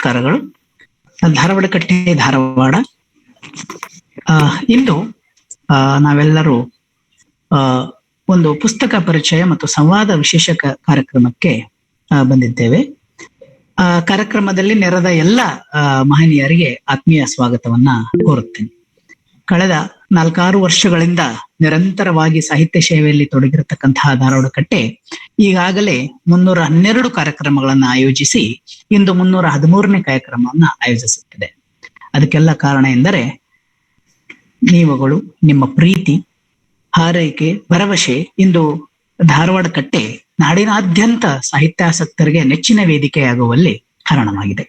ನಮಸ್ಕಾರಗಳು. ಧಾರವಾಡ ಕಟ್ಟೆ ಧಾರವಾಡ. ಇಂದು ನಾವೆಲ್ಲರೂ ಒಂದು ಪುಸ್ತಕ ಪರಿಚಯ ಮತ್ತು ಸಂವಾದ ವಿಶೇಷ ಕಾರ್ಯಕ್ರಮಕ್ಕೆ ಬಂದಿದ್ದೇವೆ. ಕಾರ್ಯಕ್ರಮದಲ್ಲಿ ನೆರೆದ ಎಲ್ಲ ಮಹನೀಯರಿಗೆ ಆತ್ಮೀಯ ಸ್ವಾಗತವನ್ನ ಕೋರುತ್ತೇನೆ. ಕಳೆದ 4-6 ವರ್ಷಗಳಿಂದ ನಿರಂತರವಾಗಿ ಸಾಹಿತ್ಯ ಸೇವೆಯಲ್ಲಿ ತೊಡಗಿರತಕ್ಕಂತಹ ಧಾರವಾಡ ಕಟ್ಟೆ ಈಗಾಗಲೇ 312 ಕಾರ್ಯಕ್ರಮಗಳನ್ನ ಆಯೋಜಿಸಿ ಇಂದು 313ನೇ ಕಾರ್ಯಕ್ರಮವನ್ನ ಆಯೋಜಿಸುತ್ತಿದೆ. ಅದಕ್ಕೆಲ್ಲ ಕಾರಣ ಎಂದರೆ ನೀವುಗಳು, ನಿಮ್ಮ ಪ್ರೀತಿ, ಹಾರೈಕೆ, ಭರವಸೆ ಇಂದು ಧಾರವಾಡ ಕಟ್ಟೆ ನಾಡಿನಾದ್ಯಂತ ಸಾಹಿತ್ಯಾಸಕ್ತರಿಗೆ ನೆಚ್ಚಿನ ವೇದಿಕೆಯಾಗುವಲ್ಲಿ ಕಾರಣವಾಗಿದೆ.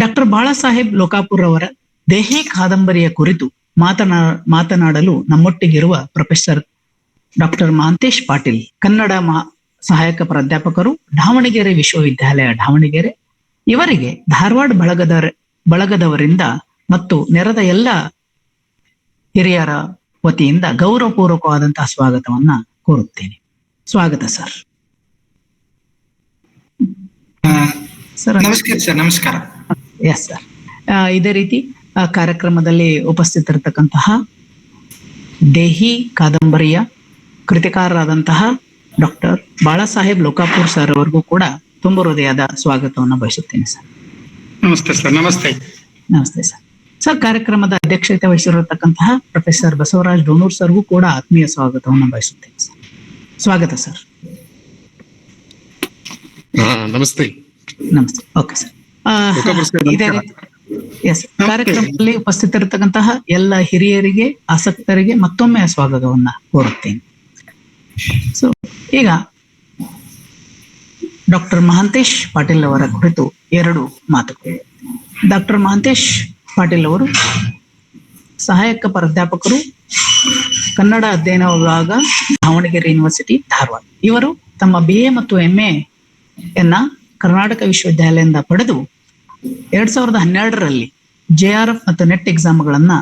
ಡಾಕ್ಟರ್ ಬಾಳಾಸಾಹೇಬ್ ಲೋಕಾಪುರ್ ಅವರ ದೇಹಿ ಕಾದಂಬರಿಯ ಕುರಿತು ಮಾತನಾಡಲು ನಮ್ಮೊಟ್ಟಿಗಿರುವ ಪ್ರೊಫೆಸರ್ ಡಾಕ್ಟರ್ ಮಹಾಂತೇಶ್ ಪಾಟೀಲ್, ಕನ್ನಡ ಸಹಾಯಕ ಪ್ರಾಧ್ಯಾಪಕರು, ದಾವಣಗೆರೆ ವಿಶ್ವವಿದ್ಯಾಲಯ ದಾವಣಗೆರೆ. ಇವರಿಗೆ ಧಾರವಾಡ ಬಳಗದವರಿಂದ ಮತ್ತು ನೆರೆದ ಎಲ್ಲ ಹಿರಿಯರ ವತಿಯಿಂದ ಗೌರವಪೂರ್ವಕವಾದಂತಹ ಸ್ವಾಗತವನ್ನ ಕೋರುತ್ತೇನೆ. ಸ್ವಾಗತ ಸರ್. ನಮಸ್ಕಾರ ಸರ್. ನಮಸ್ಕಾರ. Yes sir. ಇದೇ ರೀತಿ ಕಾರ್ಯಕ್ರಮದಲ್ಲಿ ಉಪಸ್ಥಿತರಿರ್ತಕ್ಕಂತಹ ದೇಹಿ ಕಾದಂಬರಿಯ ಕೃತಿಕಾರರಾದಂತಹ ಡಾಕ್ಟರ್ ಬಾಳಾಸಾಹೇಬ್ ಲೋಕಾಪುರ್ ಸರ್ ಅವರಿಗೂ ಕೂಡ ತುಂಬ ಹೃದಯದ ಸ್ವಾಗತವನ್ನು ಬಯಸುತ್ತೇನೆ ಸರ್. ನಮಸ್ತೆ ಸರ್. ನಮಸ್ತೆ. ನಮಸ್ತೆ ಸರ್. ಸರ್, ಕಾರ್ಯಕ್ರಮದ ಅಧ್ಯಕ್ಷತೆ ವಹಿಸಿರತಕ್ಕಂತಹ ಪ್ರೊಫೆಸರ್ ಬಸವರಾಜ್ ಡೋನೂರ್ ಸರ್ಗೂ ಕೂಡ ಆತ್ಮೀಯ ಸ್ವಾಗತವನ್ನು ಬಯಸುತ್ತೇನೆ ಸರ್. ಸ್ವಾಗತ ಸರ್. ನಮಸ್ತೆ. ನಮಸ್ತೆ. Okay sir. ಇದೇ ರೀತಿ ಎಸ್, ಕಾರ್ಯಕ್ರಮದಲ್ಲಿ ಉಪಸ್ಥಿತರಿರ್ತಕ್ಕಂತಹ ಎಲ್ಲ ಹಿರಿಯರಿಗೆ, ಆಸಕ್ತರಿಗೆ ಮತ್ತೊಮ್ಮೆ ಸ್ವಾಗತವನ್ನ ಕೋರುತ್ತೇನೆ. ಸೊ ಈಗ ಡಾಕ್ಟರ್ ಮಹಾಂತೇಶ್ ಪಾಟೀಲ್ ಅವರ ಕುರಿತು 2 ಮಾತುಗಳು. ಡಾಕ್ಟರ್ ಮಹಾಂತೇಶ್ ಪಾಟೀಲ್ ಅವರು ಸಹಾಯಕ ಪ್ರಾಧ್ಯಾಪಕರು, ಕನ್ನಡ ಅಧ್ಯಯನ ವಿಭಾಗ, ದಾವಣಗೆರೆ ಯೂನಿವರ್ಸಿಟಿ ಧಾರವಾಡ. ಇವರು ತಮ್ಮ BA ಮತ್ತು MA ಕರ್ನಾಟಕ ವಿಶ್ವವಿದ್ಯಾಲಯದಿಂದ ಪಡೆದು 2012ರಲ್ಲಿ JRF ಮತ್ತು ನೆಟ್ ಎಕ್ಸಾಮ್ಗಳನ್ನ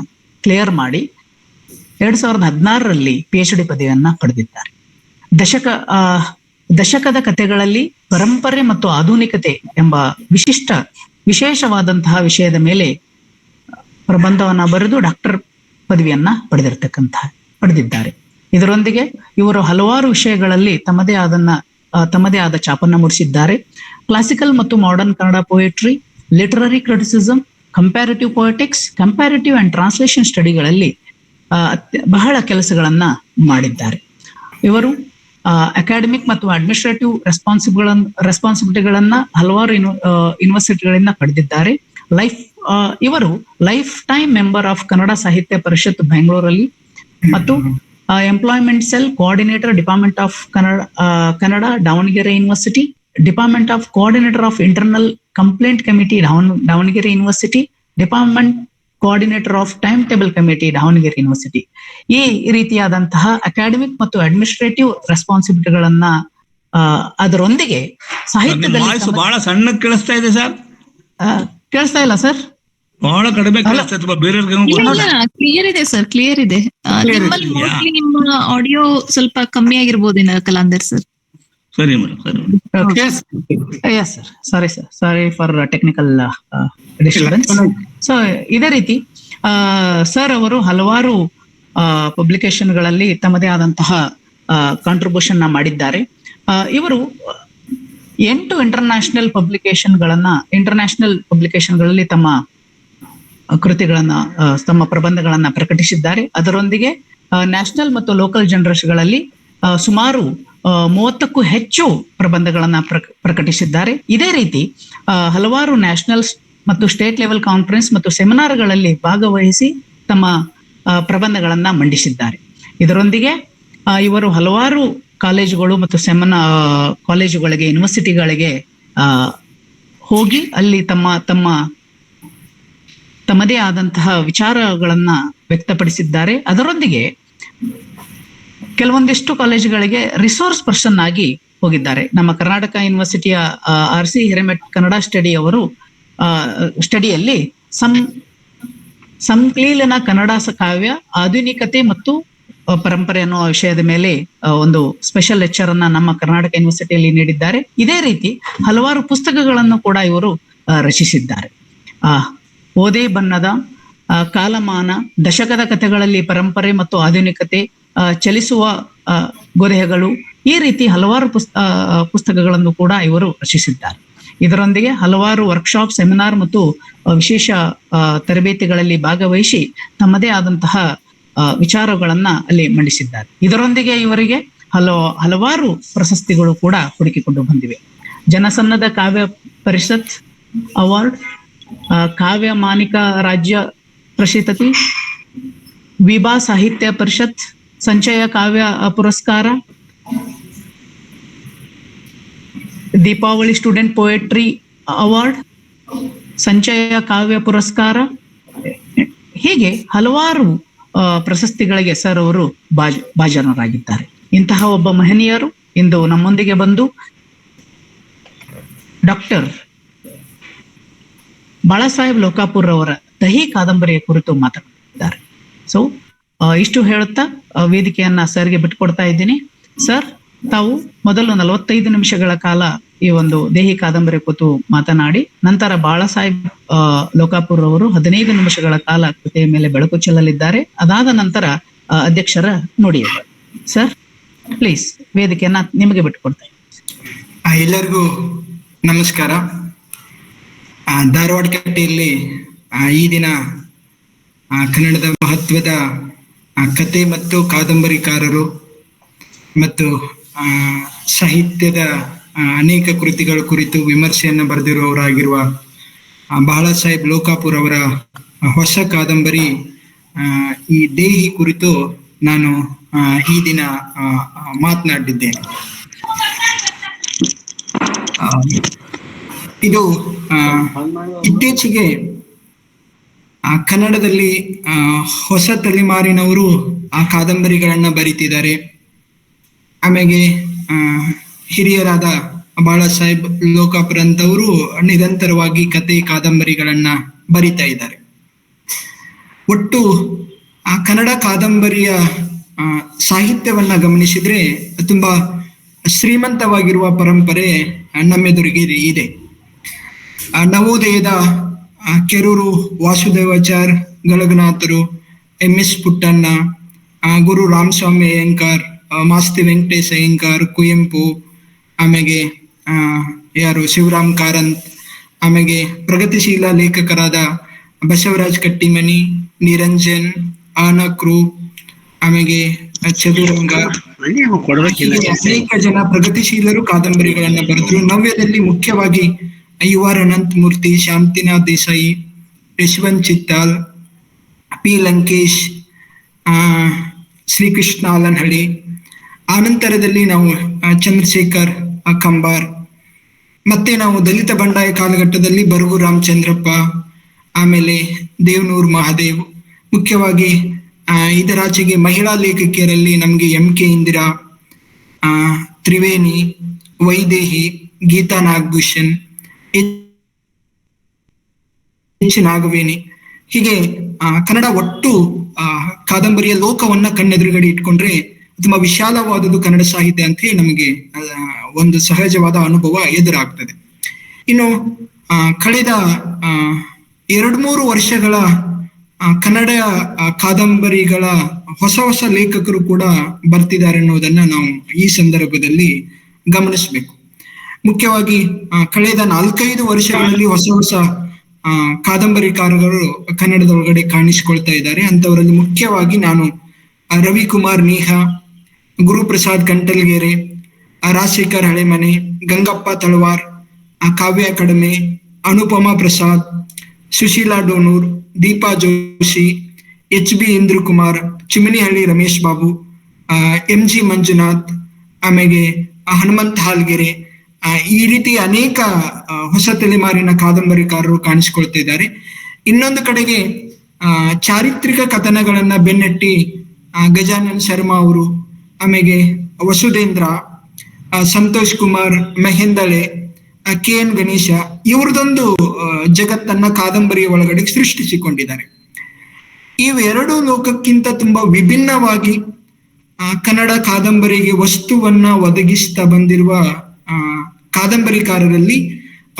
ಕ್ಲಿಯರ್ ಮಾಡಿ 2016ರಲ್ಲಿ PhD ಪದವಿಯನ್ನ ಪಡೆದಿದ್ದಾರೆ. ದಶಕದ ಕಥೆಗಳಲ್ಲಿ ಪರಂಪರೆ ಮತ್ತು ಆಧುನಿಕತೆ ಎಂಬ ವಿಶೇಷವಾದಂತಹ ವಿಷಯದ ಮೇಲೆ ಪ್ರಬಂಧವನ್ನ ಬರೆದು ಡಾಕ್ಟರ್ ಪದವಿಯನ್ನ ಪಡೆದಿದ್ದಾರೆ. ಇದರೊಂದಿಗೆ ಇವರು ಹಲವಾರು ವಿಷಯಗಳಲ್ಲಿ ತಮ್ಮದೇ ಆದ ಛಾಪನ್ನ ಮೂಡಿಸಿದ್ದಾರೆ. ಕ್ಲಾಸಿಕಲ್ ಮತ್ತು modern Kannada poetry, literary criticism, comparative poetics, comparative and translation ಸ್ಟಡಿಗಳಲ್ಲಿ ಬಹಳ ಕೆಲಸಗಳನ್ನ ಮಾಡಿದ್ದಾರೆ. ಇವರು ಅಕಾಡೆಮಿಕ್ ಮತ್ತು ಅಡ್ಮಿನಿಸ್ಟ್ರೇಟಿವ್ ರೆಸ್ಪಾನ್ಸಿಬಿಲಿಟಿಗಳನ್ನ ಹಲವಾರು ಯೂನಿವರ್ಸಿಟಿಗಳಿಂದ ಪಡೆದಿದ್ದಾರೆ. ಇವರು life time member of Kannada Sahitya Parishat ಬೆಂಗಳೂರಲ್ಲಿ ಮತ್ತು employment cell coordinator, department of Kannada Davanagere university, department of coordinator of internal complaint committee Davanagere university, department coordinator of time table committee Davanagere university. ಈ ರೀತಿಯಾದಂತಹ ಅಕಾಡೆಮಿಕ್ ಮತ್ತು ಅಡ್ಮಿನಿಸ್ಟ್ರೇಟಿವ್ ರೆಸ್ಪಾನ್ಸಿಬಿಲಿಟಿಗಳನ್ನ ಅದರೊಂದಿಗೆ ಸಾಹಿತ್ಯದಲ್ಲಿ ಬಹಳ ಸಣ್ಣ ಕೇಳಿಸ್ತಾ ಇದೆ ಸರ್. ಕೇಳಿಸ್ತಾ ಇಲ್ಲ ಸರ್? ಬಹಳ ಕಡಿಮೆ ಕೇಳಿಸ್ತಾ ಇದೆ. ಕ್ಲಿಯರ್ ಇದೆ ಸರ್, ಕ್ಲಿಯರ್ ಇದೆ. ನಿಮ್ಮಲ್ಲಿ ಮೋಸ್ಟ್ಲಿ ನಿಮ್ಮ ಆಡಿಯೋ ಸ್ವಲ್ಪ ಕಮ್ಮಿ ಆಗಿರ್ಬೋದೇನ ಕಲಾಂದರ್ ಸರ್. ಸರಿ madam. Yes sir. Sorry for technical disturbance. So ಇದೇ ರೀತಿ ಸರ್ ಅವರು ಹಲವಾರು ಪಬ್ಲಿಕೇಶನ್ಗಳಲ್ಲಿ ತಮ್ಮದೇ ಆದಂತಹ ಕಾಂಟ್ರಿಬ್ಯೂಷನ್ ಮಾಡಿದ್ದಾರೆ. ಇವರು 8 ಇಂಟರ್ನ್ಯಾಷನಲ್ ಪಬ್ಲಿಕೇಶನ್ಗಳಲ್ಲಿ ತಮ್ಮ ಕೃತಿಗಳನ್ನ, ತಮ್ಮ ಪ್ರಬಂಧಗಳನ್ನ ಪ್ರಕಟಿಸಿದ್ದಾರೆ. ಅದರೊಂದಿಗೆ ನ್ಯಾಷನಲ್ ಮತ್ತು ಲೋಕಲ್ ಜರ್ನಲ್ಸ್ಗಳಲ್ಲಿ ಸುಮಾರು 30ಕ್ಕೂ ಹೆಚ್ಚು ಪ್ರಬಂಧಗಳನ್ನ ಪ್ರಕಟಿಸಿದ್ದಾರೆ. ಇದೇ ರೀತಿ ಹಲವಾರು ನ್ಯಾಷನಲ್ ಮತ್ತು ಸ್ಟೇಟ್ ಲೆವೆಲ್ ಕಾನ್ಫರೆನ್ಸ್ ಮತ್ತು ಸೆಮಿನಾರ್ಗಳಲ್ಲಿ ಭಾಗವಹಿಸಿ ತಮ್ಮ ಪ್ರಬಂಧಗಳನ್ನ ಮಂಡಿಸಿದ್ದಾರೆ. ಇದರೊಂದಿಗೆ ಇವರು ಹಲವಾರು ಕಾಲೇಜುಗಳು ಮತ್ತು ಕಾಲೇಜುಗಳಿಗೆ, ಯೂನಿವರ್ಸಿಟಿಗಳಿಗೆ ಹೋಗಿ ಅಲ್ಲಿ ತಮ್ಮದೇ ಆದಂತಹ ವಿಚಾರಗಳನ್ನ ವ್ಯಕ್ತಪಡಿಸಿದ್ದಾರೆ. ಅದರೊಂದಿಗೆ ಕೆಲವೊಂದಿಷ್ಟು ಕಾಲೇಜುಗಳಿಗೆ ರಿಸೋರ್ಸ್ ಪರ್ಸನ್ ಆಗಿ ಹೋಗಿದ್ದಾರೆ. ನಮ್ಮ ಕರ್ನಾಟಕ ಯೂನಿವರ್ಸಿಟಿಯ RC ಹಿರೇಮಠ್ ಕನ್ನಡ ಸ್ಟಡಿಯಲ್ಲಿ ಸಂಕ್ಲೀಲನ ಕನ್ನಡ ಕಾವ್ಯ, ಆಧುನಿಕತೆ ಮತ್ತು ಪರಂಪರೆ ಅನ್ನೋ ವಿಷಯದ ಮೇಲೆ ಒಂದು ಸ್ಪೆಷಲ್ ಲೆಕ್ಚರ್ ಅನ್ನ ನಮ್ಮ ಕರ್ನಾಟಕ ಯೂನಿವರ್ಸಿಟಿಯಲ್ಲಿ ನೀಡಿದ್ದಾರೆ. ಇದೇ ರೀತಿ ಹಲವಾರು ಪುಸ್ತಕಗಳನ್ನು ಕೂಡ ಇವರು ರಚಿಸಿದ್ದಾರೆ. ಓದೇ ಬಣ್ಣದ, ಕಾಲಮಾನ, ದಶಕದ ಕಥೆಗಳಲ್ಲಿ ಪರಂಪರೆ ಮತ್ತು ಆಧುನಿಕತೆ, ಚಲಿಸುವ ಗೊರೆಹಗಳು, ಈ ರೀತಿ ಹಲವಾರು ಪುಸ್ತಕಗಳನ್ನು ಕೂಡ ಇವರು ರಚಿಸಿದ್ದಾರೆ. ಇದರೊಂದಿಗೆ ಹಲವಾರು ವರ್ಕ್ಶಾಪ್, ಸೆಮಿನಾರ್ ಮತ್ತು ವಿಶೇಷ ತರಬೇತಿಗಳಲ್ಲಿ ಭಾಗವಹಿಸಿ ತಮ್ಮದೇ ಆದಂತಹ ವಿಚಾರಗಳನ್ನ ಅಲ್ಲಿ ಮಂಡಿಸಿದ್ದಾರೆ. ಇದರೊಂದಿಗೆ ಇವರಿಗೆ ಹಲವಾರು ಪ್ರಶಸ್ತಿಗಳು ಕೂಡ ಹುಡುಕಿಕೊಂಡು ಬಂದಿವೆ. ಜನಸನ್ನದ ಕಾವ್ಯ ಪರಿಷತ್ ಅವಾರ್ಡ್, ಕಾವ್ಯ ಮಾನಿಕ ರಾಜ್ಯ ಪ್ರಶಸ್ತಿ, ವಿಭಾ ಸಾಹಿತ್ಯ ಪರಿಷತ್ ಸಂಚಯ ಕಾವ್ಯ ಪುರಸ್ಕಾರ, ದೀಪಾವಳಿ ಸ್ಟೂಡೆಂಟ್ ಪೋಯೆಟ್ರಿ ಅವಾರ್ಡ್, ಸಂಚಯ ಕಾವ್ಯ ಪುರಸ್ಕಾರ, ಹೀಗೆ ಹಲವಾರು ಪ್ರಶಸ್ತಿಗಳಿಗೆ ಸರ್ ಅವರು ಭಾಜನರಾಗಿದ್ದಾರೆ. ಇಂತಹ ಒಬ್ಬ ಮಹನೀಯರು ಇಂದು ನಮ್ಮೊಂದಿಗೆ ಬಂದು ಡಾಕ್ಟರ್ ಬಾಳಾಸಾಹೇಬ್ ಲೋಕಾಪುರ್ ಅವರ ದಹಿ ಕಾದಂಬರಿಯ ಕುರಿತು ಮಾತನಾಡಿದ್ದಾರೆ. ಸೊ ಇಷ್ಟು ಹೇಳುತ್ತಾ ವೇದಿಕೆಯನ್ನ ಸರ್ಗೆ ಬಿಟ್ಕೊಡ್ತಾ ಇದ್ದೀನಿ. ಸರ್, ತಾವು ಮೊದಲು 45 ನಿಮಿಷಗಳ ಕಾಲ ಈ ಒಂದು ದೇಹಿ ಕಾದಂಬರಿ ಕುರಿತು ಮಾತನಾಡಿ, ನಂತರ ಬಾಳಾಸಾಹೇಬ್ ಲೋಕಾಪುರ್ ಅವರು 15 ನಿಮಿಷಗಳ ಕಾಲ ಕೃತಿಯ ಮೇಲೆ ಬೆಳಕು ಚೆಲ್ಲಲಿದ್ದಾರೆ. ಅದಾದ ನಂತರ ಅಧ್ಯಕ್ಷರ ನುಡಿಯುವರು. ಸರ್, ಪ್ಲೀಸ್ ವೇದಿಕೆಯನ್ನ ನಿಮಗೆ ಬಿಟ್ಟುಕೊಡ್ತಾ ಇದ್ದೀನಿ. ಎಲ್ಲರಿಗೂ ನಮಸ್ಕಾರ. ಧಾರವಾಡ ಕಟ್ಟೆಯಲ್ಲಿ ಈ ದಿನ ಕನ್ನಡದ ಮಹತ್ವದ ಕತೆ ಮತ್ತು ಕಾದಂಬರಿಕಾರರು ಮತ್ತು ಸಾಹಿತ್ಯದ ಅನೇಕ ಕೃತಿಗಳ ಕುರಿತು ವಿಮರ್ಶೆಯನ್ನು ಬರೆದಿರುವವರಾಗಿರುವ ಬಾಳಾಸಾಹೇಬ್ ಲೋಕಾಪುರ್ ಅವರ ಹೊಸ ಕಾದಂಬರಿ ಈ ದೇಹಿ ಕುರಿತು ನಾನು ಈ ದಿನ ಮಾತನಾಡಿದ್ದೇನೆ. ಇದು ಇತ್ತೀಚೆಗೆ ಕನ್ನಡದಲ್ಲಿ ಹೊಸ ತಲೆಮಾರಿನವರು ಆ ಕಾದಂಬರಿಗಳನ್ನ ಬರೀತಿದ್ದಾರೆ. ಆಮೇಲೆ ಹಿರಿಯರಾದ ಬಾಳಾಸಾಹೇಬ್ ಲೋಕಾಪುರ್ ಅಂತವರು ನಿರಂತರವಾಗಿ ಕತೆ ಕಾದಂಬರಿಗಳನ್ನ ಬರಿತಾ ಇದ್ದಾರೆ. ಒಟ್ಟು ಆ ಕನ್ನಡ ಕಾದಂಬರಿಯ ಸಾಹಿತ್ಯವನ್ನ ಗಮನಿಸಿದ್ರೆ ತುಂಬಾ ಶ್ರೀಮಂತವಾಗಿರುವ ಪರಂಪರೆ ನಮ್ಮೆದುರಿಗೆ ಇದೆ. ನವೋದಯದ ಕೆರೂರು ವಾಸುದೇವಾಚಾರ್ ಗಳಗನಾಥರು, MS ಪುಟ್ಟಣ್ಣ, ಗುರು ರಾಮಸ್ವಾಮಿ ಅಯ್ಯಂಗಾರ್, ಮಾಸ್ತಿ ವೆಂಕಟೇಶ್ ಅಯ್ಯಂಗಾರ್, ಕುವೆಂಪು, ಆಮೇಲೆ ಯಾರು ಶಿವರಾಮ್ ಕಾರಂತ್, ಆಮೇಲೆ ಪ್ರಗತಿಶೀಲ ಲೇಖಕರಾದ ಬಸವರಾಜ್ ಕಟ್ಟಿಮನಿ, ನಿರಂಜನ್, ಆನಕ್ರು, ಆಮೇಲೆ ಚದುರಂಗ, ಅನೇಕ ಜನ ಪ್ರಗತಿಶೀಲರು ಕಾದಂಬರಿಗಳನ್ನ ಬರೆದ್ರು. ನವ್ಯದಲ್ಲಿ ಮುಖ್ಯವಾಗಿ IUR ಅನಂತ್ ಮೂರ್ತಿ, ಶಾಂತಿನಾಥ್ ದೇಸಾಯಿ, ಯಶವಂತ್ ಚಿತ್ತಾಲ್, P ಲಂಕೇಶ್, ಶ್ರೀಕೃಷ್ಣ ಆಲನಹಳ್ಳಿ. ಆನಂತರದಲ್ಲಿ ನಾವು ಚಂದ್ರಶೇಖರ್ ಕಂಬಾರ್, ಮತ್ತೆ ನಾವು ದಲಿತ ಬಂಡಾಯ ಕಾಲಘಟ್ಟದಲ್ಲಿ ಬರಗು ರಾಮಚಂದ್ರಪ್ಪ, ಆಮೇಲೆ ದೇವನೂರ್ ಮಹಾದೇವ್. ಮುಖ್ಯವಾಗಿ ಇದರಾಚೆಗೆ ಮಹಿಳಾ ಲೇಖಕಿಯರಲ್ಲಿ ನಮ್ಗೆ MK ಇಂದಿರಾ, ತ್ರಿವೇಣಿ, ವೈದೇಹಿ, ಗೀತಾ ನಾಗಭೂಷಣ್, H ನಾಗವೇಣಿ, ಹೀಗೆ ಕನ್ನಡ ಒಟ್ಟು ಕಾದಂಬರಿಯ ಲೋಕವನ್ನ ಕಣ್ಣೆದುರುಗಡೆ ಇಟ್ಕೊಂಡ್ರೆ ತುಂಬಾ ವಿಶಾಲವಾದದ್ದು ಕನ್ನಡ ಸಾಹಿತ್ಯ ಅಂತ ಹೇಳಿ ನಮಗೆ ಒಂದು ಸಹಜವಾದ ಅನುಭವ ಎದುರಾಗ್ತದೆ. ಇನ್ನು ಕಳೆದ 2-3 ವರ್ಷಗಳ ಕನ್ನಡ ಕಾದಂಬರಿಗಳ ಹೊಸ ಲೇಖಕರು ಕೂಡ ಬರ್ತಿದ್ದಾರೆ ಅನ್ನೋದನ್ನ ನಾವು ಈ ಸಂದರ್ಭದಲ್ಲಿ ಗಮನಿಸಬೇಕು. ಮುಖ್ಯವಾಗಿ ಕಳೆದ 4-5 ವರ್ಷಗಳಲ್ಲಿ ಹೊಸ ಕಾದಂಬರಿಕಾರರು ಕನ್ನಡದೊಳಗಡೆ ಕಾಣಿಸಿಕೊಳ್ತಾ ಇದ್ದಾರೆ. ಅಂತವರಲ್ಲಿ ಮುಖ್ಯವಾಗಿ ನಾನು ರವಿಕುಮಾರ್ ನೀಹಾ, ಗುರುಪ್ರಸಾದ್ ಕಂಟಲ್ಗೆರೆ, ರಾಜಶೇಖರ್ ಹಳೆಮನೆ, ಗಂಗಪ್ಪ ತಳವಾರ್, ಕಾವ್ಯ ಕಡಮೆ, ಅನುಪಮಾ ಪ್ರಸಾದ್, ಸುಶೀಲಾ ಡೋನೂರ್, ದೀಪಾ ಜೋಶಿ, HB ಇಂದ್ರಕುಮಾರ್, ಚಿಮನಿಹಳ್ಳಿ ರಮೇಶ್ ಬಾಬು, MG ಮಂಜುನಾಥ್, ಆಮೇಲೆ ಹನುಮಂತ ಹಾಲ್ಗೆರೆ, ಈ ರೀತಿ ಅನೇಕ ಹೊಸ ತಲೆಮಾರಿನ ಕಾದಂಬರಿಕಾರರು ಕಾಣಿಸಿಕೊಳ್ತಾ ಇದ್ದಾರೆ. ಇನ್ನೊಂದು ಕಡೆಗೆ ಚಾರಿತ್ರಿಕ ಕಥನಗಳನ್ನ ಬೆನ್ನಟ್ಟಿ ಗಜಾನನ್ ಶರ್ಮಾ ಅವರು, ಆಮೇಲೆ ವಸುಧೇಂದ್ರ, ಸಂತೋಷ್ ಕುಮಾರ್ ಮೆಹೆಂದಳೆ, KN ಗಣೇಶ, ಇವ್ರದೊಂದು ಜಗತ್ತನ್ನ ಕಾದಂಬರಿಯ ಒಳಗಡೆ ಸೃಷ್ಟಿಸಿಕೊಂಡಿದ್ದಾರೆ. ಇವೆರಡೂ ಲೋಕಕ್ಕಿಂತ ತುಂಬಾ ವಿಭಿನ್ನವಾಗಿ ಕನ್ನಡ ಕಾದಂಬರಿಗೆ ವಸ್ತುವನ್ನ ಒದಗಿಸ್ತಾ ಬಂದಿರುವ ಕಾದಂಬರಿಕಾರರಲ್ಲಿ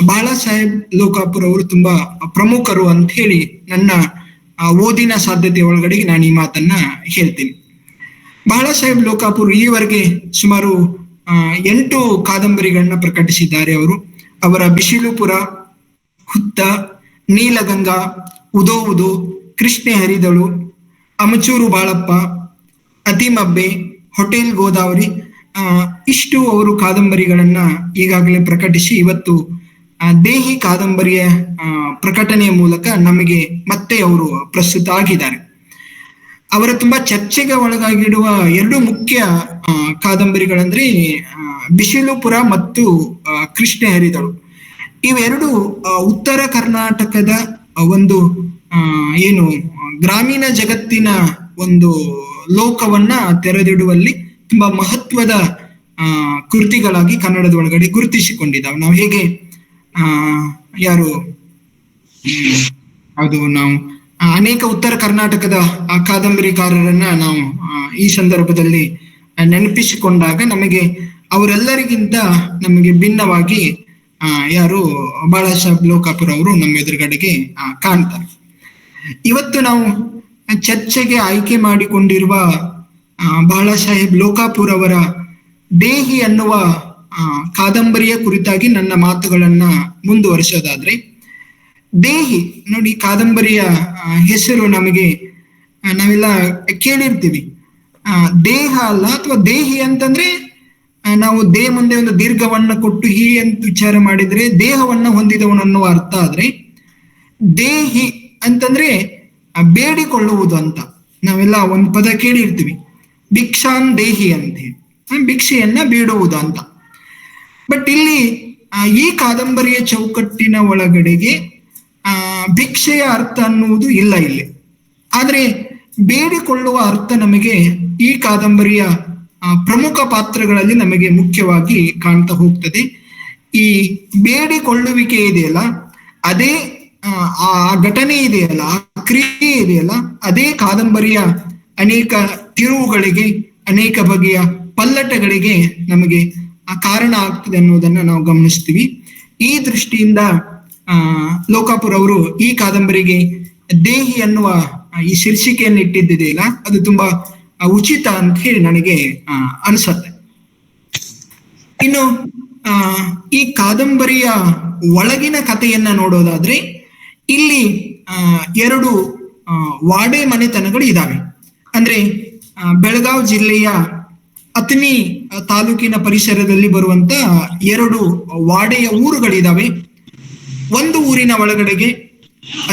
ಬಾಳಾ ಸಾಹೇಬ್ ಲೋಕಾಪುರ್ ಅವರು ತುಂಬಾ ಪ್ರಮುಖರು ಅಂತ ಹೇಳಿ ನನ್ನ ಓದಿನ ಸಾಧ್ಯತೆ ಒಳಗಡೆ ನಾನು ಈ ಮಾತನ್ನ ಹೇಳ್ತೀನಿ. ಬಾಳಾ ಸಾಹೇಬ್ ಲೋಕಾಪುರ್ ಈವರೆಗೆ ಸುಮಾರು 8 ಕಾದಂಬರಿಗಳನ್ನ ಪ್ರಕಟಿಸಿದ್ದಾರೆ. ಅವರ ಬಿಸಿಲುಪುರ, ಹುತ್ತ, ನೀಲಗಂಗಾ, ಉದೋ ಉದೋ, ಕೃಷ್ಣೆ ಹರಿದಳು, ಅಮಚೂರು ಬಾಳಪ್ಪ, ಅತಿಮಬ್ಬೆ, ಹೋಟೆಲ್ ಗೋದಾವರಿ, ಇಷ್ಟು ಅವರು ಕಾದಂಬರಿಗಳನ್ನ ಈಗಾಗಲೇ ಪ್ರಕಟಿಸಿ ಇವತ್ತು ದೇಹಿ ಕಾದಂಬರಿಯ ಪ್ರಕಟಣೆಯ ಮೂಲಕ ನಮಗೆ ಮತ್ತೆ ಅವರು ಪ್ರಸ್ತುತ ಆಗಿದ್ದಾರೆ. ಅವರ ತುಂಬಾ ಚರ್ಚೆಗೆ ಒಳಗಾಗಿಡುವ 2 ಮುಖ್ಯ ಕಾದಂಬರಿಗಳಂದ್ರೆ ಬಿಸಿಲುಪುರ ಮತ್ತು ಕೃಷ್ಣೆ ಹರಿದಳು. ಇವೆರಡು ಉತ್ತರ ಕರ್ನಾಟಕದ ಒಂದು ಏನು ಗ್ರಾಮೀಣ ಜಗತ್ತಿನ ಒಂದು ಲೋಕವನ್ನ ತೆರೆದಿಡುವಲ್ಲಿ ತುಂಬಾ ಮಹತ್ವದ ಕೃತಿಗಳಾಗಿ ಕನ್ನಡದ ಒಳಗಡೆ ಗುರುತಿಸಿಕೊಂಡಿದ್ದಾವೆ. ನಾವು ಹೇಗೆ ನಾವು ಅನೇಕ ಉತ್ತರ ಕರ್ನಾಟಕದ ಕಾದಂಬರಿಕಾರರನ್ನ ನಾವು ಈ ಸಂದರ್ಭದಲ್ಲಿ ನೆನಪಿಸಿಕೊಂಡಾಗ ನಮಗೆ ಅವರೆಲ್ಲರಿಗಿಂತ ನಮಗೆ ಭಿನ್ನವಾಗಿ ಬಾಳಾ ಸಾಹೇಬ್ ಲೋಕಾಪುರ್ ಅವರು ನಮ್ಮ ಎದುರುಗಡೆಗೆ ಕಾಣ್ತಾರೆ. ಇವತ್ತು ನಾವು ಚರ್ಚೆಗೆ ಆಯ್ಕೆ ಮಾಡಿಕೊಂಡಿರುವ ಬಾಳಾ ಸಾಹೇಬ್ ಲೋಕಾಪುರ್ ಅವರ ದೇಹಿ ಅನ್ನುವ ಕಾದಂಬರಿಯ ಕುರಿತಾಗಿ ನನ್ನ ಮಾತುಗಳನ್ನ ಮುಂದುವರಿಸೋದಾದ್ರೆ, ದೇಹಿ ನೋಡಿ, ಕಾದಂಬರಿಯ ಹೆಸರು ನಮಗೆ ನಾವೆಲ್ಲ ಕೇಳಿರ್ತೀವಿ. ದೇಹ ಅಲ್ಲ, ಅಥವಾ ದೇಹಿ ಅಂತಂದ್ರೆ ನಾವು ಮುಂದೆ ಒಂದು ದೀರ್ಘವನ್ನ ಕೊಟ್ಟು ಹಿ ಅಂತ ವಿಚಾರ ಮಾಡಿದ್ರೆ ದೇಹವನ್ನ ಹೊಂದಿದವನನ್ನುವ ಅರ್ಥ. ಆದ್ರೆ ದೇಹಿ ಅಂತಂದ್ರೆ ಬೇಡಿಕೊಳ್ಳುವುದು ಅಂತ ನಾವೆಲ್ಲ ಒಂದು ಪದ ಕೇಳಿರ್ತೀವಿ, ಭಿಕ್ಷಾನ್ ದೇಹಿ ಅಂತ ಹೇಳಿ, ಭಿಕ್ಷೆಯನ್ನ ಬೇಡುವುದು ಅಂತ. ಬಟ್ ಇಲ್ಲಿ ಈ ಕಾದಂಬರಿಯ ಚೌಕಟ್ಟಿನ ಒಳಗಡೆಗೆ ಭಿಕ್ಷೆಯ ಅರ್ಥ ಅನ್ನುವುದು ಇಲ್ಲ ಇಲ್ಲಿ. ಆದ್ರೆ ಬೇಡಿಕೊಳ್ಳುವ ಅರ್ಥ ನಮಗೆ ಈ ಕಾದಂಬರಿಯ ಪ್ರಮುಖ ಪಾತ್ರಗಳಲ್ಲಿ ನಮಗೆ ಮುಖ್ಯವಾಗಿ ಕಾಣ್ತಾ ಹೋಗ್ತದೆ. ಈ ಬೇಡಿಕೊಳ್ಳುವಿಕೆ ಇದೆಯಲ್ಲ, ಅದೇ ಆ ಘಟನೆ ಇದೆಯಲ್ಲ, ಆ ಕ್ರಿಯೆ ಇದೆಯಲ್ಲ, ಅದೇ ಕಾದಂಬರಿಯ ಅನೇಕ ತಿರುವುಗಳಿಗೆ, ಅನೇಕ ಬಗೆಯ ಪಲ್ಲಟಗಳಿಗೆ ನಮಗೆ ಕಾರಣ ಆಗ್ತದೆ ಅನ್ನೋದನ್ನ ನಾವು ಗಮನಿಸ್ತೀವಿ. ಈ ದೃಷ್ಟಿಯಿಂದ ಲೋಕಾಪುರ್ ಅವರು ಈ ಕಾದಂಬರಿಗೆ ದೇಹಿ ಅನ್ನುವ ಈ ಶೀರ್ಷಿಕೆಯನ್ನು ಇಟ್ಟಿದ್ದಿದೆಯಲ್ಲ, ಅದು ತುಂಬಾ ಉಚಿತ ಅಂತ ಹೇಳಿ ನನಗೆ ಅನ್ಸತ್ತೆ. ಇನ್ನು ಈ ಕಾದಂಬರಿಯ ಒಳಗಿನ ಕಥೆಯನ್ನ ನೋಡೋದಾದ್ರೆ, ಇಲ್ಲಿ 2 ವಾಡೆ ಮನೆತನಗಳು ಇದಾವೆ. ಅಂದ್ರೆ ಬೆಳಗಾವಿ ಜಿಲ್ಲೆಯ ಅಥಣಿ ತಾಲೂಕಿನ ಪರಿಸರದಲ್ಲಿ ಬರುವಂತ 2 ವಾಡೆಯ ಊರುಗಳಿದಾವೆ. ಒಂದು ಊರಿನ ಒಳಗಡೆಗೆ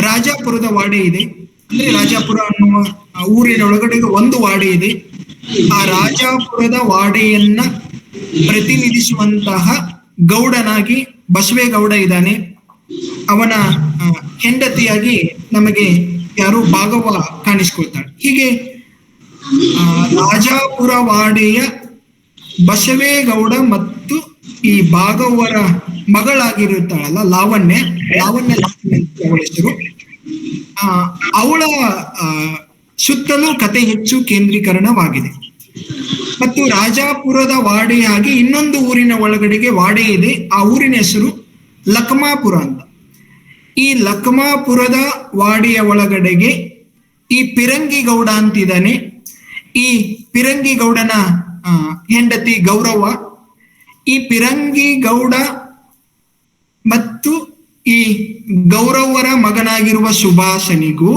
ರಾಜಾಪುರದ ವಾಡೆ ಇದೆ. ಅಂದ್ರೆ ರಾಜಾಪುರ ಅನ್ನುವ ಊರಿನ ಒಳಗಡೆಗೆ ಒಂದು ವಾಡೆ ಇದೆ. ಆ ರಾಜಾಪುರದ ವಾಡೆಯನ್ನ ಪ್ರತಿನಿಧಿಸುವಂತಹ ಗೌಡನಾಗಿ ಬಸವೇಗೌಡ ಇದ್ದಾನೆ. ಅವನ ಹೆಂಡತಿಯಾಗಿ ನಮಗೆ ಭಾಗವ ಕಾಣಿಸ್ಕೊಳ್ತಾಳೆ. ಹೀಗೆ ರಾಜಾಪುರ ವಾಡೆಯ ಬಸವೇಗೌಡ ಮತ್ತು ಈ ಭಾಗವರ ಮಗಳಾಗಿರುತ್ತಾಳಲ್ಲ ಲಾವಣ್ಯ ಲಕ್ಷ್ಮಿ ಅವಳ ಹೆಸರು. ಅವಳ ಸುತ್ತಲೂ ಕತೆ ಹೆಚ್ಚು ಕೇಂದ್ರೀಕರಣವಾಗಿದೆ. ಮತ್ತು ರಾಜಾಪುರದ ವಾಡೆಯಾಗಿ ಇನ್ನೊಂದು ಊರಿನ ಒಳಗಡೆಗೆ ವಾಡೆ ಇದೆ. ಆ ಊರಿನ ಹೆಸರು ಲಕ್ಮಾಪುರ ಅಂತ. ಈ ಲಕ್ಮಾಪುರದ ವಾಡೆಯ ಒಳಗಡೆಗೆ ಈ ಪಿರಂಗಿ ಗೌಡ ಅಂತಿದ್ದಾನೆ. ಈ ಪಿರಂಗಿ ಗೌಡನ ಹೆಂಡತಿ ಗೌರವ. ಈ ಪಿರಂಗಿ ಗೌಡ ಮತ್ತು ಈ ಗೌರವರ ಮಗನಾಗಿರುವ ಸುಭಾಸನಿಗೂ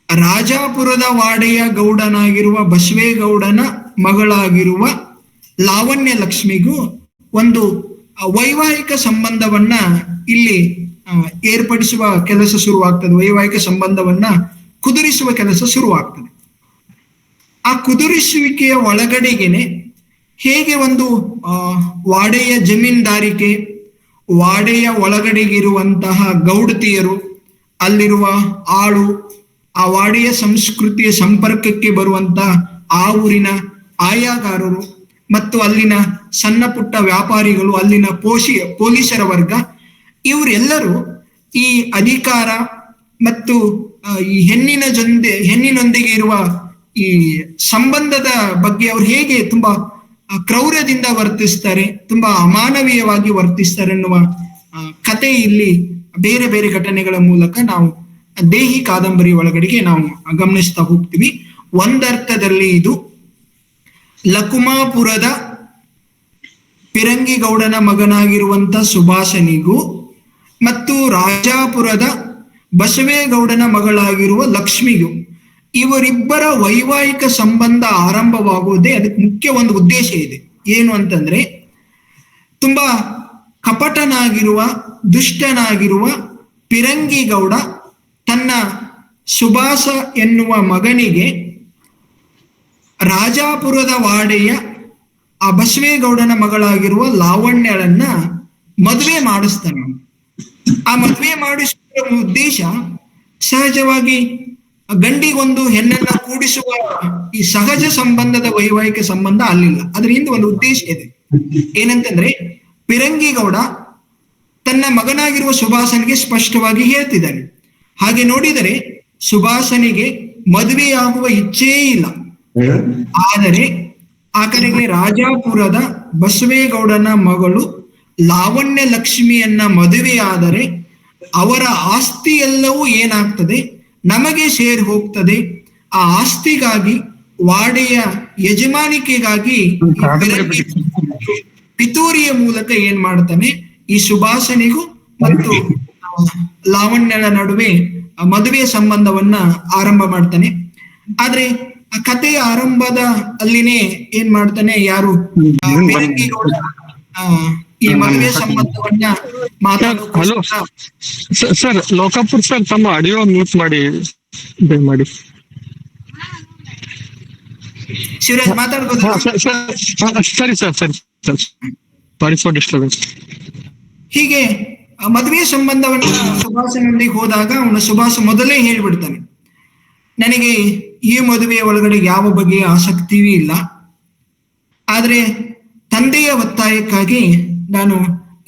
ರಾಜಾಪುರದ ವಾಡೆಯ ಗೌಡನಾಗಿರುವ ಬಸವೇಗೌಡನ ಮಗಳಾಗಿರುವ ಲಾವಣ್ಯ ಲಕ್ಷ್ಮಿಗೂ ಒಂದು ವೈವಾಹಿಕ ಸಂಬಂಧವನ್ನ ಇಲ್ಲಿ ಏರ್ಪಡಿಸುವ ಕೆಲಸ ಶುರುವಾಗ್ತದೆ. ವೈವಾಹಿಕ ಸಂಬಂಧವನ್ನ ಕುದುರಿಸುವ ಕೆಲಸ ಶುರುವಾಗ್ತದೆ. ಆ ಕುದುರಿಸುವಿಕೆಯ ಒಳಗಡೆಗೆನೆ ಹೇಗೆ ಒಂದು ವಾಡೆಯ ಜಮೀನ್ದಾರಿಕೆ, ವಾಡೆಯ ಒಳಗಡೆಗಿರುವಂತಹ ಗೌಡತಿಯರು, ಅಲ್ಲಿರುವ ಆಳು, ಆ ವಾಡೆಯ ಸಂಸ್ಕೃತಿಯ ಸಂಪರ್ಕಕ್ಕೆ ಬರುವಂತಹ ಆ ಊರಿನ ಆಯಾಗಾರರು ಮತ್ತು ಅಲ್ಲಿನ ಸಣ್ಣ ಪುಟ್ಟ ವ್ಯಾಪಾರಿಗಳು, ಅಲ್ಲಿನ ಪೊಲೀಸರ ವರ್ಗ, ಇವರೆಲ್ಲರೂ ಈ ಅಧಿಕಾರ ಮತ್ತು ಈ ಹೆಣ್ಣಿನೊಂದಿಗೆ ಇರುವ ಈ ಸಂಬಂಧದ ಬಗ್ಗೆ ಅವ್ರು ಹೇಗೆ ತುಂಬಾ ಕ್ರೌರ್ಯದಿಂದ ವರ್ತಿಸ್ತಾರೆ, ತುಂಬಾ ಅಮಾನವೀಯವಾಗಿ ವರ್ತಿಸ್ತಾರೆ ಎನ್ನುವ ಕತೆ ಇಲ್ಲಿ ಬೇರೆ ಬೇರೆ ಘಟನೆಗಳ ಮೂಲಕ ನಾವು ದೇಹಿ ಕಾದಂಬರಿ ಒಳಗಡೆಗೆ ನಾವು ಗಮನಿಸ್ತಾ ಹೋಗ್ತೀವಿ. ಒಂದರ್ಥದಲ್ಲಿ ಇದು ಲಕುಮಾಪುರದ ಪಿರಂಗಿಗೌಡನ ಮಗನಾಗಿರುವಂತ ಸುಭಾಸನಿಗೂ ಮತ್ತು ರಾಜಾಪುರದ ಬಸವೇಗೌಡನ ಮಗಳಾಗಿರುವ ಲಕ್ಷ್ಮಿಗೂ ಇವರಿಬ್ಬರ ವೈವಾಹಿಕ ಸಂಬಂಧ ಆರಂಭವಾಗುವುದೇ ಅದಕ್ಕೆ ಮುಖ್ಯ ಒಂದು ಉದ್ದೇಶ ಇದೆ. ಏನು ಅಂತಂದ್ರೆ, ತುಂಬಾ ಕಪಟನಾಗಿರುವ ದುಷ್ಟನಾಗಿರುವ ಪಿರಂಗಿಗೌಡ ತನ್ನ ಸುಭಾಸ ಎನ್ನುವ ಮಗನಿಗೆ ರಾಜಾಪುರದ ವಾಡೆಯ ಆ ಬಸವೇಗೌಡನ ಮಗಳಾಗಿರುವ ಲಾವಣ್ಯಳನ್ನ ಮದುವೆ ಮಾಡಿಸ್ತಾನೆ. ಆ ಮದುವೆ ಮಾಡಿಸುವ ಉದ್ದೇಶ ಸಹಜವಾಗಿ ಗಂಡಿಗೊಂದು ಹೆಣ್ಣನ್ನ ಕೂಡಿಸುವ ಈ ಸಹಜ ಸಂಬಂಧದ ವೈವಾಹಿಕ ಸಂಬಂಧ ಅಲ್ಲಿಲ್ಲ. ಅದ್ರ ಹಿಂದೆ ಒಂದು ಉದ್ದೇಶ ಇದೆ. ಏನಂತಂದ್ರೆ, ಪಿರಂಗಿಗೌಡ ತನ್ನ ಮಗನಾಗಿರುವ ಸುಭಾಸನಿಗೆ ಸ್ಪಷ್ಟವಾಗಿ ಹೇಳ್ತಿದ್ದಾನೆ. ಹಾಗೆ ನೋಡಿದರೆ ಸುಭಾಸನಿಗೆ ಮದುವೆಯಾಗುವ ಇಚ್ಛೆಯೇ ಇಲ್ಲ. ಆದರೆ ಆ ಕಡೆಗೆ ರಾಜಾಪುರದ ಬಸವೇಗೌಡನ ಮಗಳು ಲಾವಣ್ಯ ಲಕ್ಷ್ಮಿಯನ್ನ ಮದುವೆಯಾದರೆ ಅವರ ಆಸ್ತಿ ಎಲ್ಲವೂ ಏನಾಗ್ತದೆ, ನಮಗೆ ಸೇರಿ ಹೋಗ್ತದೆ. ಆ ಆಸ್ತಿಗಾಗಿ, ವಾಡೆಯ ಯಜಮಾನಿಕೆಗಾಗಿ ಪಿತೂರಿಯ ಮೂಲಕ ಏನ್ ಮಾಡ್ತಾನೆ, ಈ ಸುಭಾಸನಿಗೂ ಮತ್ತು ಲಾವಣ್ಯನ ನಡುವೆ ಮದುವೆ ಸಂಬಂಧವನ್ನ ಆರಂಭ ಮಾಡ್ತಾನೆ. ಆದ್ರೆ ಆ ಕಥೆಯ ಆರಂಭದ ಅಲ್ಲಿನೇ ಏನ್ ಮಾಡ್ತಾನೆ, ಯಾರು ಪಿರಂಗಿಗೌಡ ಈ ಮದುವೆ ಸಂಬಂಧವನ್ನ ಹಲೋ ಸರ್, ಲೋಕಾಪುರ್ ಸರ್ ತಮ್ಮ ಆಡಿಯೋ ಮ್ಯೂಟ್ ಮಾಡಿ ಮಾಡಿ. ಶಿವರಾಜ್ ಮಾತಾಡ್ಬೋದು? ಸರಿ ಸರ್, ಸರಿ ಸರ್, ಸಾರಿ ಫಾರ್ ಡಿಸ್ಟರ್ಬೆನ್ಸ್. ಹೀಗೆ ಮದುವೆ ಸಂಬಂಧವನ್ನ ಸುಭಾಸನೊಂದಿಗೆ ಹೋದಾಗ ಅವನು ಸುಭಾಸ ಮೊದಲೇ ಹೇಳ್ಬಿಡ್ತಾನೆ, ನನಗೆ ಈ ಮದುವೆಯ ಒಳಗಡೆ ಯಾವ ಬಗೆಯ ಆಸಕ್ತಿಯೂ ಇಲ್ಲ, ಆದ್ರೆ ತಂದೆಯ ಒತ್ತಾಯಕ್ಕಾಗಿ ನಾನು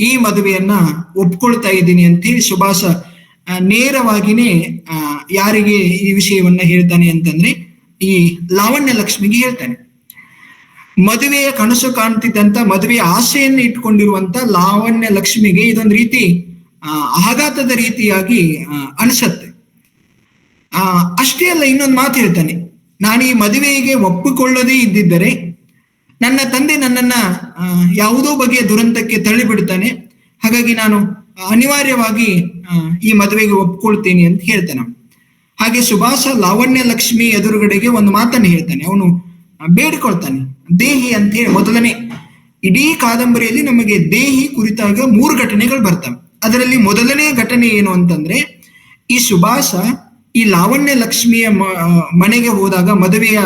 ಈ ಮದುವೆಯನ್ನ ಒಪ್ಕೊಳ್ತಾ ಇದ್ದೀನಿ ಅಂತೇಳಿ ಸುಭಾಸ ನೇರವಾಗಿನೇ ಯಾರಿಗೆ ಈ ವಿಷಯವನ್ನ ಹೇಳ್ತಾನೆ ಅಂತಂದ್ರೆ, ಈ ಲಾವಣ್ಯ ಲಕ್ಷ್ಮಿಗೆ ಹೇಳ್ತಾನೆ. ಮದುವೆಯ ಕನಸು ಕಾಣ್ತಿದ್ದಂತ, ಮದುವೆಯ ಆಸೆಯನ್ನು ಇಟ್ಕೊಂಡಿರುವಂತ ಲಾವಣ್ಯ ಲಕ್ಷ್ಮಿಗೆ ಇದೊಂದು ರೀತಿ ಆಘಾತದ ರೀತಿಯಾಗಿ ಅನಿಸತ್ತೆ. ಅಷ್ಟೇ ಅಲ್ಲ, ಇನ್ನೊಂದು ಮಾತು ಹೇಳ್ತಾನೆ, ನಾನು ಈ ಮದುವೆಗೆ ಒಪ್ಪಿಕೊಳ್ಳದೇ ಇದ್ದಿದ್ದರೆ ನನ್ನ ತಂದೆ ನನ್ನನ್ನ ಯಾವುದೋ ಬಗೆಯ ದುರಂತಕ್ಕೆ ತಳ್ಳಿಬಿಡ್ತಾನೆ, ಹಾಗಾಗಿ ನಾನು ಅನಿವಾರ್ಯವಾಗಿ ಈ ಮದುವೆಗೆ ಒಪ್ಕೊಳ್ತೇನೆ ಅಂತ ಹೇಳ್ತಾನೆ. ಹಾಗೆ ಸುಭಾಸ ಲಾವಣ್ಯ ಲಕ್ಷ್ಮಿ ಎದುರುಗಡೆಗೆ ಒಂದು ಮಾತನ್ನು ಹೇಳ್ತಾನೆ, ಅವನು ಬೇಡಿಕೊಳ್ತಾನೆ, ದೇಹಿ ಅಂತ ಹೇಳಿ. ಮೊದಲನೇ ಇಡೀ ಕಾದಂಬರಿಯಲ್ಲಿ ನಮಗೆ ದೇಹಿ ಕುರಿತಾಗ 3 ಘಟನೆಗಳು ಬರ್ತವೆ. ಅದರಲ್ಲಿ ಮೊದಲನೇ ಘಟನೆ ಏನು ಅಂತಂದ್ರೆ, ಈ ಸುಭಾಸ ಈ ಲಾವಣ್ಯ ಲಕ್ಷ್ಮಿಯ ಮನೆಗೆ ಹೋದಾಗ, ಮದುವೆಯ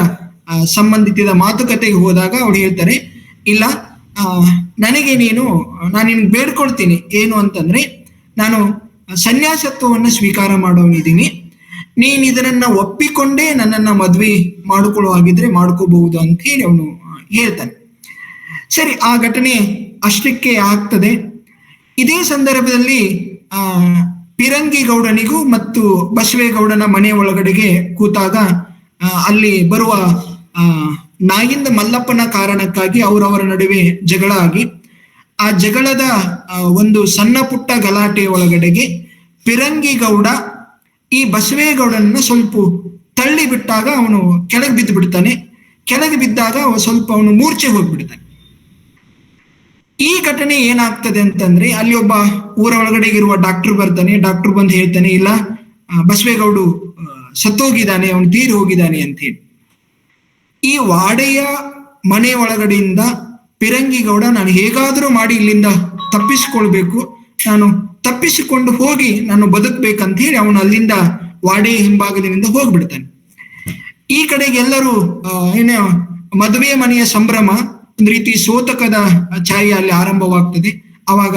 ಸಂಬಂಧಿತ ಮಾತುಕತೆಗೆ ಹೋದಾಗ ಅವ್ರು ಹೇಳ್ತಾರೆ, ಇಲ್ಲ ನನಗೆ ನಾನು ನಿನ್ಗೆ ಬೇಡ್ಕೊಳ್ತೀನಿ, ಏನು ಅಂತಂದ್ರೆ ನಾನು ಸನ್ಯಾಸತ್ವವನ್ನು ಸ್ವೀಕಾರ ಮಾಡೋನಿದ್ದೀನಿ, ನೀನ್ ಇದನ್ನ ಒಪ್ಪಿಕೊಂಡೇ ನನ್ನನ್ನ ಮದ್ವೆ ಮಾಡ್ಕೊಳ್ಳೋ ಹಾಗಿದ್ರೆ ಮಾಡ್ಕೋಬಹುದು ಅಂತ ಹೇಳಿ ಅವನು ಹೇಳ್ತಾನೆ. ಸರಿ, ಆ ಘಟನೆ ಅಷ್ಟಕ್ಕೆ ಆಗ್ತದೆ. ಇದೇ ಸಂದರ್ಭದಲ್ಲಿ ಪಿರಂಗಿಗೌಡನಿಗೂ ಮತ್ತು ಬಸವೇಗೌಡನ ಮನೆ ಒಳಗಡೆಗೆ ಕೂತಾಗ ಅಲ್ಲಿ ಬರುವ ನಾಗಿಂದ ಮಲ್ಲಪ್ಪನ ಕಾರಣಕ್ಕಾಗಿ ಅವರವರ ನಡುವೆ ಜಗಳ ಆಗಿ, ಆ ಜಗಳದ ಒಂದು ಸಣ್ಣ ಪುಟ್ಟ ಗಲಾಟೆ ಒಳಗಡೆಗೆ ಪಿರಂಗಿಗೌಡ ಈ ಬಸವೇಗೌಡನನ್ನ ಸ್ವಲ್ಪ ತಳ್ಳಿ ಬಿಟ್ಟಾಗ ಅವನು ಕೆಳಗೆ ಬಿದ್ದು ಬಿಡ್ತಾನೆ. ಕೆಳಗೆ ಬಿದ್ದಾಗ ಸ್ವಲ್ಪ ಅವನು ಮೂರ್ಛೆ ಹೋಗ್ಬಿಡ್ತಾನೆ. ಈ ಘಟನೆ ಏನಾಗ್ತದೆ ಅಂತಂದ್ರೆ, ಅಲ್ಲಿ ಒಬ್ಬ ಊರ ಒಳಗಡೆ ಇರುವ ಡಾಕ್ಟರ್ ಬರ್ತಾನೆ. ಡಾಕ್ಟರ್ ಬಂದು ಹೇಳ್ತಾನೆ, ಇಲ್ಲ ಬಸವೇಗೌಡು ಸತ್ತೋಗಿದ್ದಾನೆ, ಅವನು ತೀರಿ ಹೋಗಿದ್ದಾನೆ ಅಂತ ಹೇಳಿ. ಈ ವಾಡೆಯ ಮನೆ ಒಳಗಡೆಯಿಂದ ಪಿರಂಗಿಗೌಡ, ನಾನು ಹೇಗಾದ್ರೂ ಮಾಡಿ ಇಲ್ಲಿಂದ ತಪ್ಪಿಸಿಕೊಳ್ಬೇಕು, ನಾನು ತಪ್ಪಿಸಿಕೊಂಡು ಹೋಗಿ ನಾನು ಬದುಕ್ಬೇಕಂತ ಹೇಳಿ ಅವನು ಅಲ್ಲಿಂದ ವಾಡೆಯ ಹಿಂಭಾಗದಿಂದ ಹೋಗ್ಬಿಡ್ತಾನೆ. ಈ ಕಡೆಗೆ ಎಲ್ಲರೂ ಮದುವೆ ಮನೆಯ ಸಂಭ್ರಮ, ಒಂದು ರೀತಿ ಸೋತಕದ ಛಾಯೆ ಅಲ್ಲಿ ಆರಂಭವಾಗ್ತದೆ. ಅವಾಗ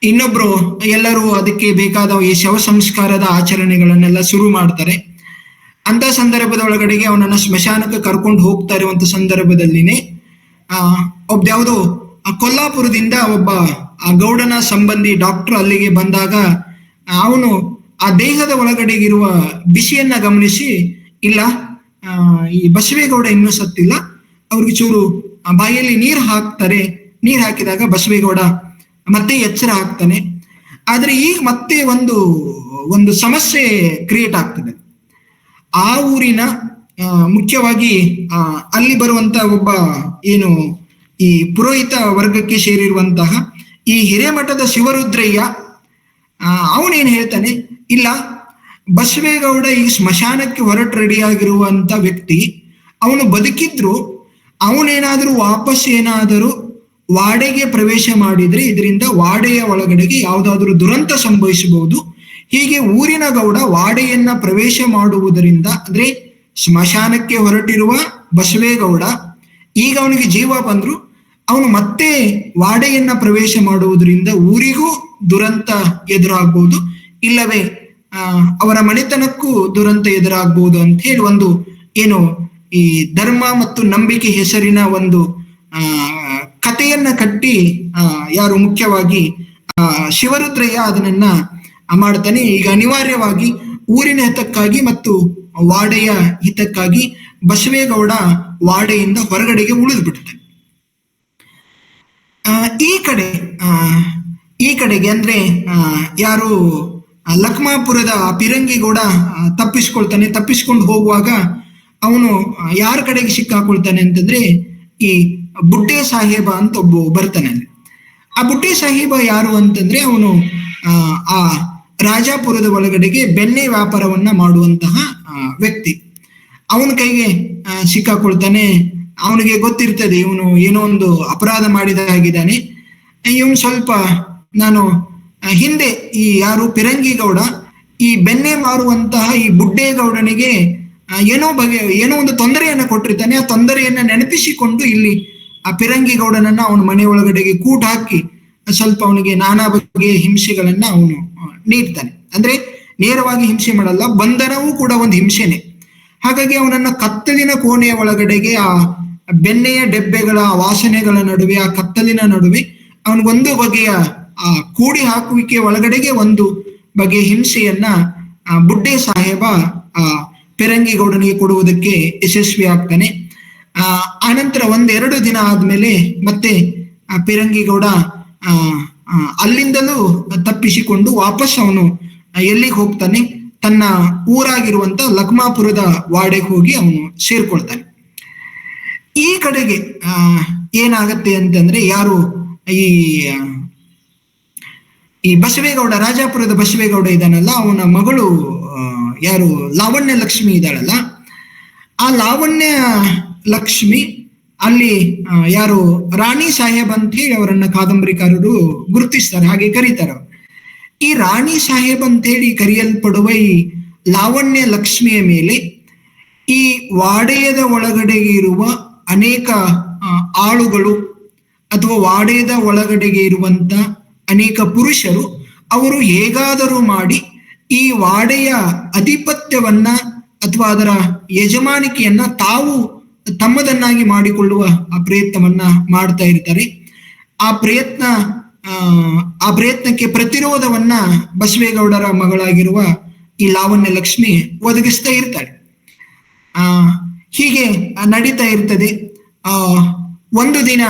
ಇನ್ನೊಬ್ರು ಎಲ್ಲರೂ ಅದಕ್ಕೆ ಬೇಕಾದ ಈ ಶವ ಸಂಸ್ಕಾರದ ಆಚರಣೆಗಳನ್ನೆಲ್ಲ ಶುರು ಮಾಡ್ತಾರೆ. ಅಂತ ಸಂದರ್ಭದ ಒಳಗಡೆಗೆ ಅವನನ್ನ ಸ್ಮಶಾನಕ್ಕೆ ಕರ್ಕೊಂಡು ಹೋಗ್ತಾ ಇರುವಂತ ಸಂದರ್ಭದಲ್ಲಿನೇ ಯಾವುದೋ ಕೊಲ್ಲಾಪುರದಿಂದ ಒಬ್ಬ ಆ ಗೌಡನ ಸಂಬಂಧಿ ಡಾಕ್ಟರ್ ಅಲ್ಲಿಗೆ ಬಂದಾಗ ಅವನು ಆ ದೇಹದ ಒಳಗಡೆಗಿರುವ ಬಿಸಿಯನ್ನ ಗಮನಿಸಿ, ಇಲ್ಲ ಈ ಬಸವೇಗೌಡ ಇನ್ನೂ ಸತ್ತಿಲ್ಲ, ಅವ್ರಿಗೆ ಚೂರು ಬಾಯಲ್ಲಿ ನೀರು ಹಾಕ್ತಾರೆ. ನೀರು ಹಾಕಿದಾಗ ಬಸವೇಗೌಡ ಮತ್ತೆ ಎಚ್ಚರ ಆಗ್ತಾನೆ. ಆದ್ರೆ ಈಗ ಮತ್ತೆ ಒಂದು ಸಮಸ್ಯೆ ಕ್ರಿಯೇಟ್ ಆಗ್ತದೆ. ಆ ಊರಿನ ಮುಖ್ಯವಾಗಿ ಅಲ್ಲಿ ಬರುವಂತ ಒಬ್ಬ ಏನು ಈ ಪುರೋಹಿತ ವರ್ಗಕ್ಕೆ ಸೇರಿರುವಂತಹ ಈ ಹಿರೇಮಠದ ಶಿವರುದ್ರಯ್ಯ, ಅವನೇನ್ ಹೇಳ್ತಾನೆ, ಇಲ್ಲ ಬಸವೇಗೌಡ ಈ ಸ್ಮಶಾನಕ್ಕೆ ಹೊರಟು ರೆಡಿಯಾಗಿರುವಂತ ವ್ಯಕ್ತಿ, ಅವನು ಬದುಕಿದ್ರು ಅವನೇನಾದ್ರೂ ವಾಪಸ್ ಏನಾದರೂ ವಾಡೆಗೆ ಪ್ರವೇಶ ಮಾಡಿದ್ರೆ ಇದರಿಂದ ವಾಡೆಯ ಒಳಗಡೆಗೆ ಯಾವುದಾದ್ರೂ ದುರಂತ ಸಂಭವಿಸಬಹುದು. ಹೀಗೆ ಊರಿನ ಗೌಡ ವಾಡೆಯನ್ನ ಪ್ರವೇಶ ಮಾಡುವುದರಿಂದ, ಅಂದ್ರೆ ಸ್ಮಶಾನಕ್ಕೆ ಹೊರಟಿರುವ ಬಸವೇಗೌಡ ಈಗ ಅವನಿಗೆ ಜೀವ ಬಂದ್ರು ಅವನು ಮತ್ತೆ ವಾಡೆಯನ್ನ ಪ್ರವೇಶ ಮಾಡುವುದರಿಂದ ಊರಿಗೂ ದುರಂತ ಎದುರಾಗ್ಬೋದು, ಇಲ್ಲವೇ ಅವರ ಮನೆತನಕ್ಕೂ ದುರಂತ ಎದುರಾಗ್ಬೋದು ಅಂತ ಹೇಳಿ ಒಂದು ಏನು ಈ ಧರ್ಮ ಮತ್ತು ನಂಬಿಕೆ ಹೆಸರಿನ ಒಂದು ಕಥೆಯನ್ನ ಕಟ್ಟಿ ಯಾರು ಮುಖ್ಯವಾಗಿ ಶಿವರುದ್ರಯ್ಯ ಅದನ್ನ ಮಾಡ್ತಾನೆ. ಈಗ ಅನಿವಾರ್ಯವಾಗಿ ಊರಿನ ಹಿತಕ್ಕಾಗಿ ಮತ್ತು ವಾಡೆಯ ಹಿತಕ್ಕಾಗಿ ಬಸವೇಗೌಡ ವಾಡೆಯಿಂದ ಹೊರಗಡೆಗೆ ಉಳಿದು ಬಿಡ್ತಾನೆ. ಈ ಕಡೆಗೆ ಅಂದ್ರೆ ಯಾರು ಲಕ್ಮಾಪುರದ ಪಿರಂಗಿಗೌಡ ತಪ್ಪಿಸ್ಕೊಂಡು ಹೋಗುವಾಗ ಅವನು ಯಾರ ಕಡೆಗೆ ಸಿಕ್ಕಾಕೊಳ್ತಾನೆ ಅಂತಂದ್ರೆ ಈ ಬುಡ್ಡೆ ಸಾಹೇಬ ಅಂತ ಒಬ್ಬ ಬರ್ತಾನೆ. ಆ ಬುಡ್ಡೆ ಸಾಹೇಬ ಯಾರು ಅಂತಂದ್ರೆ ಅವನು ಆ ರಾಜಾಪುರದ ಒಳಗಡೆಗೆ ಬೆಣ್ಣೆ ವ್ಯಾಪಾರವನ್ನ ಮಾಡುವಂತಹ ವ್ಯಕ್ತಿ. ಅವನ ಕೈಗೆ ಸಿಕ್ಕಾಕೊಳ್ತಾನೆ. ಅವನಿಗೆ ಗೊತ್ತಿರ್ತದೆ ಇವನು ಏನೋ ಒಂದು ಅಪರಾಧ ಮಾಡಿದ ಆಗಿದ್ದಾನೆ. ಇವನು ಸ್ವಲ್ಪ ನಾನು ಹಿಂದೆ ಈ ಯಾರು ಪಿರಂಗಿಗೌಡ ಈ ಬೆಣ್ಣೆ ಮಾರುವಂತಹ ಈ ಬುಡ್ಡೇಗೌಡನಿಗೆ ಏನೋ ಒಂದು ತೊಂದರೆಯನ್ನ ಕೊಟ್ಟಿರ್ತಾನೆ. ಆ ತೊಂದರೆಯನ್ನ ನೆನಪಿಸಿಕೊಂಡು ಇಲ್ಲಿ ಆ ಪಿರಂಗಿಗೌಡನನ್ನ ಅವನ ಮನೆ ಒಳಗಡೆಗೆ ಕೂಟ ಹಾಕಿ ಸ್ವಲ್ಪ ಅವನಿಗೆ ನಾನಾ ಬಗೆಯ ಹಿಂಸೆಗಳನ್ನ ಅವನು ನೀಡ್ತಾನೆ. ಅಂದ್ರೆ ನೇರವಾಗಿ ಹಿಂಸೆ ಮಾಡಲ್ಲ, ಬಂಧನವೂ ಕೂಡ ಒಂದು ಹಿಂಸೆನೆ. ಹಾಗಾಗಿ ಅವನನ್ನ ಕತ್ತಲಿನ ಕೋಣೆಯ ಒಳಗಡೆಗೆ ಆ ಬೆಣ್ಣೆಯ ಡೆಬ್ಬೆಗಳ ವಾಸನೆಗಳ ನಡುವೆ, ಆ ಕತ್ತಲಿನ ನಡುವೆ ಅವನಿಗೊಂದು ಬಗೆಯ ಆ ಕೂಡಿ ಹಾಕುವಿಕೆ ಒಳಗಡೆಗೆ ಒಂದು ಬಗೆಯ ಹಿಂಸೆಯನ್ನ ಬುಡ್ಡೆ ಸಾಹೇಬ ಆ ಪಿರಂಗಿಗೌಡನಿಗೆ ಕೊಡುವುದಕ್ಕೆ ಯಶಸ್ವಿ ಆಗ್ತಾನೆ. ಆನಂತರ 1-2 ದಿನ ಆದ್ಮೇಲೆ ಮತ್ತೆ ಆ ಪಿರಂಗಿಗೌಡ ಅಲ್ಲಿಂದಲೂ ತಪ್ಪಿಸಿಕೊಂಡು ವಾಪಸ್ ಅವನು ಎಲ್ಲಿಗೆ ಹೋಗ್ತಾನೆ, ತನ್ನ ಊರಾಗಿರುವಂತ ಲಕ್ಮಾಪುರದ ವಾಡೆಗೆ ಹೋಗಿ ಅವನು ಸೇರ್ಕೊಳ್ತಾನೆ. ಈ ಕಡೆಗೆ ಏನಾಗತ್ತೆ ಅಂತಂದ್ರೆ ಯಾರು ಈ ಬಸವೇಗೌಡ, ರಾಜಾಪುರದ ಬಸವೇಗೌಡ ಇದ್ದಾನಲ್ಲ, ಅವನ ಮಗಳು ಯಾರು ಲಾವಣ್ಯ ಲಕ್ಷ್ಮಿ ಇದ್ದಾಳಲ್ಲ, ಆ ಲಾವಣ್ಯ ಲಕ್ಷ್ಮಿ ಅಲ್ಲಿ ಯಾರು ರಾಣಿ ಸಾಹೇಬ್ ಅಂತ ಹೇಳಿ ಅವರನ್ನ ಕಾದಂಬರಿಕಾರರು ಗುರುತಿಸ್ತಾರೆ, ಹಾಗೆ ಕರೀತಾರೆ. ಈ ರಾಣಿ ಸಾಹೇಬ್ ಅಂತ ಹೇಳಿ ಕರೆಯಲ್ಪಡುವ ಈ ಲಾವಣ್ಯ ಲಕ್ಷ್ಮಿಯ ಮೇಲೆ ಈ ವಾಡೆಯದ ಒಳಗಡೆಗೆ ಇರುವ ಅನೇಕ ಆಳುಗಳು ಅಥವಾ ವಾಡೆಯದ ಒಳಗಡೆಗೆ ಇರುವಂತ ಅನೇಕ ಪುರುಷರು ಅವರು ಹೇಗಾದರೂ ಮಾಡಿ ಈ ವಾಡೆಯ ಅಧಿಪತ್ಯವನ್ನ ಅಥವಾ ಅದರ ಯಜಮಾನಿಕೆಯನ್ನ ತಾವು ತಮ್ಮದನ್ನಾಗಿ ಮಾಡಿಕೊಳ್ಳುವ ಆ ಪ್ರಯತ್ನವನ್ನ ಮಾಡ್ತಾ ಇರ್ತಾರೆ. ಆ ಪ್ರಯತ್ನಕ್ಕೆ ಪ್ರತಿರೋಧವನ್ನ ಬಸವೇಗೌಡರ ಮಗಳಾಗಿರುವ ಈ ಲಾವಣ್ಯ ಲಕ್ಷ್ಮಿ ಒದಗಿಸ್ತಾ ಇರ್ತಾಳೆ. ಹೀಗೆ ನಡೀತಾ ಇರ್ತದೆ. ಒಂದು ದಿನ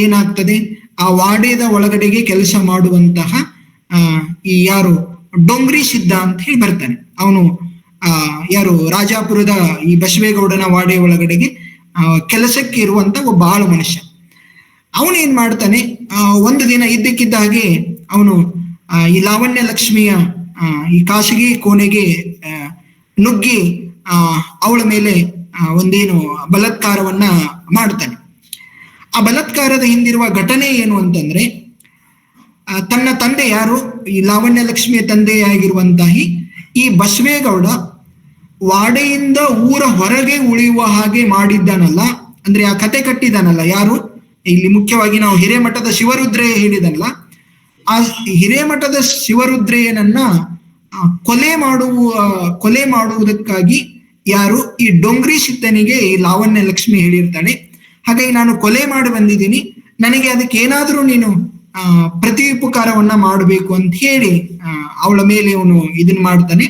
ಏನಾಗ್ತದೆ, ಆ ವಾಡೆದ ಒಳಗಡೆಗೆ ಕೆಲಸ ಮಾಡುವಂತಹ ಈ ಯಾರು ಡೊಂಗ್ರಿ ಸಿದ್ಧ ಅಂತ ಹೇಳಿ ಬರ್ತಾನೆ. ಅವನು ಯಾರು ರಾಜಾಪುರದ ಈ ಬಸವೇಗೌಡನ ವಾಡೆ ಒಳಗಡೆಗೆ ಕೆಲಸಕ್ಕೆ ಇರುವಂತ ಒಬ್ಬ ಆಳು ಮನುಷ್ಯ. ಅವನೇನ್ ಮಾಡ್ತಾನೆ, ಒಂದು ದಿನ ಇದ್ದಕ್ಕಿದ್ದ ಹಾಗೆ ಅವನು ಈ ಲಾವಣ್ಯ ಲಕ್ಷ್ಮಿಯ ಈ ಖಾಸಗಿ ಕೋಣೆಗೆ ನುಗ್ಗಿ ಅವಳ ಮೇಲೆ ಒಂದೇನು ಬಲಾತ್ಕಾರವನ್ನ ಮಾಡ್ತಾನೆ. ಆ ಬಲಾತ್ಕಾರದ ಹಿಂದಿರುವ ಘಟನೆ ಏನು ಅಂತಂದ್ರೆ, ತನ್ನ ತಂದೆ ಯಾರು ಈ ಲಾವಣ್ಯ ಲಕ್ಷ್ಮಿಯ ತಂದೆಯಾಗಿರುವಂತಹ ಈ ಬಸವೇಗೌಡ ವಾಡೆಯಿಂದ ಊರ ಹೊರಗೆ ಉಳಿಯುವ ಹಾಗೆ ಮಾಡಿದ್ದಾನಲ್ಲ, ಅಂದ್ರೆ ಆ ಕತೆ ಕಟ್ಟಿದಾನಲ್ಲ ಯಾರು, ಇಲ್ಲಿ ಮುಖ್ಯವಾಗಿ ನಾವು ಹಿರೇಮಠದ ಶಿವರುದ್ರಯ್ಯ ಹೇಳಿದಲ್ಲ, ಆ ಹಿರೇಮಠದ ಶಿವರುದ್ರಯ್ಯನನ್ನ ಕೊಲೆ ಮಾಡುವುದಕ್ಕಾಗಿ ಯಾರು ಈ ಡೊಂಗ್ರಿ ಸಿದ್ದನಿಗೆ ಈ ಲಾವಣ್ಯ ಲಕ್ಷ್ಮಿ ಹೇಳಿರ್ತಾಳೆ. ಹಾಗಾಗಿ ನಾನು ಕೊಲೆ ಮಾಡಿ ಬಂದಿದ್ದೀನಿ, ನನಗೆ ಅದಕ್ಕೆ ಏನಾದ್ರೂ ನೀನು ಪ್ರತಿ ಉಪಕಾರವನ್ನ ಮಾಡಬೇಕು ಅಂತ ಹೇಳಿ ಅವಳ ಮೇಲೆ ಅವನು ಇದನ್ನ ಮಾಡ್ತಾನೆ.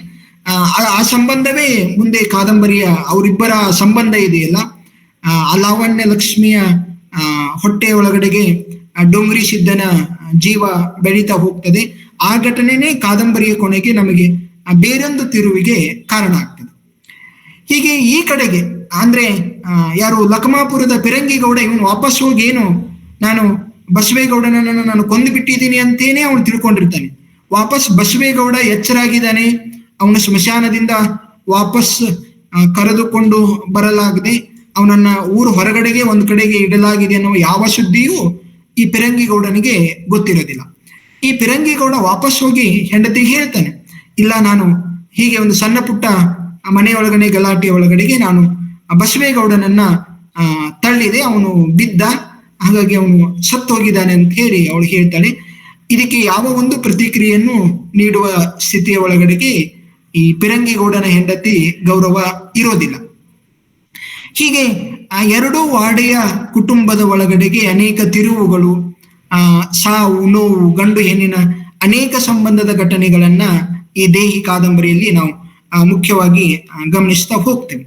ಆ ಸಂಬಂಧವೇ ಮುಂದೆ ಕಾದಂಬರಿಯ ಅವರಿಬ್ಬರ ಸಂಬಂಧ ಇದೆಯಲ್ಲ, ಆ ಲಾವಣ್ಯ ಲಕ್ಷ್ಮಿಯ ಹೊಟ್ಟೆಯ ಒಳಗಡೆಗೆ ಡೊಂಗರಿ ಸಿದ್ದನ ಜೀವ ಬೆಳೀತಾ ಹೋಗ್ತದೆ. ಆ ಘಟನೆನೇ ಕಾದಂಬರಿಯ ಕೊನೆಗೆ ನಮಗೆ ಬೇರೊಂದು ತಿರುವಿಗೆ ಕಾರಣ ಆಗ್ತದೆ. ಹೀಗೆ ಈ ಕಡೆಗೆ ಅಂದ್ರೆ ಯಾರು ಲಕಮಾಪುರದ ಪಿರಂಗಿಗೌಡ ಇವನು ವಾಪಸ್ ಹೋಗಿ ಏನು ನಾನು ಬಸವೇಗೌಡನನ್ನು ನಾನು ಕೊಂದು ಬಿಟ್ಟಿದ್ದೀನಿ ಅಂತೇನೆ ಅವನು ತಿಳ್ಕೊಂಡಿರ್ತಾನೆ. ವಾಪಸ್ ಬಸವೇಗೌಡ ಎಚ್ಚರಾಗಿದ್ದಾನೆ, ಅವನ ಸ್ಮಶಾನದಿಂದ ವಾಪಸ್ ಕರೆದುಕೊಂಡು ಬರಲಾಗದೆ ಅವನನ್ನ ಊರು ಹೊರಗಡೆಗೆ ಒಂದು ಕಡೆಗೆ ಇಡಲಾಗಿದೆ ಅನ್ನೋ ಯಾವ ಸುದ್ದಿಯೂ ಈ ಪಿರಂಗಿಗೌಡನಿಗೆ ಗೊತ್ತಿರೋದಿಲ್ಲ. ಈ ಪಿರಂಗಿಗೌಡ ವಾಪಸ್ ಹೋಗಿ ಹೆಂಡತಿಗೆ ಹೇಳ್ತಾನೆ, ಇಲ್ಲ ನಾನು ಹೀಗೆ ಒಂದು ಸಣ್ಣ ಪುಟ್ಟ ಮನೆಯೊಳಗಡೆ ಗಲಾಟೆಯ ಒಳಗಡೆಗೆ ನಾನು ಬಸವೇಗೌಡನನ್ನ ತಳ್ಳಿದೆ, ಅವನು ಬಿದ್ದ, ಹಾಗಾಗಿ ಅವನು ಸತ್ತೋಗಿದ್ದಾನೆ ಅಂತ ಹೇಳಿ ಅವಳು ಹೇಳ್ತಾಳೆ. ಇದಕ್ಕೆ ಯಾವ ಒಂದು ಪ್ರತಿಕ್ರಿಯೆಯನ್ನು ನೀಡುವ ಸ್ಥಿತಿಯ ಒಳಗಡೆಗೆ ಈ ಪಿರಂಗಿಗೌಡನ ಹೆಂಡತಿ ಗೌರವ ಇರೋದಿಲ್ಲ. ಹೀಗೆ ಆ ಎರಡೂ ವಾಡೆಯ ಕುಟುಂಬದ ಒಳಗಡೆಗೆ ಅನೇಕ ತಿರುವುಗಳು, ಸಾವು ನೋವು, ಗಂಡು ಹೆಣ್ಣಿನ ಅನೇಕ ಸಂಬಂಧದ ಘಟನೆಗಳನ್ನ ಈ ದೇಹಿ ಕಾದಂಬರಿಯಲ್ಲಿ ನಾವು ಮುಖ್ಯವಾಗಿ ಗಮನಿಸ್ತಾ ಹೋಗ್ತೇವೆ.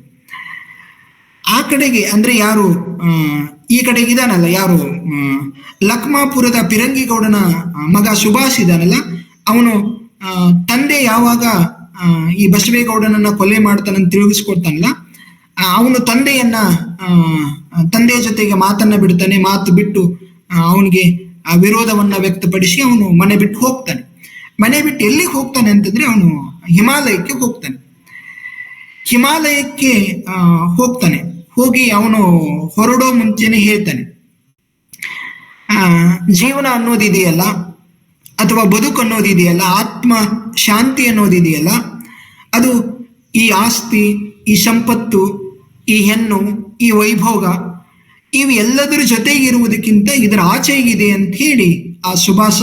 ಆ ಕಡೆಗೆ ಅಂದ್ರೆ ಯಾರು ಈ ಕಡೆಗೆ ಇದಾನಲ್ಲ, ಯಾರು ಲಕ್ಮಾಪುರದ ಪಿರಂಗಿಗೌಡನ ಮಗ ಸುಭಾಷ್ ಇದಾನಲ್ಲ, ಅವನು ತಂದೆ ಯಾವಾಗ ಈ ಬಸವೇಗೌಡನನ್ನ ಕೊಲೆ ಮಾಡ್ತಾನಂತ ತಿಳಿಸ್ಕೊಡ್ತಾನಲ್ಲ, ಅವನು ತಂದೆಯ ಜೊತೆಗೆ ಮಾತನ್ನ ಬಿಡ್ತಾನೆ. ಮಾತು ಬಿಟ್ಟು ಅವನಿಗೆ ವಿರೋಧವನ್ನ ವ್ಯಕ್ತಪಡಿಸಿ ಅವನು ಮನೆ ಬಿಟ್ಟು ಹೋಗ್ತಾನೆ. ಮನೆ ಬಿಟ್ಟು ಎಲ್ಲಿಗೆ ಹೋಗ್ತಾನೆ ಅಂತಂದ್ರೆ ಅವನು ಹಿಮಾಲಯಕ್ಕೆ ಹೋಗ್ತಾನೆ. ಹಿಮಾಲಯಕ್ಕೆ ಹೋಗಿ ಅವನು ಹೊರಡೋ ಮುಂಚೆನೆ ಹೇಳ್ತಾನೆ, ಜೀವನ ಅನ್ನೋದಿದೆಯಲ್ಲ ಅಥವಾ ಬದುಕು ಅನ್ನೋದಿದೆಯಲ್ಲ, ಆತ್ಮ ಶಾಂತಿ ಅನ್ನೋದಿದೆಯಲ್ಲ, ಅದು ಈ ಆಸ್ತಿ, ಈ ಸಂಪತ್ತು, ಈ ಹೆಣ್ಣು, ಈ ವೈಭೋಗ ಇವು ಎಲ್ಲದರ ಜೊತೆಗಿರುವುದಕ್ಕಿಂತ ಇದರ ಆಚೆಗಿದೆ ಅಂತ ಹೇಳಿ ಆ ಸುಭಾಸ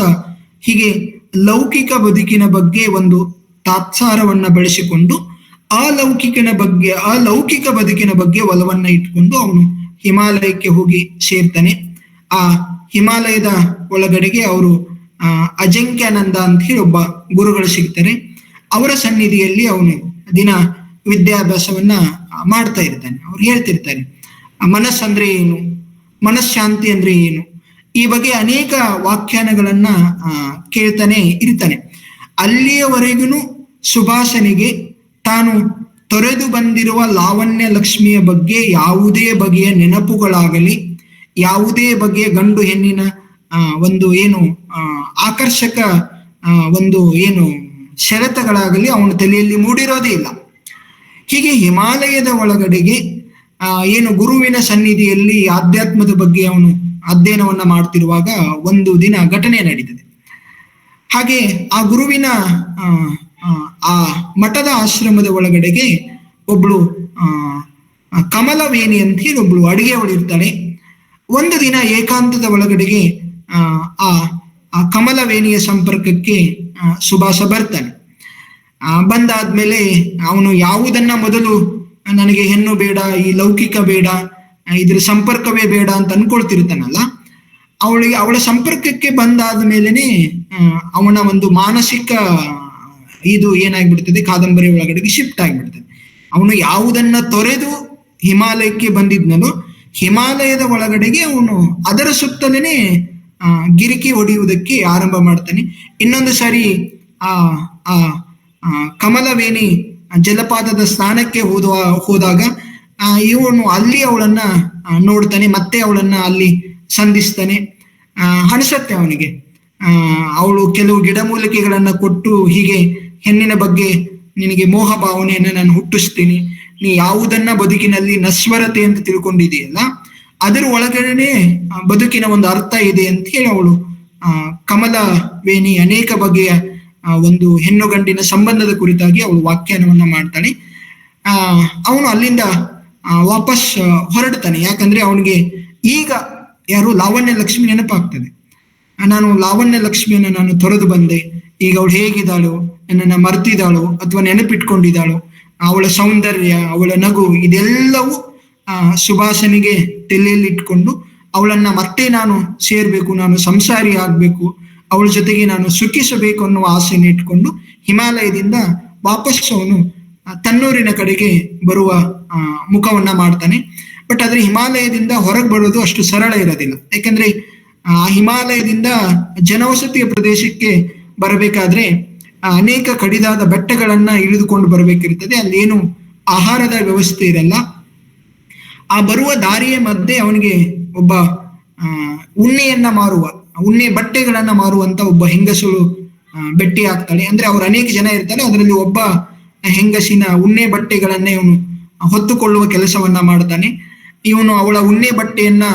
ಹೀಗೆ ಲೌಕಿಕ ಬದುಕಿನ ಬಗ್ಗೆ ಒಂದು ತಾತ್ಸಾರವನ್ನ ಬೆಳೆಸಿಕೊಂಡು ಅಲೌಕಿಕ ಬದುಕಿನ ಬಗ್ಗೆ ಒಲವನ್ನ ಇಟ್ಕೊಂಡು ಅವನು ಹಿಮಾಲಯಕ್ಕೆ ಹೋಗಿ ಸೇರ್ತಾನೆ. ಆ ಹಿಮಾಲಯದ ಒಳಗಡೆಗೆ ಅವರು ಅಜಂಕ್ಯಾನಂದ ಅಂತ ಹೇಳಿ ಒಬ್ಬ ಗುರುಗಳು ಸಿಗ್ತಾರೆ. ಅವರ ಸನ್ನಿಧಿಯಲ್ಲಿ ಅವನು ದಿನ ವಿದ್ಯಾಭ್ಯಾಸವನ್ನ ಮಾಡ್ತಾ ಇರ್ತಾನೆ. ಅವ್ರು ಹೇಳ್ತಿರ್ತಾರೆ, ಮನಸ್ಸಂದ್ರೆ ಏನು, ಮನಃಶಾಂತಿ ಅಂದ್ರೆ ಏನು, ಈ ಬಗ್ಗೆ ಅನೇಕ ವ್ಯಾಖ್ಯಾನಗಳನ್ನ ಕೇಳ್ತಾನೆ ಇರ್ತಾನೆ. ಅಲ್ಲಿಯವರೆಗೂ ಸುಭಾಷನಿಗೆ ತಾನು ತೊರೆದು ಬಂದಿರುವ ಲಾವಣ್ಯ ಲಕ್ಷ್ಮಿಯ ಬಗ್ಗೆ ಯಾವುದೇ ಬಗೆಯ ನೆನಪುಗಳಾಗಲಿ, ಯಾವುದೇ ಬಗೆಯ ಗಂಡು ಹೆಣ್ಣಿನ ಒಂದು ಏನು ಆಕರ್ಷಕ ಒಂದು ಏನು ಶರತಗಳಾಗಲಿ ಅವನ ತಲೆಯಲ್ಲಿ ಮೂಡಿರೋದೇ ಇಲ್ಲ. ಹೀಗೆ ಹಿಮಾಲಯದ ಒಳಗಡೆಗೆ ಏನು ಗುರುವಿನ ಸನ್ನಿಧಿಯಲ್ಲಿ ಆಧ್ಯಾತ್ಮದ ಬಗ್ಗೆ ಅವನು ಅಧ್ಯಯನವನ್ನ ಮಾಡ್ತಿರುವಾಗ ಒಂದು ದಿನ ಘಟನೆ ನಡೀತದೆ. ಹಾಗೆ ಆ ಗುರುವಿನ ಆ ಮಠದ ಆಶ್ರಮದ ಒಳಗಡೆಗೆ ಒಬ್ಳು ಕಮಲವೇಣಿ ಅಂತ ಹೇಳಿ ಒಬ್ಳು ಅಡಿಗೆಯವಳು ಇರ್ತಾಳೆ. ಒಂದು ದಿನ ಏಕಾಂತದ ಒಳಗಡೆಗೆ ಆ ಕಮಲವೇಣಿಯ ಸಂಪರ್ಕಕ್ಕೆ ಸುಭಾಸ ಬರ್ತಾನೆ. ಬಂದಾದ್ಮೇಲೆ ಅವನು ಯಾವುದನ್ನ ಮೊದಲು ನನಗೆ ಹೆಣ್ಣು ಬೇಡ, ಈ ಲೌಕಿಕ ಬೇಡ, ಇದ್ರ ಸಂಪರ್ಕವೇ ಬೇಡ ಅಂತ ಅನ್ಕೊಳ್ತಿರ್ತಾನಲ್ಲ, ಅವಳ ಸಂಪರ್ಕಕ್ಕೆ ಬಂದಾದ ಮೇಲೆನೆ ಅವನ ಒಂದು ಮಾನಸಿಕ ಇದು ಏನಾಗ್ಬಿಡ್ತದೆ, ಕಾದಂಬರಿ ಒಳಗಡೆಗೆ ಶಿಫ್ಟ್ ಆಗಿಬಿಡ್ತದೆ. ಅವನು ಯಾವುದನ್ನ ತೊರೆದು ಹಿಮಾಲಯಕ್ಕೆ ಬಂದಿದ್ನೋ ಹಿಮಾಲಯದ ಒಳಗಡೆಗೆ ಅವನು ಅದರ ಸುತ್ತಲೇನೆ ಗಿರಿಕಿ ಹೊಡೆಯುವುದಕ್ಕೆ ಆರಂಭ ಮಾಡ್ತಾನೆ. ಇನ್ನೊಂದು ಸಾರಿ ಆ ಕಮಲವೇಣಿ ಜಲಪಾತದ ಸ್ನಾನಕ್ಕೆ ಹೋದಾಗ ಇವನು ಅಲ್ಲಿ ಅವಳನ್ನ ನೋಡ್ತಾನೆ, ಮತ್ತೆ ಅವಳನ್ನ ಅಲ್ಲಿ ಸಂಧಿಸ್ತಾನೆ. ಅನಿಸತ್ತೆ ಅವನಿಗೆ, ಅವಳು ಕೆಲವು ಗಿಡಮೂಲಿಕೆಗಳನ್ನ ಕೊಟ್ಟು ಹೀಗೆ ಹೆಣ್ಣಿನ ಬಗ್ಗೆ ನಿನಗೆ ಮೋಹ ಭಾವನೆಯನ್ನ ನಾನು ಹುಟ್ಟಿಸ್ತೀನಿ, ನೀ ಯಾವುದನ್ನ ಬದುಕಿನಲ್ಲಿ ನಶ್ವರತೆ ಅಂತ ತಿಳ್ಕೊಂಡಿದೆಯಲ್ಲ ಅದರ ಒಳಗಡೆ ಬದುಕಿನ ಒಂದು ಅರ್ಥ ಇದೆ ಅಂತ ಹೇಳಿ ಅವಳು ಕಮಲವೇಣಿ ಅನೇಕ ಬಗೆಯ ಒಂದು ಹೆಣ್ಣು ಗಂಡಿನ ಸಂಬಂಧದ ಕುರಿತಾಗಿ ಅವಳು ವ್ಯಾಖ್ಯಾನವನ್ನ ಮಾಡ್ತಾಳೆ. ಅವನು ಅಲ್ಲಿಂದ ವಾಪಸ್ ಹೊರಡ್ತಾನೆ. ಯಾಕಂದ್ರೆ ಅವನಿಗೆ ಈಗ ಯಾರು ಲಾವಣ್ಯ ಲಕ್ಷ್ಮಿ ನೆನಪಾಗ್ತದೆ. ನಾನು ಲಾವಣ್ಯ ಲಕ್ಷ್ಮಿಯನ್ನ ನಾನು ತೊರೆದು ಬಂದೆ, ಈಗ ಅವಳು ಹೇಗಿದ್ದಾಳೋ, ನನ್ನನ್ನ ಮರ್ತಿದ್ದಾಳೋ ಅಥವಾ ನೆನಪಿಟ್ಕೊಂಡಿದ್ದಾಳೋ, ಅವಳ ಸೌಂದರ್ಯ, ಅವಳ ನಗು ಇದೆಲ್ಲವೂ ಸುಭಾಷನಿಗೆ ತಲೆಯಲ್ಲಿ ಇಟ್ಕೊಂಡು ಅವಳನ್ನ ಮತ್ತೆ ನಾನು ಸೇರ್ಬೇಕು, ನಾನು ಸಂಸಾರಿ ಆಗ್ಬೇಕು, ಅವಳ ಜೊತೆಗೆ ನಾನು ಸುಖಿಸಬೇಕು ಅನ್ನುವ ಆಸೆಯನ್ನು ಇಟ್ಕೊಂಡು ಹಿಮಾಲಯದಿಂದ ವಾಪಸ್ ಅವನು ತನ್ನೂರಿನ ಕಡೆಗೆ ಬರುವ ಮುಖವನ್ನ ಮಾಡ್ತಾನೆ. ಬಟ್ ಆದ್ರೆ ಹಿಮಾಲಯದಿಂದ ಹೊರಗೆ ಬರೋದು ಅಷ್ಟು ಸರಳ ಇರೋದಿಲ್ಲ. ಯಾಕಂದ್ರೆ ಆ ಹಿಮಾಲಯದಿಂದ ಜನವಸತಿಯ ಪ್ರದೇಶಕ್ಕೆ ಬರಬೇಕಾದ್ರೆ ಅನೇಕ ಕಡಿದಾದ ಬೆಟ್ಟಗಳನ್ನ ಇಳಿದುಕೊಂಡು ಬರಬೇಕಿರ್ತದೆ. ಅಲ್ಲೇನು ಆಹಾರದ ವ್ಯವಸ್ಥೆ ಇರಲ್ಲ. ಆ ಬರುವ ದಾರಿಯ ಮಧ್ಯೆ ಅವನಿಗೆ ಒಬ್ಬ ಉಣ್ಣೆಯನ್ನ ಮಾರುವ, ಉಣ್ಣೆ ಬಟ್ಟೆಗಳನ್ನ ಮಾರುವಂತ ಒಬ್ಬ ಹೆಂಗಸಳು ಭೇಟಿ ಆಗ್ತಾಳೆ. ಅಂದ್ರೆ ಅವ್ರು ಅನೇಕ ಜನ ಇರ್ತಾರೆ, ಅದರಲ್ಲಿ ಒಬ್ಬ ಹೆಂಗಸಿನ ಉಣ್ಣೆ ಬಟ್ಟೆಗಳನ್ನೇ ಇವನು ಹೊತ್ತುಕೊಳ್ಳುವ ಕೆಲಸವನ್ನ ಮಾಡ್ತಾನೆ. ಇವನು ಅವಳ ಉಣ್ಣೆ ಬಟ್ಟೆಯನ್ನ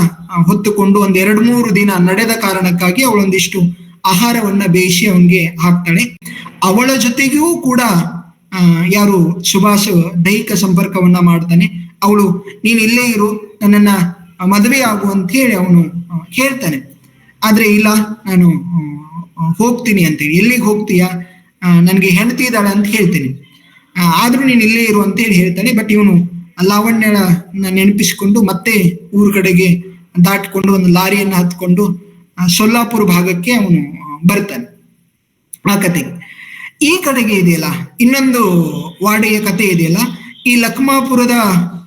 ಹೊತ್ತುಕೊಂಡು ಒಂದ್ 2-3 ದಿನ ನಡೆದ ಕಾರಣಕ್ಕಾಗಿ ಅವಳೊಂದಿಷ್ಟು ಆಹಾರವನ್ನ ಬೇಯಿಸಿ ಅವನಿಗೆ ಹಾಕ್ತಾಳೆ. ಅವಳ ಜೊತೆಗೂ ಕೂಡ ಯಾರು ಸುಭಾಷ್ ದೈಹಿಕ ಸಂಪರ್ಕವನ್ನ ಮಾಡ್ತಾನೆ. ಅವಳು ನೀನ್ ಇಲ್ಲೇ ಇರು, ನನ್ನನ್ನ ಮದುವೆ ಆಗು ಅಂತ ಹೇಳಿ ಅವನು ಹೇಳ್ತಾನೆ. ಆದ್ರೆ ಇಲ್ಲ, ನಾನು ಹೋಗ್ತೀನಿ ಅಂತೇಳಿ. ಎಲ್ಲಿಗೆ ಹೋಗ್ತೀಯಾ? ನನ್ಗೆ ಹೆಂಡತಿ ಇದ್ದಾಳೆ ಅಂತ ಹೇಳ್ತೀನಿ. ಆದ್ರೂ ನೀನ್ ಇಲ್ಲೇ ಇರು ಅಂತ ಹೇಳಿ ಹೇಳ್ತಾನೆ. ಬಟ್ ಇವನು ಲಾವಣ್ಯ ನೆನಪಿಸಿಕೊಂಡು ಮತ್ತೆ ಊರ್ ಕಡೆಗೆ ದಾಟ್ಕೊಂಡು ಒಂದು ಲಾರಿಯನ್ನ ಹತ್ಕೊಂಡು ಸೊಲ್ಲಾಪುರ ಭಾಗಕ್ಕೆ ಅವನು ಬರ್ತಾನೆ. ಆ ಕತೆಗೆ ಈ ಕಡೆಗೆ ಇದೆಯಲ್ಲ, ಇನ್ನೊಂದು ವಾಡೆಯ ಕತೆ ಇದೆಯಲ್ಲ, ಈ ಲಕ್ಮಾಪುರದ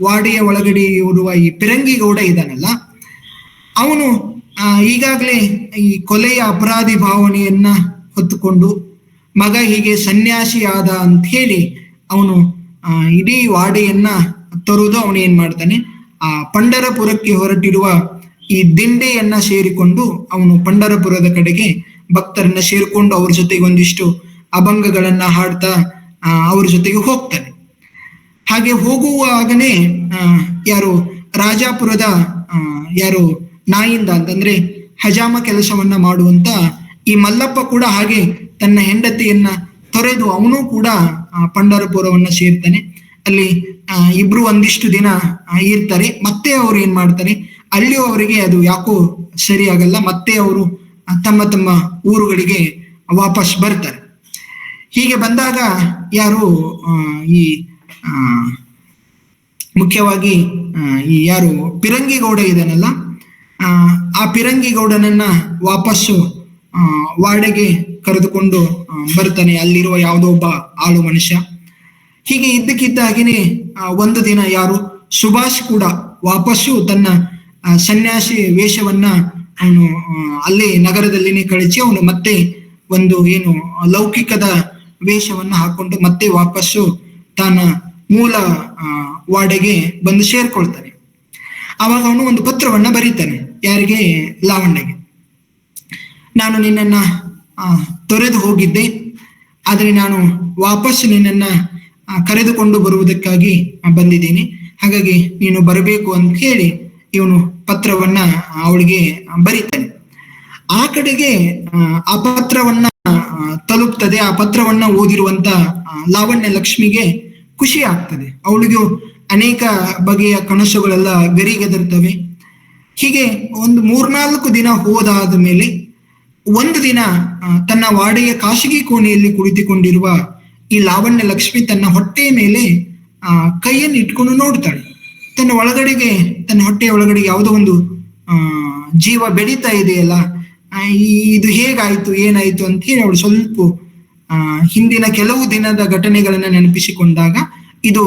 ವಾಡೆಯ ಒಳಗಡೆ ಇರುವ ಈ ಪಿರಂಗಿ ಗೌಡ ಇದ್ದಾನಲ್ಲ, ಅವನು ಈಗಾಗಲೇ ಈ ಕೊಲೆಯ ಅಪರಾಧಿ ಭಾವನೆಯನ್ನ ಹೊತ್ತುಕೊಂಡು ಮಗ ಹೀಗೆ ಸನ್ಯಾಸಿ ಆದ ಅಂತ ಹೇಳಿ ಅವನು ಇಡೀ ವಾಡೆಯನ್ನ ತೊರೆದು ಅವನು ಏನ್ ಮಾಡ್ತಾನೆ, ಆ ಪಂಢರಪುರಕ್ಕೆ ಹೊರಟಿರುವ ಈ ದಿಂಡೆಯನ್ನ ಸೇರಿಕೊಂಡು ಅವನು ಪಂಢರಪುರದ ಕಡೆಗೆ ಭಕ್ತರನ್ನ ಸೇರಿಕೊಂಡು ಅವ್ರ ಜೊತೆಗೆ ಒಂದಿಷ್ಟು ಅಭಂಗಗಳನ್ನ ಹಾಡ್ತಾ ಅವ್ರ ಜೊತೆಗೆ ಹೋಗ್ತಾನೆ. ಹಾಗೆ ಹೋಗುವಾಗನೇ ಯಾರು ರಾಜಾಪುರದ ಯಾರು ನಾಯಿಂದ ಅಂತಂದ್ರೆ ಹಜಾಮ ಕೆಲಸವನ್ನ ಮಾಡುವಂತ ಈ ಮಲ್ಲಪ್ಪ ಕೂಡ ಹಾಗೆ ತನ್ನ ಹೆಂಡತಿಯನ್ನ ತೊರೆದು ಅವನು ಕೂಡ ಪಂಢರಪುರವನ್ನ ಸೇರ್ತಾನೆ. ಅಲ್ಲಿ ಇಬ್ರು ಒಂದಿಷ್ಟು ದಿನ ಇರ್ತಾರೆ. ಮತ್ತೆ ಅವ್ರು ಏನ್ ಮಾಡ್ತಾರೆ, ಅಲ್ಲಿಯೂ ಅವರಿಗೆ ಅದು ಯಾಕೋ ಸರಿ ಆಗಲ್ಲ. ಮತ್ತೆ ಅವರು ತಮ್ಮ ತಮ್ಮ ಊರುಗಳಿಗೆ ವಾಪಸ್ ಬರ್ತಾರೆ. ಹೀಗೆ ಬಂದಾಗ ಯಾರು ಈ ಮುಖ್ಯವಾಗಿ ಈ ಯಾರು ಪಿರಂಗಿ ಗೌಡ ಇದಾನಲ್ಲ, ಆ ಪಿರಂಗಿ ಗೌಡನನ್ನ ವಾಪಸ್ಸು ವಾಡೆಗೆ ಕರೆದುಕೊಂಡು ಬರ್ತಾನೆ, ಅಲ್ಲಿರುವ ಯಾವುದೋ ಒಬ್ಬ ಆಳು ಮನುಷ್ಯ. ಹೀಗೆ ಇದ್ದಕ್ಕಿದ್ದ ಹಾಗೇನೆ ಒಂದು ದಿನ ಯಾರು ಸುಭಾಷ್ ಕೂಡ ವಾಪಸ್ಸು ತನ್ನ ಸನ್ಯಾಸಿ ವೇಷವನ್ನ ಅವನು ಅಲ್ಲೇ ನಗರದಲ್ಲಿನೇ ಕಳಿಸಿ ಅವನು ಮತ್ತೆ ಒಂದು ಏನು ಲೌಕಿಕದ ವೇಷವನ್ನ ಹಾಕೊಂಡು ಮತ್ತೆ ವಾಪಸ್ಸು ತನ್ನ ಮೂಲ ವಾಡೆಗೆ ಬಂದು ಸೇರ್ಕೊಳ್ತಾನೆ. ಆವಾಗ ಅವನು ಒಂದು ಪತ್ರವನ್ನ ಬರೀತಾನೆ. ಯಾರಿಗೆ? ಲಾವಣ್ಯಗೆ. ನಾನು ನಿನ್ನನ್ನ ತೊರೆದು ಹೋಗಿದ್ದೆ, ಆದ್ರೆ ನಾನು ವಾಪಸ್ ನಿನ್ನನ್ನ ಕರೆದುಕೊಂಡು ಬರುವುದಕ್ಕಾಗಿ ಬಂದಿದ್ದೀನಿ. ಹಾಗಾಗಿ ನೀನು ಬರಬೇಕು ಅಂತ ಹೇಳಿ ಇವನು ಪತ್ರವನ್ನ ಅವಳಿಗೆ ಬರೀತಾನೆ. ಆ ಕಡೆಗೆ ಆ ಪತ್ರವನ್ನ ತಲುಪ್ತದೆ. ಆ ಪತ್ರವನ್ನ ಓದಿರುವಂತ ಲಾವಣ್ಯ ಲಕ್ಷ್ಮಿಗೆ ಖುಷಿ ಆಗ್ತದೆ. ಅವಳಿಗೂ ಅನೇಕ ಬಗೆಯ ಕನಸುಗಳೆಲ್ಲ ಗರಿಗೆದರ್ತವೆ. ಹೀಗೆ ಒಂದು 3-4 ದಿನ ಹೋದಾದ ಮೇಲೆ ಒಂದು ದಿನ ತನ್ನ ವಾಡೆಯ ಖಾಸಗಿ ಕೋಣೆಯಲ್ಲಿ ಕುಳಿತುಕೊಂಡಿರುವ ಈ ಲಾವಣ್ಯ ಲಕ್ಷ್ಮಿ ತನ್ನ ಹೊಟ್ಟೆಯ ಮೇಲೆ ಕೈಯನ್ನು ಇಟ್ಕೊಂಡು ನೋಡ್ತಾಳೆ. ತನ್ನ ಒಳಗಡೆಗೆ, ತನ್ನ ಹೊಟ್ಟೆಯ ಒಳಗಡೆ ಯಾವುದೋ ಒಂದು ಜೀವ ಬೆಳೀತಾ ಇದೆಯಲ್ಲ, ಇದು ಹೇಗಾಯ್ತು, ಏನಾಯ್ತು ಅಂತ ಹೇಳಿ ಅವಳು ಸ್ವಲ್ಪ ಹಿಂದಿನ ಕೆಲವು ದಿನದ ಘಟನೆಗಳನ್ನ ನೆನಪಿಸಿಕೊಂಡಾಗ ಇದು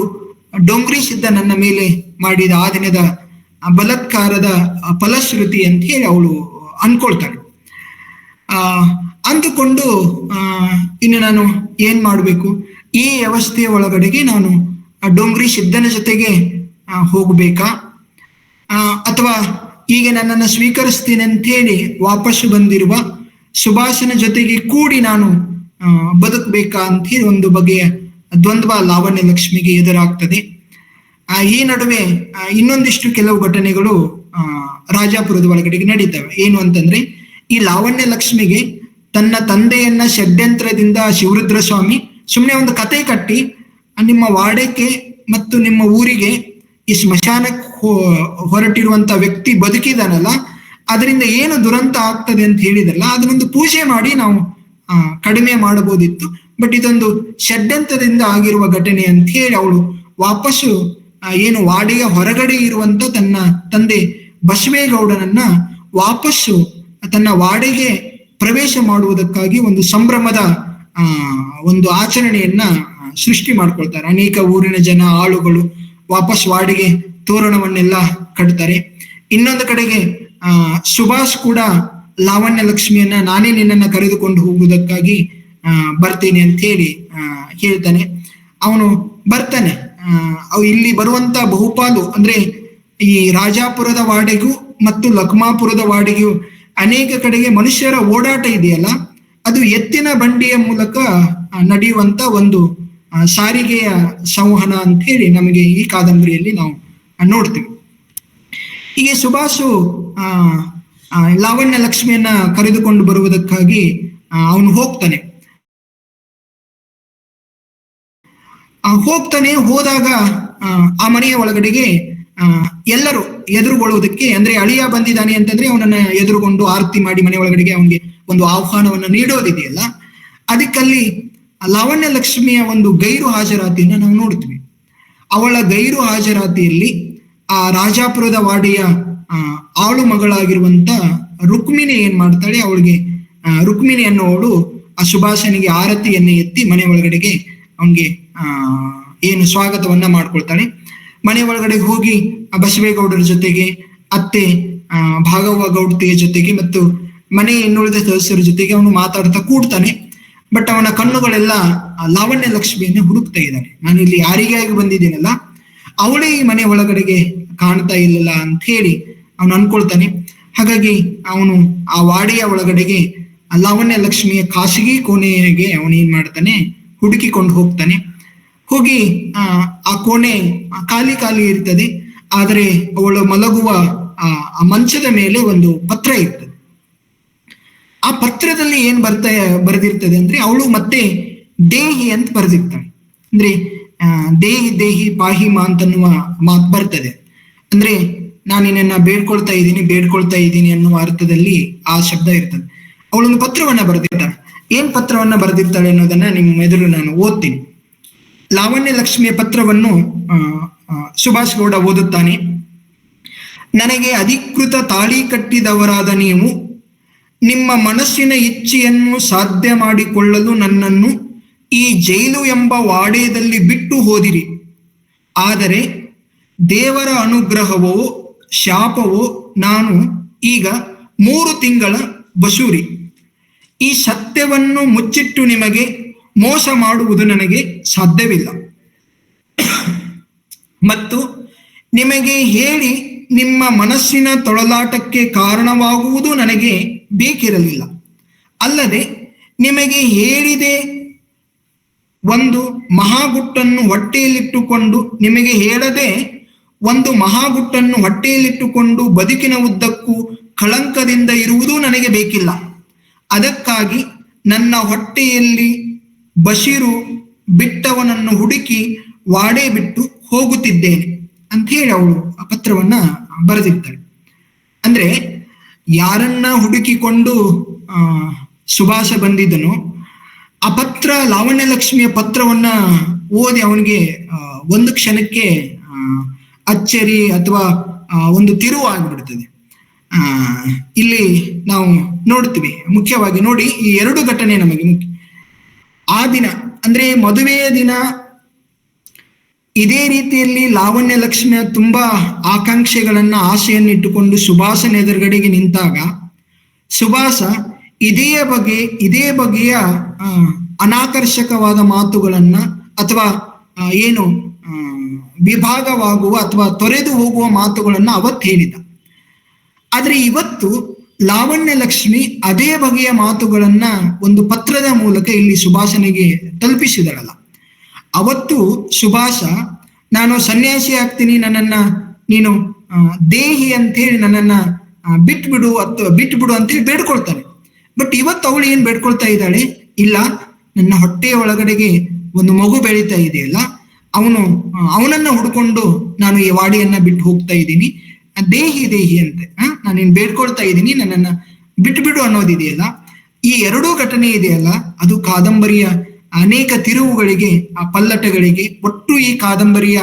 ಡೊಂಗ್ರಿ ಸಿದ್ಧ ನನ್ನ ಮೇಲೆ ಮಾಡಿದ ಆ ದಿನದ ಬಲಾತ್ಕಾರದ ಫಲಶ್ರುತಿ ಅಂತ ಹೇಳಿ ಅವಳು ಅನ್ಕೊಳ್ತಾಳೆ. ಅಂದುಕೊಂಡು ಇನ್ನು ನಾನು ಏನ್ ಮಾಡ್ಬೇಕು, ಈ ವ್ಯವಸ್ಥೆಯ ಒಳಗಡೆಗೆ ನಾನು ಡೊಂಗ್ರಿ ಸಿದ್ಧನ ಜೊತೆಗೆ ಹೋಗ್ಬೇಕಾ, ಅಥವಾ ಈಗ ನನ್ನನ್ನು ಸ್ವೀಕರಿಸ್ತೀನಿ ಅಂತ ಹೇಳಿ ವಾಪಸ್ಸು ಬಂದಿರುವ ಸುಭಾಷನ ಜೊತೆಗೆ ಕೂಡಿ ನಾನು ಬದುಕಬೇಕಾ ಅಂತ ಹೇಳಿ ಒಂದು ಬಗೆಯ ದ್ವಂದ್ವ ಲಾವಣ್ಯ ಲಕ್ಷ್ಮಿಗೆ ಎದುರಾಗ್ತದೆ. ಈ ನಡುವೆ ಇನ್ನೊಂದಿಷ್ಟು ಕೆಲವು ಘಟನೆಗಳು ರಾಜಾಪುರದ ಒಳಗಡೆಗೆ ನಡೀತವೆ. ಏನು ಅಂತಂದ್ರೆ, ಈ ಲಾವಣ್ಯ ಲಕ್ಷ್ಮಿಗೆ ತನ್ನ ತಂದೆಯನ್ನ ಷಡ್ಯಂತ್ರದಿಂದ ಶಿವರುದ್ರ ಸ್ವಾಮಿ ಸುಮ್ಮನೆ ಒಂದು ಕತೆ ಕಟ್ಟಿ ನಿಮ್ಮ ವಾಡಕ್ಕೆ ಮತ್ತು ನಿಮ್ಮ ಊರಿಗೆ ಈ ಸ್ಮಶಾನಕ್ಕೆ ಹೊರಟಿರುವಂತ ವ್ಯಕ್ತಿ ಬದುಕಿದಾನಲ್ಲ, ಅದರಿಂದ ಏನು ದುರಂತ ಆಗ್ತದೆ ಅಂತ ಹೇಳಿದಲ್ಲ, ಅದನ್ನೊಂದು ಪೂಜೆ ಮಾಡಿ ನಾವು ಕಡಿಮೆ ಮಾಡಬಹುದಿತ್ತು. ಬಟ್ ಇದೊಂದು ಷಡ್ಯಂತ್ರದಿಂದ ಆಗಿರುವ ಘಟನೆ ಅಂತ ಹೇಳಿ ಅವಳು ವಾಪಸ್ಸು ಏನು ವಾಡೆಯ ಹೊರಗಡೆ ಇರುವಂತ ತನ್ನ ತಂದೆ ಬಸವೇಗೌಡನನ್ನ ವಾಪಸ್ಸು ತನ್ನ ವಾಡೆಗೆ ಪ್ರವೇಶ ಮಾಡುವುದಕ್ಕಾಗಿ ಒಂದು ಸಂಭ್ರಮದ ಒಂದು ಆಚರಣೆಯನ್ನ ಸೃಷ್ಟಿ ಮಾಡ್ಕೊಳ್ತಾರೆ. ಅನೇಕ ಊರಿನ ಜನ ಆಳುಗಳು ವಾಪಸ್ ವಾಡಿಗೆ ತೋರಣವನ್ನೆಲ್ಲ ಕಟ್ತಾರೆ. ಇನ್ನೊಂದು ಕಡೆಗೆ ಸುಭಾಷ್ ಕೂಡ ಲಾವಣ್ಯ ಲಕ್ಷ್ಮಿಯನ್ನ ನಾನೇ ನಿನ್ನನ್ನ ಕರೆದುಕೊಂಡು ಹೋಗುವುದಕ್ಕಾಗಿ ಬರ್ತೇನೆ ಅಂತ ಹೇಳಿ ಹೇಳ್ತಾನೆ. ಅವನು ಬರ್ತಾನೆ. ಅವು ಇಲ್ಲಿ ಬರುವಂತ ಬಹುಪಾಲು ಅಂದ್ರೆ ಈ ರಾಜಾಪುರದ ವಾಡೆಗೂ ಮತ್ತು ಲಕ್ಮಾಪುರದ ವಾಡೆಗೂ ಅನೇಕ ಕಡೆಗೆ ಮನುಷ್ಯರ ಓಡಾಟ ಇದೆಯಲ್ಲ, ಅದು ಎತ್ತಿನ ಬಂಡಿಯ ಮೂಲಕ ನಡೆಯುವಂತ ಒಂದು ಸಾರಿಗೆಯ ಸಂವಹನ ಅಂತ ಹೇಳಿ ನಮಗೆ ಈ ಕಾದಂಬರಿಯಲ್ಲಿ ನಾವು ನೋಡ್ತೀವಿ. ಹೀಗೆ ಸುಭಾಷು ಲಾವಣ್ಯ ಲಕ್ಷ್ಮಿಯನ್ನ ಕರೆದುಕೊಂಡು ಬರುವುದಕ್ಕಾಗಿ ಅವನು ಹೋಗ್ತಾನೆ. ಹೋದಾಗ ಆ ಮನೆಯ ಒಳಗಡೆಗೆ ಎಲ್ಲರೂ ಎದುರುಗೊಳ್ಳುವುದಕ್ಕೆ, ಅಂದ್ರೆ ಅಳಿಯ ಬಂದಿದ್ದಾನೆ ಅಂತಂದ್ರೆ ಅವನನ್ನ ಎದುರುಗೊಂಡು ಆರತಿ ಮಾಡಿ ಮನೆ ಒಳಗಡೆಗೆ ಅವನಿಗೆ ಒಂದು ಆಹ್ವಾನವನ್ನು ನೀಡೋದಿದೆಯಲ್ಲ, ಅದಕ್ಕಲ್ಲಿ ಲಾವಣ್ಯ ಲಕ್ಷ್ಮಿಯ ಒಂದು ಗೈರು ಹಾಜರಾತಿಯನ್ನ ನಾವು ನೋಡ್ತೀವಿ. ಅವಳ ಗೈರು ಹಾಜರಾತಿಯಲ್ಲಿ ಆ ರಾಜಾಪುರದ ವಾಡಿಯ ಆಳು ಮಗಳಾಗಿರುವಂತ ರುಕ್ಮಿಣಿ ಏನ್ ಮಾಡ್ತಾಳೆ, ಅವಳಿಗೆ ರುಕ್ಮಿಣಿ ಅನ್ನೋವಳು ಆ ಸುಭಾಷನಿಗೆ ಆರತಿಯನ್ನೇ ಎತ್ತಿ ಮನೆ ಒಳಗಡೆಗೆ ಅವನಿಗೆ ಏನು ಸ್ವಾಗತವನ್ನ ಮಾಡ್ಕೊಳ್ತಾಳೆ. ಮನೆ ಒಳಗಡೆ ಹೋಗಿ ಬಸವೇಗೌಡರ ಜೊತೆಗೆ, ಅತ್ತೆ ಭಾಗವ್ವ ಗೌಡತಿಯ ಜೊತೆಗೆ ಮತ್ತು ಮನೆ ಇನ್ನುಳಿದ ಸದಸ್ಯರ ಜೊತೆಗೆ ಅವನು ಮಾತಾಡ್ತಾ ಕೂಡ್ತಾನೆ. ಬಟ್ ಅವನ ಕಣ್ಣುಗಳೆಲ್ಲ ಲಾವಣ್ಯ ಲಕ್ಷ್ಮಿಯನ್ನೇ ಹುಡುಕ್ತಾ ಇದ್ದಾನೆ. ನಾನು ಇಲ್ಲಿ ಯಾರಿಗಾಗಿ ಬಂದಿದ್ದೀನಲ್ಲ, ಅವಳೇ ಈ ಮನೆ ಒಳಗಡೆಗೆ ಕಾಣ್ತಾ ಇಲ್ಲಲ್ಲ ಅಂತ ಹೇಳಿ ಅವನು ಅನ್ಕೊಳ್ತಾನೆ. ಹಾಗಾಗಿ ಅವನು ಆ ವಾಡಿಯ ಒಳಗಡೆಗೆ ಲಾವಣ್ಯ ಲಕ್ಷ್ಮಿಯ ಖಾಸಗಿ ಕೋಣೆಗೆ ಅವನು ಏನ್ ಮಾಡ್ತಾನೆ, ಹುಡುಕಿಕೊಂಡು ಹೋಗ್ತಾನೆ. ಹೋಗಿ ಆ ಕೋಣೆ ಖಾಲಿ ಖಾಲಿ ಇರ್ತದೆ. ಆದರೆ ಅವಳು ಮಲಗುವ ಆ ಮಂಚದ ಮೇಲೆ ಒಂದು ಪತ್ರ ಇರ್ತದೆ. ಆ ಪತ್ರದಲ್ಲಿ ಏನ್ ಬರೆದಿರ್ತದೆ ಅಂದ್ರೆ, ಅವಳು ಮತ್ತೆ ದೇಹಿ ಅಂತ ಬರೆದಿರ್ತಾಳೆ. ಅಂದ್ರೆ ದೇಹಿ ದೇಹಿ ಪಾಹಿಮ ಅಂತನ್ನುವ ಮಾತು ಬರ್ತದೆ. ಅಂದ್ರೆ ನಾನು ನಿನ್ನನ್ನ ಬೇಡ್ಕೊಳ್ತಾ ಇದ್ದೀನಿ ಅನ್ನುವ ಅರ್ಥದಲ್ಲಿ ಆ ಶಬ್ದ ಇರ್ತದೆ. ಅವಳೊಂದು ಪತ್ರವನ್ನ ಬರೆದಿರ್ತಾಳೆ. ಏನ್ ಪತ್ರವನ್ನ ಬರೆದಿರ್ತಾಳೆ ಅನ್ನೋದನ್ನ ನಿಮ್ಮ ಎದುರು ನಾನು ಓದ್ತೀನಿ. ಲಾವಣ್ಯ ಲಕ್ಷ್ಮಿಯ ಪತ್ರವನ್ನು ಸುಭಾಷ್ ಗೌಡ ಓದುತ್ತಾನೆ. ನನಗೆ ಅಧಿಕೃತ ತಾಳಿ ಕಟ್ಟಿದವರಾದ ನೀವು ನಿಮ್ಮ ಮನಸ್ಸಿನ ಇಚ್ಛೆಯನ್ನು ಸಾಧ್ಯ ಮಾಡಿಕೊಳ್ಳಲು ನನ್ನನ್ನು ಈ ಜೈಲು ಎಂಬ ವಾಡೆಯಲ್ಲಿ ಬಿಟ್ಟು ಹೋದಿರಿ. ಆದರೆ ದೇವರ ಅನುಗ್ರಹವೋ ಶಾಪವೋ ನಾನು ಈಗ 3 ತಿಂಗಳ ಬಸೂರಿ. ಈ ಸತ್ಯವನ್ನು ಮುಚ್ಚಿಟ್ಟು ನಿಮಗೆ ಮೋಸ ಮಾಡುವುದು ನನಗೆ ಸಾಧ್ಯವಿಲ್ಲ ಮತ್ತು ನಿಮಗೆ ಹೇಳಿ ನಿಮ್ಮ ಮನಸ್ಸಿನ ತೊಳಲಾಟಕ್ಕೆ ಕಾರಣವಾಗುವುದು ನನಗೆ ಬೇಕಿರಲಿಲ್ಲ. ಅಲ್ಲದೆ ನಿಮಗೆ ಹೇಳಿದೆ ಒಂದು ಮಹಾಗುಟ್ಟನ್ನು ಹೊಟ್ಟೆಯಲ್ಲಿಟ್ಟುಕೊಂಡು ನಿಮಗೆ ಹೇಳದೆ ಒಂದು ಮಹಾಗುಟ್ಟನ್ನು ಹೊಟ್ಟೆಯಲ್ಲಿಟ್ಟುಕೊಂಡು ಬದುಕಿನ ಉದ್ದಕ್ಕೂ ಕಳಂಕದಿಂದ ಇರುವುದೂ ನನಗೆ ಬೇಕಿಲ್ಲ. ಅದಕ್ಕಾಗಿ ನನ್ನ ಹೊಟ್ಟೆಯಲ್ಲಿ ಬಶೀರು ಬಿಟ್ಟವನನ್ನು ಹುಡುಕಿ ವಾಡೆ ಬಿಟ್ಟು ಹೋಗುತ್ತಿದ್ದೇನೆ ಅಂತ ಹೇಳಿ ಅವಳು ಆ ಪತ್ರವನ್ನ ಬರೆದಿರ್ತಾಳೆ. ಅಂದ್ರೆ ಯಾರನ್ನ ಹುಡುಕಿಕೊಂಡು ಸುಭಾಷ ಬಂದಿದ್ದನೋ ಆ ಪತ್ರ, ಲಾವಣ್ಯ ಲಕ್ಷ್ಮಿಯ ಪತ್ರವನ್ನ ಓದಿ ಅವನಿಗೆ ಒಂದು ಕ್ಷಣಕ್ಕೆ ಅಚ್ಚರಿ ಅಥವಾ ಒಂದು ತಿರುವು ಆಗಿಬಿಡ್ತದೆ. ಇಲ್ಲಿ ನಾವು ನೋಡ್ತೀವಿ, ಮುಖ್ಯವಾಗಿ ನೋಡಿ ಈ 2 ಘಟನೆ ನಮಗೆ ಮುಖ್ಯ. ಆ ದಿನ ಅಂದ್ರೆ ಮದುವೆಯ ದಿನ ಇದೇ ರೀತಿಯಲ್ಲಿ ಲಾವಣ್ಯ ಲಕ್ಷ್ಮಿಯ ತುಂಬಾ ಆಕಾಂಕ್ಷೆಗಳನ್ನ ಆಸೆಯನ್ನಿಟ್ಟುಕೊಂಡು ಸುಭಾಷನ ಎದುರುಗಡೆಗೆ ನಿಂತಾಗ ಸುಭಾಷ ಇದೇ ಬಗೆಯ ಅನಾಕರ್ಷಕವಾದ ಮಾತುಗಳನ್ನ ಅಥವಾ ಏನು ವಿಭಾಗವಾಗುವ ಅಥವಾ ತೊರೆದು ಹೋಗುವ ಮಾತುಗಳನ್ನ ಅವತ್ತು ಹೇಳಿದ. ಆದ್ರೆ ಇವತ್ತು ಲಾವಣ್ಯ ಲಕ್ಷ್ಮಿ ಅದೇ ಬಗೆಯ ಮಾತುಗಳನ್ನ ಒಂದು ಪತ್ರದ ಮೂಲಕ ಇಲ್ಲಿ ಸುಭಾಷನಿಗೆ ತಲುಪಿಸಿದಳಲ್ಲ. ಅವತ್ತು ಸುಭಾಷ ನಾನು ಸನ್ಯಾಸಿ ಆಗ್ತೀನಿ, ನನ್ನನ್ನ ನೀನು ದೇಹಿ ಅಂತ ಹೇಳಿ ನನ್ನನ್ನ ಬಿಟ್ಬಿಡು ಅಂತ ಹೇಳಿ ಬೇಡ್ಕೊಳ್ತಾನೆ. ಬಟ್ ಇವತ್ತು ಅವಳು ಏನ್ ಬೇಡ್ಕೊಳ್ತಾ ಇದ್ದಾಳೆ, ಇಲ್ಲ ನನ್ನ ಹೊಟ್ಟೆಯ ಒಳಗಡೆಗೆ ಒಂದು ಮಗು ಬೆಳೀತಾ ಇದೆಯಲ್ಲ, ಅವನನ್ನ ಹುಡ್ಕೊಂಡು ನಾನು ಈ ವಾಡಿಯನ್ನ ಬಿಟ್ಟು ಹೋಗ್ತಾ ಇದ್ದೀನಿ, ದೇಹಿ ಅಂತೆ ನಾನೇನ್ ಬೇಡ್ಕೊಳ್ತಾ ಇದ್ದೀನಿ, ನನ್ನನ್ನ ಬಿಟ್ಬಿಡು ಅನ್ನೋದಿದೆಯಲ್ಲ. ಈ 2 ಘಟನೆ ಇದೆಯಲ್ಲ, ಅದು ಕಾದಂಬರಿಯ ಅನೇಕ ತಿರುವುಗಳಿಗೆ, ಆ ಪಲ್ಲಟಗಳಿಗೆ, ಒಟ್ಟು ಈ ಕಾದಂಬರಿಯ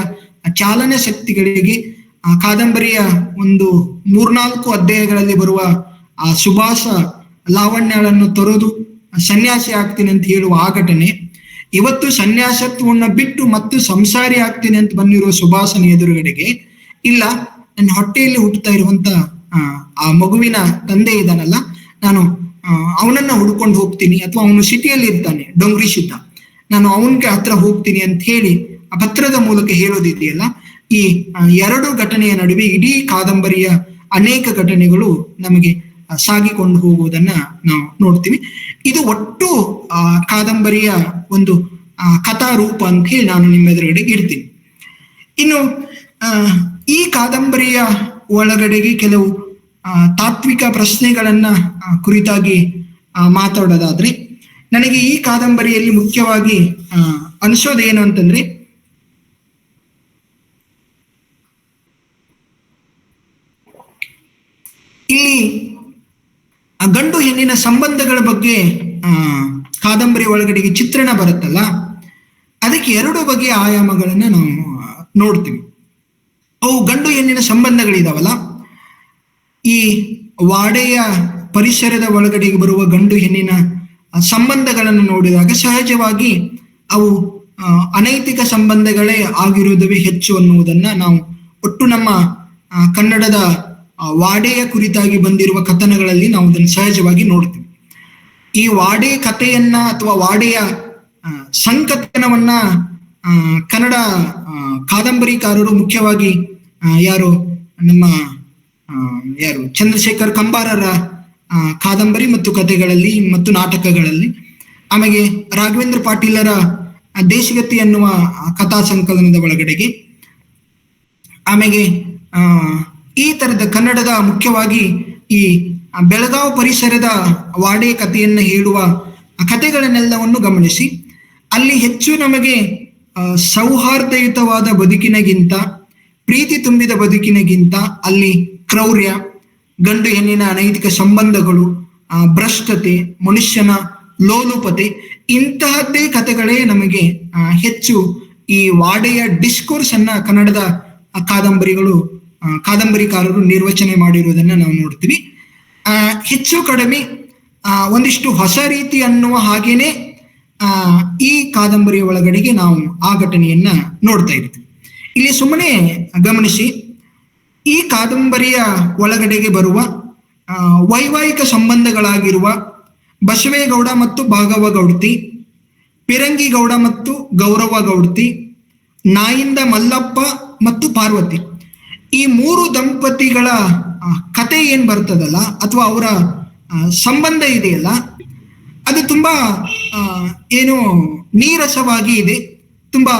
ಚಾಲನ ಶಕ್ತಿಗಳಿಗೆ, ಆ ಕಾದಂಬರಿಯ ಒಂದು 3-4 ಅಧ್ಯಾಯಗಳಲ್ಲಿ ಬರುವ ಆ ಸುಭಾಷ ಲಾವಣ್ಯಗಳನ್ನು ತೊರೆದು ಸನ್ಯಾಸಿ ಆಗ್ತೀನಿ ಅಂತ ಹೇಳುವ ಆ ಘಟನೆ, ಇವತ್ತು ಸನ್ಯಾಸತ್ವವನ್ನ ಬಿಟ್ಟು ಮತ್ತು ಸಂಸಾರಿ ಆಗ್ತೀನಿ ಅಂತ ಬಂದಿರುವ ಸುಭಾಸನ ಎದುರುಗಡೆಗೆ, ಇಲ್ಲ ನನ್ನ ಹೊಟ್ಟೆಯಲ್ಲಿ ಹುಟ್ಟುತ್ತಾ ಇರುವಂತ ಆ ಮಗುವಿನ ತಂದೆ ಇದ್ದಾನಲ್ಲ, ನಾನು ಅವನನ್ನ ಹುಡ್ಕೊಂಡು ಹೋಗ್ತೀನಿ, ಅಥವಾ ಅವನು ಸಿಟಿಯಲ್ಲಿ ಇರ್ತಾನೆ ಡೊಂಗ್ರಿ ಸಿದ್ಧ, ನಾನು ಅವನ್ಗೆ ಹತ್ರ ಹೋಗ್ತೀನಿ ಅಂತ ಹೇಳಿ ಆ ಪತ್ರದ ಮೂಲಕ ಹೇಳೋದಿದೆಯಲ್ಲ, ಈ ಎರಡು ಘಟನೆಯ ನಡುವೆ ಇಡೀ ಕಾದಂಬರಿಯ ಅನೇಕ ಘಟನೆಗಳು ನಮಗೆ ಸಾಗಿಕೊಂಡು ಹೋಗುವುದನ್ನ ನಾವು ನೋಡ್ತೀವಿ. ಇದು ಒಟ್ಟು ಕಾದಂಬರಿಯ ಒಂದು ಕಥಾರೂಪ ಅಂತ ಹೇಳಿ ನಾನು ನಿಮ್ಮೆದುರುಗಡೆಗೆ ಇಡ್ತೀನಿ. ಇನ್ನು ಈ ಕಾದಂಬರಿಯ ಒಳಗಡೆಗೆ ಕೆಲವು ತಾತ್ವಿಕ ಪ್ರಶ್ನೆಗಳನ್ನ ಕುರಿತಾಗಿ ಮಾತಾಡೋದಾದ್ರೆ, ನನಗೆ ಈ ಕಾದಂಬರಿಯಲ್ಲಿ ಮುಖ್ಯವಾಗಿ ಅನಿಸೋದೇನು ಅಂತಂದ್ರೆ, ಇಲ್ಲಿ ಗಂಡು ಹೆಣ್ಣಿನ ಸಂಬಂಧಗಳ ಬಗ್ಗೆ ಕಾದಂಬರಿ ಒಳಗಡೆಗೆ ಚಿತ್ರಣ ಬರುತ್ತಲ್ಲ, ಅದಕ್ಕೆ ಎರಡು ಬಗೆಯ ಆಯಾಮಗಳನ್ನ ನಾವು ನೋಡ್ತೀವಿ. ಅವು ಗಂಡು ಹೆಣ್ಣಿನ ಸಂಬಂಧಗಳಿದಾವಲ್ಲ, ಈ ವಾಡೆಯ ಪರಿಸರದ ಒಳಗಡೆಗೆ ಬರುವ ಗಂಡು ಹೆಣ್ಣಿನ ಸಂಬಂಧಗಳನ್ನು ನೋಡಿದಾಗ ಸಹಜವಾಗಿ ಅವು ಅನೈತಿಕ ಸಂಬಂಧಗಳೇ ಆಗಿರುವುದವೇ ಹೆಚ್ಚು ಅನ್ನುವುದನ್ನ ನಾವು ಒಟ್ಟು ನಮ್ಮ ಕನ್ನಡದ ವಾಡೆಯ ಕುರಿತಾಗಿ ಬಂದಿರುವ ಕಥನಗಳಲ್ಲಿ ನಾವು ಅದನ್ನು ಸಹಜವಾಗಿ ನೋಡ್ತೀವಿ. ಈ ವಾಡೆ ಕಥೆಯನ್ನ ಅಥವಾ ವಾಡೆಯ ಸಂಕಥನವನ್ನ ಕನ್ನಡ ಕಾದಂಬರಿಕಾರರು, ಮುಖ್ಯವಾಗಿ ನಮ್ಮ ಚಂದ್ರಶೇಖರ್ ಕಂಬಾರರ ಕಾದಂಬರಿ ಮತ್ತು ಕಥೆಗಳಲ್ಲಿ ಮತ್ತು ನಾಟಕಗಳಲ್ಲಿ, ಆಮೇಲೆ ರಾಘವೇಂದ್ರ ಪಾಟೀಲರ ದೇಶಗತಿ ಅನ್ನುವ ಕಥಾ ಸಂಕಲನದ ಒಳಗಡೆಗೆ, ಆಮೇಲೆ ಈ ತರದ ಕನ್ನಡದ ಮುಖ್ಯವಾಗಿ ಈ ಬೆಳಗಾವಿ ಪರಿಸರದ ವಾಡೆ ಕಥೆಯನ್ನ ಹೇಳುವ ಕಥೆಗಳನ್ನೆಲ್ಲವನ್ನು ಗಮನಿಸಿ, ಅಲ್ಲಿ ಹೆಚ್ಚು ನಮಗೆ ಸೌಹಾರ್ದಯುತವಾದ ಬದುಕಿನಗಿಂತ, ಪ್ರೀತಿ ತುಂಬಿದ ಬದುಕಿನಗಿಂತ ಅಲ್ಲಿ ಕ್ರೌರ್ಯ, ಗಂಡು ಹೆಣ್ಣಿನ ಅನೈತಿಕ ಸಂಬಂಧಗಳು, ಭ್ರಷ್ಟತೆ, ಮನುಷ್ಯನ ಲೋಲುಪತೆ, ಇಂತಹದ್ದೇ ಕಥೆಗಳೇ ನಮಗೆ ಹೆಚ್ಚು ಈ ವಾಡೆಯ ಡಿಸ್ಕೋರ್ಸ್ ಅನ್ನ ಕನ್ನಡದ ಕಾದಂಬರಿಕಾರರು ನಿರ್ವಚನೆ ಮಾಡಿರುವುದನ್ನ ನಾವು ನೋಡ್ತೀವಿ. ಹೆಚ್ಚು ಕಡಿಮೆ ಒಂದಿಷ್ಟು ಹೊಸ ರೀತಿ ಅನ್ನುವ ಹಾಗೇನೆ ಈ ಕಾದಂಬರಿಯ ಒಳಗಡೆಗೆ ನಾವು ಆ ಘಟನೆಯನ್ನ ನೋಡ್ತಾ ಇರ್ತೀವಿ. ಇಲ್ಲಿ ಸುಮ್ಮನೆ ಗಮನಿಸಿ, ಈ ಕಾದಂಬರಿಯ ಒಳಗಡೆಗೆ ಬರುವ ವೈವಾಹಿಕ ಸಂಬಂಧಗಳಾಗಿರುವ ಬಸವೇಗೌಡ ಮತ್ತು ಭಾಗವ ಗೌಡ್ತಿ, ಪಿರಂಗಿಗೌಡ ಮತ್ತು ಗೌರವ ಗೌಡ್ತಿ, ನಾಯಿಂದ ಮಲ್ಲಪ್ಪ ಮತ್ತು ಪಾರ್ವತಿ, ಈ ಮೂರು ದಂಪತಿಗಳ ಕತೆ ಏನ್ ಬರ್ತದಲ್ಲ, ಅಥವಾ ಅವರ ಸಂಬಂಧ ಇದೆಯಲ್ಲ, ಅದು ತುಂಬಾ ಏನು ನೀರಸವಾಗಿ ಇದೆ, ತುಂಬಾ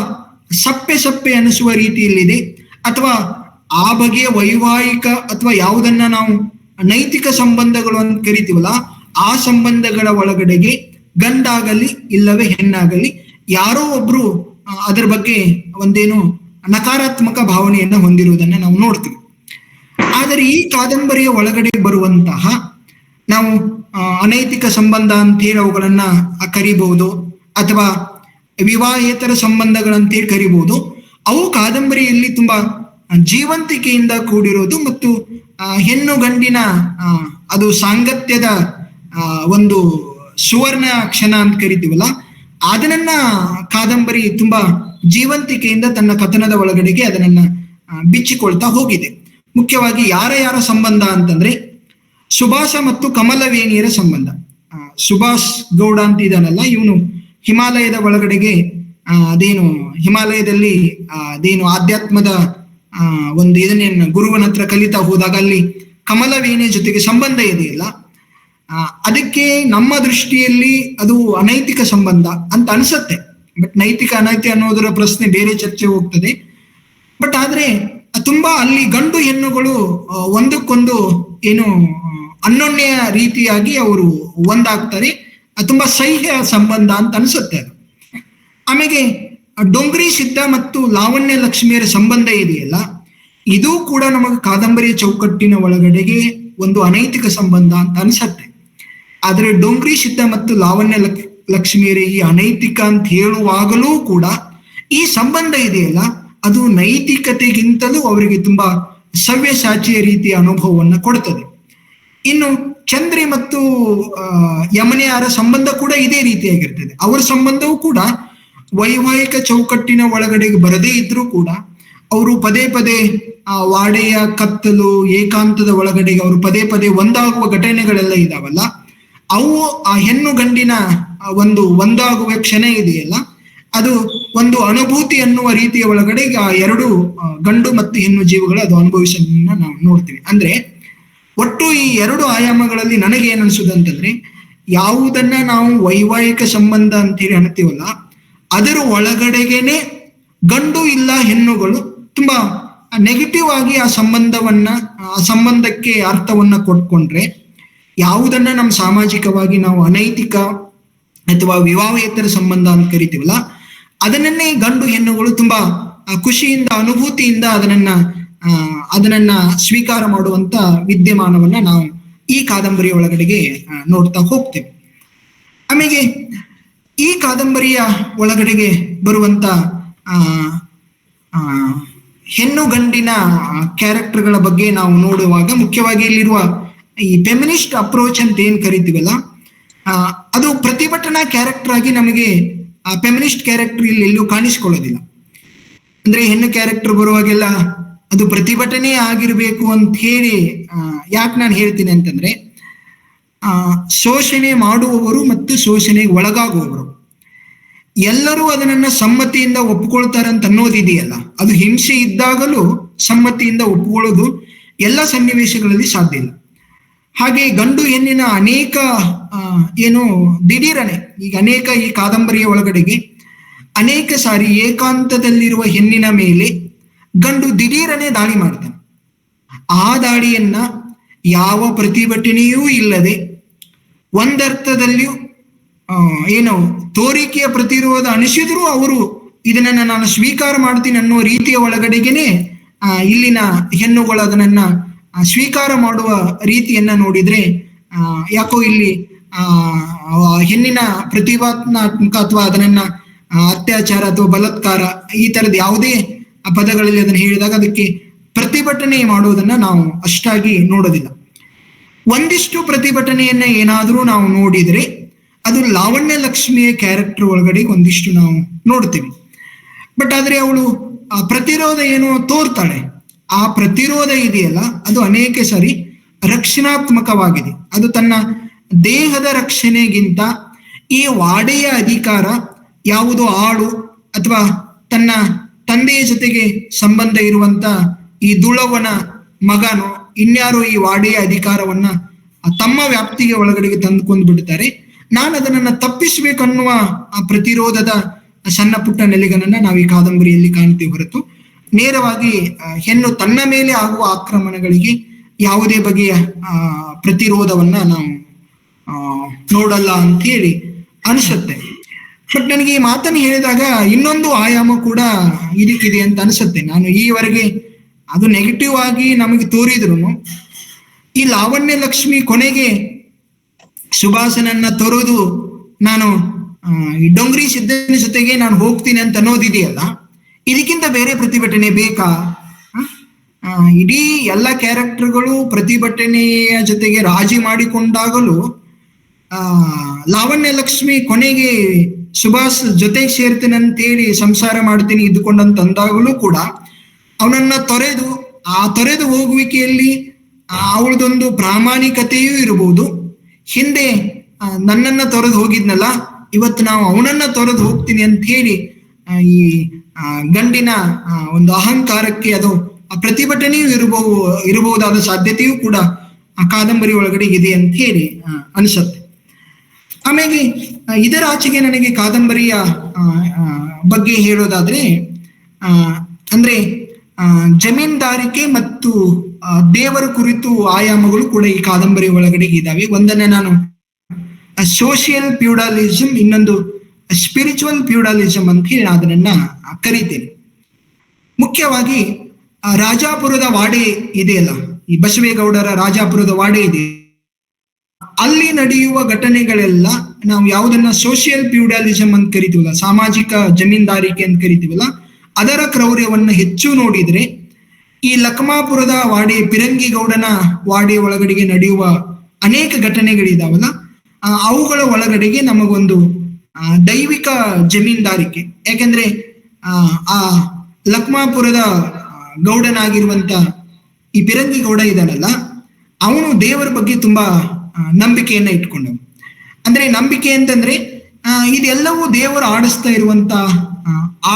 ಸಪ್ಪೆ ಸಪ್ಪೆ ಅನಿಸುವ ರೀತಿಯಲ್ಲಿದೆ. ಅಥವಾ ಆ ಬಗೆಯ ವೈವಾಹಿಕ ಅಥವಾ ಯಾವುದನ್ನ ನಾವು ನೈತಿಕ ಸಂಬಂಧಗಳು ಅಂತ ಕರಿತೀವಲ್ಲ, ಆ ಸಂಬಂಧಗಳ ಒಳಗಡೆಗೆ ಗಂಡಾಗಲಿ ಇಲ್ಲವೇ ಹೆಣ್ಣಾಗಲಿ ಯಾರೋ ಒಬ್ರು ಅದರ ಬಗ್ಗೆ ಒಂದೇನು ನಕಾರಾತ್ಮಕ ಭಾವನೆಯನ್ನ ಹೊಂದಿರುವುದನ್ನ ನಾವು ನೋಡ್ತೀವಿ. ಆದರೆ ಈ ಕಾದಂಬರಿಯ ಒಳಗಡೆ ಬರುವಂತಹ ನಾವು ಅನೈತಿಕ ಸಂಬಂಧ ಅಂತ ಹೇಳಿ ಅವುಗಳನ್ನ ಕರಿಬಹುದು, ಅಥವಾ ವಿವಾಹೇತರ ಸಂಬಂಧಗಳಂತೇಳಿ ಕರಿಬಹುದು. ಅವು ಕಾದಂಬರಿಯಲ್ಲಿ ತುಂಬಾ ಜೀವಂತಿಕೆಯಿಂದ ಕೂಡಿರೋದು, ಮತ್ತು ಹೆಣ್ಣು ಗಂಡಿನ ಅದು ಸಾಂಗತ್ಯದ ಒಂದು ಸುವರ್ಣ ಕ್ಷಣ ಅಂತ ಕರಿತೀವಲ್ಲ, ಅದನ್ನ ಕಾದಂಬರಿ ತುಂಬಾ ಜೀವಂತಿಕೆಯಿಂದ ತನ್ನ ಕಥನದ ಒಳಗಡೆಗೆ ಅದನ್ನ ಬಿಚ್ಚಿಕೊಳ್ತಾ ಹೋಗಿದೆ. ಮುಖ್ಯವಾಗಿ ಯಾರ ಸಂಬಂಧ ಅಂತಂದ್ರೆ ಸುಭಾಷ ಮತ್ತು ಕಮಲವೇಣಿಯರ ಸಂಬಂಧ. ಸುಭಾಷ್ ಗೌಡ ಅಂತ ಇದಾನಲ್ಲ, ಇವನು ಹಿಮಾಲಯದ ಒಳಗಡೆಗೆ ಹಿಮಾಲಯದಲ್ಲಿ ಅದೇನು ಆಧ್ಯಾತ್ಮದ ಒಂದು ಇದನ್ನೇನು ಗುರುವನ ಹತ್ರ ಕಲಿತಾ ಹೋದಾಗ ಅಲ್ಲಿ ಕಮಲವೇಣಿಯ ಜೊತೆಗೆ ಸಂಬಂಧ ಇದೆಯಲ್ಲ, ಅದಕ್ಕೆ ನಮ್ಮ ದೃಷ್ಟಿಯಲ್ಲಿ ಅದು ಅನೈತಿಕ ಸಂಬಂಧ ಅಂತ ಅನ್ಸತ್ತೆ. ಬಟ್ ನೈತಿಕ ಅನೈತಿಕ ಅನ್ನೋದರ ಪ್ರಶ್ನೆ ಬೇರೆ ಚರ್ಚೆ ಹೋಗ್ತದೆ. ಬಟ್ ಆದ್ರೆ ತುಂಬಾ ಅಲ್ಲಿ ಗಂಡು ಹೆಣ್ಣುಗಳು ಒಂದಕ್ಕೊಂದು ಏನು ಅನ್ಯೋನ್ಯ ರೀತಿಯಾಗಿ ಅವರು ಒಂದಾಗ್ತಾರೆ, ತುಂಬಾ ಸಹ್ಯ ಸಂಬಂಧ ಅಂತ ಅನ್ಸುತ್ತೆ ಅದು. ಆಮೇಲೆ ಡೊಂಗ್ರಿ ಸಿದ್ಧ ಮತ್ತು ಲಾವಣ್ಯ ಲಕ್ಷ್ಮಿಯರ ಸಂಬಂಧ ಇದೆಯಲ್ಲ, ಇದು ಕೂಡ ನಮಗೆ ಕಾದಂಬರಿಯ ಚೌಕಟ್ಟಿನ ಒಳಗಡೆಗೆ ಒಂದು ಅನೈತಿಕ ಸಂಬಂಧ ಅಂತ ಅನ್ಸತ್ತೆ. ಆದ್ರೆ ಡೊಂಗ್ರಿ ಸಿದ್ಧ ಮತ್ತು ಲಾವಣ್ಯ ಲಕ್ಷ್ಮಿಯರ ಈ ಅನೈತಿಕ ಅಂತ ಹೇಳುವಾಗಲೂ ಕೂಡ ಈ ಸಂಬಂಧ ಇದೆಯಲ್ಲ, ಅದು ನೈತಿಕತೆಗಿಂತಲೂ ಅವರಿಗೆ ತುಂಬಾ ಸವ್ಯಸಾಚಿಯ ರೀತಿಯ ಅನುಭವವನ್ನ ಕೊಡ್ತದೆ. ಇನ್ನು ಚಂದ್ರಿ ಮತ್ತು ಯಮನೆಯರ ಸಂಬಂಧ ಕೂಡ ಇದೇ ರೀತಿಯಾಗಿರ್ತದೆ. ಅವರ ಸಂಬಂಧವೂ ಕೂಡ ವೈವಾಹಿಕ ಚೌಕಟ್ಟಿನ ಒಳಗಡೆಗೆ ಬರದೇ ಇದ್ರೂ ಕೂಡ ಅವರು ಪದೇ ಪದೇ ಆ ವಾಡೆಯ ಕತ್ತಲು ಏಕಾಂತದ ಒಳಗಡೆಗೆ ಅವರು ಪದೇ ಪದೇ ಒಂದಾಗುವ ಘಟನೆಗಳೆಲ್ಲ ಇದಾವಲ್ಲ, ಅವು ಆ ಹೆಣ್ಣು ಗಂಡಿನ ಒಂದು ಒಂದಾಗುವ ಕ್ಷಣ ಇದೆಯಲ್ಲ, ಅದು ಒಂದು ಅನುಭೂತಿ ಅನ್ನುವ ರೀತಿಯ ಒಳಗಡೆ ಆ ಎರಡು ಗಂಡು ಮತ್ತು ಹೆಣ್ಣು ಜೀವಗಳು ಅದು ಅನುಭವಿಸೋದನ್ನ ನಾವು ನೋಡ್ತೀವಿ. ಅಂದ್ರೆ ಒಟ್ಟು ಈ ಎರಡು ಆಯಾಮಗಳಲ್ಲಿ ನನಗೆ ಏನ್ ಅನ್ಸುದು ಅಂತಂದ್ರೆ, ಯಾವುದನ್ನ ನಾವು ವೈವಾಹಿಕ ಸಂಬಂಧ ಅಂತೇಳಿ ಅನ್ತೀವಲ್ಲ, ಅದರ ಒಳಗಡೆಗೇನೆ ಗಂಡು ಇಲ್ಲ ಹೆಣ್ಣುಗಳು ತುಂಬಾ ನೆಗೆಟಿವ್ ಆಗಿ ಆ ಸಂಬಂಧಕ್ಕೆ ಅರ್ಥವನ್ನ ಕೊಟ್ಕೊಂಡ್ರೆ, ಯಾವುದನ್ನ ನಮ್ಮ ಸಾಮಾಜಿಕವಾಗಿ ನಾವು ಅನೈತಿಕ ಅಥವಾ ವಿವಾಹೇತರ ಸಂಬಂಧ ಅಂತ ಕರಿತೀವಲ್ಲ, ಅದನ್ನೇ ಗಂಡು ಹೆಣ್ಣುಗಳು ತುಂಬಾ ಖುಷಿಯಿಂದ ಅನುಭೂತಿಯಿಂದ ಅದನ್ನ ಸ್ವೀಕಾರ ಮಾಡುವಂತ ವಿದ್ಯಮಾನವನ್ನ ನಾವು ಈ ಕಾದಂಬರಿಯ ಒಳಗಡೆಗೆ ನೋಡ್ತಾ ಹೋಗ್ತೇವೆ. ಆಮೇಲೆ ಈ ಕಾದಂಬರಿಯ ಒಳಗಡೆಗೆ ಬರುವಂತ ಹೆಣ್ಣು ಗಂಡಿನ ಕ್ಯಾರೆಕ್ಟರ್ಗಳ ಬಗ್ಗೆ ನಾವು ನೋಡುವಾಗ, ಮುಖ್ಯವಾಗಿ ಇಲ್ಲಿರುವ ಈ ಫೆಮಿನಿಸ್ಟ್ ಅಪ್ರೋಚ್ ಅಂತ ಏನ್ ಕರಿತೀವಲ್ಲ, ಅದು ಪ್ರತಿಭಟನಾ ಕ್ಯಾರೆಕ್ಟರ್ ಆಗಿ ನಮಗೆ ಆ ಫೆಮಿನಿಸ್ಟ್ ಕ್ಯಾರೆಕ್ಟರ್ ಇಲ್ಲಿ ಎಲ್ಲೂ ಕಾಣಿಸ್ಕೊಳ್ಳೋದಿಲ್ಲ. ಅಂದ್ರೆ ಹೆಣ್ಣು ಕ್ಯಾರೆಕ್ಟರ್ ಬರುವಾಗೆಲ್ಲ ಅದು ಪ್ರತಿಭಟನೆ ಆಗಿರ್ಬೇಕು ಅಂತ ಹೇಳಿ ಯಾಕೆ ನಾನು ಹೇಳ್ತೀನಿ ಅಂತಂದ್ರೆ, ಶೋಷಣೆ ಮಾಡುವವರು ಮತ್ತು ಶೋಷಣೆಗೆ ಒಳಗಾಗುವವರು ಎಲ್ಲರೂ ಅದನ್ನ ಸಮ್ಮತಿಯಿಂದ ಒಪ್ಪಿಕೊಳ್ತಾರಂತ ಅನ್ನೋದಿದೆಯಲ್ಲ, ಅದು ಹಿಂಸೆ ಇದ್ದಾಗಲೂ ಸಮ್ಮತಿಯಿಂದ ಒಪ್ಪಿಕೊಳ್ಳೋದು ಎಲ್ಲ ಸನ್ನಿವೇಶಗಳಲ್ಲಿ ಸಾಧ್ಯ ಇಲ್ಲ. ಹಾಗೆ ಗಂಡು ಹೆಣ್ಣಿನ ಅನೇಕ ಏನು ದಿಢೀರನೆ ಈಗ ಅನೇಕ ಈ ಕಾದಂಬರಿಯ ಒಳಗಡೆಗೆ ಅನೇಕ ಸಾರಿ ಏಕಾಂತದಲ್ಲಿರುವ ಹೆಣ್ಣಿನ ಮೇಲೆ ಗಂಡು ದಿಢೀರನೆ ದಾಳಿ ಮಾಡ್ತಾನೆ. ಆ ದಾಳಿಯನ್ನ ಯಾವ ಪ್ರತಿಭಟನೆಯೂ ಇಲ್ಲದೆ ಒಂದರ್ಥದಲ್ಲಿಯೂ ಏನು ತೋರಿಕೆಯ ಪ್ರತಿರೋಧ ಅನಿಸಿದ್ರು ಅವರು ಇದನ್ನ ನಾನು ಸ್ವೀಕಾರ ಮಾಡ್ತೀನಿ ಅನ್ನೋ ರೀತಿಯ ಒಳಗಡೆಗೆನೆ ಇಲ್ಲಿನ ಹೆಣ್ಣುಗಳು ಅದನ್ನ ಸ್ವೀಕಾರ ಮಾಡುವ ರೀತಿಯನ್ನ ನೋಡಿದ್ರೆ ಯಾಕೋ ಇಲ್ಲಿ ಹೆಣ್ಣಿನ ಪ್ರತಿಭಾತ್ಮಕ ಅಥವಾ ಅದನ್ನ ಅತ್ಯಾಚಾರ ಅಥವಾ ಬಲಾತ್ಕಾರ ಈ ತರದ ಯಾವುದೇ ಪದಗಳಲ್ಲಿ ಅದನ್ನ ಹೇಳಿದಾಗ ಅದಕ್ಕೆ ಪ್ರತಿಭಟನೆ ಮಾಡುವುದನ್ನ ನಾವು ಅಷ್ಟಾಗಿ ನೋಡೋದಿಲ್ಲ. ಒಂದಿಷ್ಟು ಪ್ರತಿಭಟನೆಯನ್ನ ಏನಾದ್ರೂ ನಾವು ನೋಡಿದ್ರೆ ಅದು ಲಾವಣ್ಯ ಲಕ್ಷ್ಮಿಯ ಕ್ಯಾರೆಕ್ಟರ್ ಒಳಗಡೆ ಒಂದಿಷ್ಟು ನಾವು ನೋಡ್ತೀವಿ. ಬಟ್ ಆದ್ರೆ ಅವಳು ಆ ಪ್ರತಿರೋಧ ಏನೋ ತೋರ್ತಾಳೆ, ಆ ಪ್ರತಿರೋಧ ಇದೆಯಲ್ಲ ಅದು ಅನೇಕ ಸಾರಿ ರಕ್ಷಣಾತ್ಮಕವಾಗಿದೆ. ಅದು ತನ್ನ ದೇಹದ ರಕ್ಷಣೆಗಿಂತ ಈ ವಾಡೆಯ ಅಧಿಕಾರ ಯಾವುದೋ ಆಳು ಅಥವಾ ತನ್ನ ತಂದೆಯ ಜೊತೆಗೆ ಸಂಬಂಧ ಇರುವಂತ ಈ ದುಳವನ ಮಗನೋ ಇನ್ಯಾರೋ ಈ ವಾಡೆಯ ಅಧಿಕಾರವನ್ನ ತಮ್ಮ ವ್ಯಾಪ್ತಿಗೆ ಒಳಗಡೆಗೆ ತಂದುಕೊಂಡು ಬಿಡ್ತಾರೆ. ನಾನು ಅದನ್ನ ತಪ್ಪಿಸ್ಬೇಕನ್ನುವ ಆ ಪ್ರತಿರೋಧದ ಸಣ್ಣ ಪುಟ್ಟ ನೆಲೆಗನನ್ನ ನಾವು ಈ ಕಾದಂಬರಿಯಲ್ಲಿ ಕಾಣ್ತೀವಿ ಹೊರತು ನೇರವಾಗಿ ಹೆಣ್ಣು ತನ್ನ ಮೇಲೆ ಆಗುವ ಆಕ್ರಮಣಗಳಿಗೆ ಯಾವುದೇ ಬಗೆಯ ಪ್ರತಿರೋಧವನ್ನ ನಾವು ನೋಡಲ್ಲ ಅಂತ ಹೇಳಿ ಅನಿಸುತ್ತೆ. ಬಟ್ ನನಗೆ ಈ ಮಾತನ್ನು ಹೇಳಿದಾಗ ಇನ್ನೊಂದು ಆಯಾಮ ಕೂಡ ಇದಕ್ಕಿದೆ ಅಂತ ಅನಿಸುತ್ತೆ. ನಾನು ಈವರೆಗೆ ಅದು ನೆಗೆಟಿವ್ ಆಗಿ ನಮಗೆ ತೋರಿದ್ರು ಈ ಲಾವಣ್ಯ ಲಕ್ಷ್ಮಿ ಕೊನೆಗೆ ಸುಭಾಸನನ್ನ ತೊರೆದು ನಾನು ಈ ಡೊಂಗ್ರಿ ಸಿದ್ದನ ಜೊತೆಗೆ ನಾನು ಹೋಗ್ತೀನಿ ಅಂತ ಅನ್ನೋದಿದೆಯಲ್ಲ, ಇದಕ್ಕಿಂತ ಬೇರೆ ಪ್ರತಿಭಟನೆ ಬೇಕಾ? ಇಡೀ ಎಲ್ಲ ಕ್ಯಾರೆಕ್ಟರ್ಗಳು ಪ್ರತಿಭಟನೆಯ ಜೊತೆಗೆ ರಾಜಿ ಮಾಡಿಕೊಂಡಾಗಲೂ ಲಾವಣ್ಯ ಲಕ್ಷ್ಮಿ ಕೊನೆಗೆ ಸುಭಾಷ್ ಜೊತೆಗೆ ಸೇರ್ತೀನಿ ಅಂತೇಳಿ ಸಂಸಾರ ಮಾಡ್ತೀನಿ ಇದ್ದುಕೊಂಡಂತ ಅಂದಾಗಲೂ ಕೂಡ ಅವನನ್ನ ತೊರೆದು ಹೋಗುವಿಕೆಯಲ್ಲಿ ಅವಳದೊಂದು ಪ್ರಾಮಾಣಿಕತೆಯೂ ಇರಬಹುದು. ಹಿಂದೆ ನನ್ನನ್ನ ತೊರೆದು ಹೋಗಿದ್ನಲ್ಲ, ಇವತ್ತು ನಾವು ಅವನನ್ನ ತೊರೆದು ಹೋಗ್ತೀನಿ ಅಂತ ಹೇಳಿ ಈ ಗಂಡಿನ ಒಂದು ಅಹಂಕಾರಕ್ಕೆ ಅದು ಪ್ರತಿಭಟನೆಯೂ ಇರಬಹುದಾದ ಸಾಧ್ಯತೆಯೂ ಕೂಡ ಆ ಕಾದಂಬರಿ ಒಳಗಡೆ ಇದೆ ಅಂತ ಹೇಳಿ ಅನಿಸುತ್ತೆ. ಆಮೇಲೆ ಇದರ ಆಚೆಗೆ ನನಗೆ ಕಾದಂಬರಿಯ ಬಗ್ಗೆ ಹೇಳೋದಾದ್ರೆ ಅಂದ್ರೆ ಜಮೀನ್ದಾರಿಕೆ ಮತ್ತು ದೇವರ ಕುರಿತು ಆಯಾಮಗಳು ಕೂಡ ಈ ಕಾದಂಬರಿ ಒಳಗಡೆ ಇದ್ದಾವೆ. ಒಂದನ್ನ ನಾನು ಸೋಷಿಯಲ್ ಫ್ಯೂಡಲಿಸಂ, ಇನ್ನೊಂದು ಸ್ಪಿರಿಚುವಲ್ ಫ್ಯೂಡಲಿಸಂ ಅಂತ ಹೇಳಿ ಅದನ್ನ ಕರೀತೇನೆ. ಮುಖ್ಯವಾಗಿ ರಾಜಾಪುರದ ವಾಡೆ ಇದೆಯಲ್ಲ, ಈ ಬಸವೇಗೌಡರ ರಾಜಾಪುರದ ವಾಡೆ ಇದೆ, ಅಲ್ಲಿ ನಡೆಯುವ ಘಟನೆಗಳೆಲ್ಲ ನಾವು ಯಾವುದನ್ನ ಸೋಷಿಯಲ್ ಫ್ಯೂಡಲಿಸಂ ಅಂತ ಕರಿತೀವಲ್ಲ, ಸಾಮಾಜಿಕ ಜಮೀನ್ದಾರಿಕೆ ಅಂತ ಕರಿತೀವಲ್ಲ, ಅದರ ಕ್ರೌರ್ಯವನ್ನ ಹೆಚ್ಚು ನೋಡಿದ್ರೆ ಈ ಲಕ್ಮಾಪುರದ ವಾಡೆ ಪಿರಂಗಿಗೌಡನ ವಾಡೆ ಒಳಗಡೆಗೆ ನಡೆಯುವ ಅನೇಕ ಘಟನೆಗಳಿದಾವಲ್ಲ, ಅವುಗಳ ಒಳಗಡೆಗೆ ನಮಗೊಂದು ದೈವಿಕ ಜಮೀನ್ದಾರಿಕೆ. ಯಾಕೆಂದ್ರೆ ಆ ಲಕ್ಮಾಪುರದ ಗೌಡನಾಗಿರುವಂತ ಈ ಪಿರಂಗಿ ಗೌಡ ಇದ್ದಾನಲ್ಲ, ಅವನು ದೇವರ ಬಗ್ಗೆ ತುಂಬಾ ನಂಬಿಕೆಯನ್ನ ಇಟ್ಕೊಂಡವನು. ಅಂದ್ರೆ ನಂಬಿಕೆ ಅಂತಂದ್ರೆ ಇದೆಲ್ಲವೂ ದೇವರು ಆಡಿಸ್ತಾ ಇರುವಂತ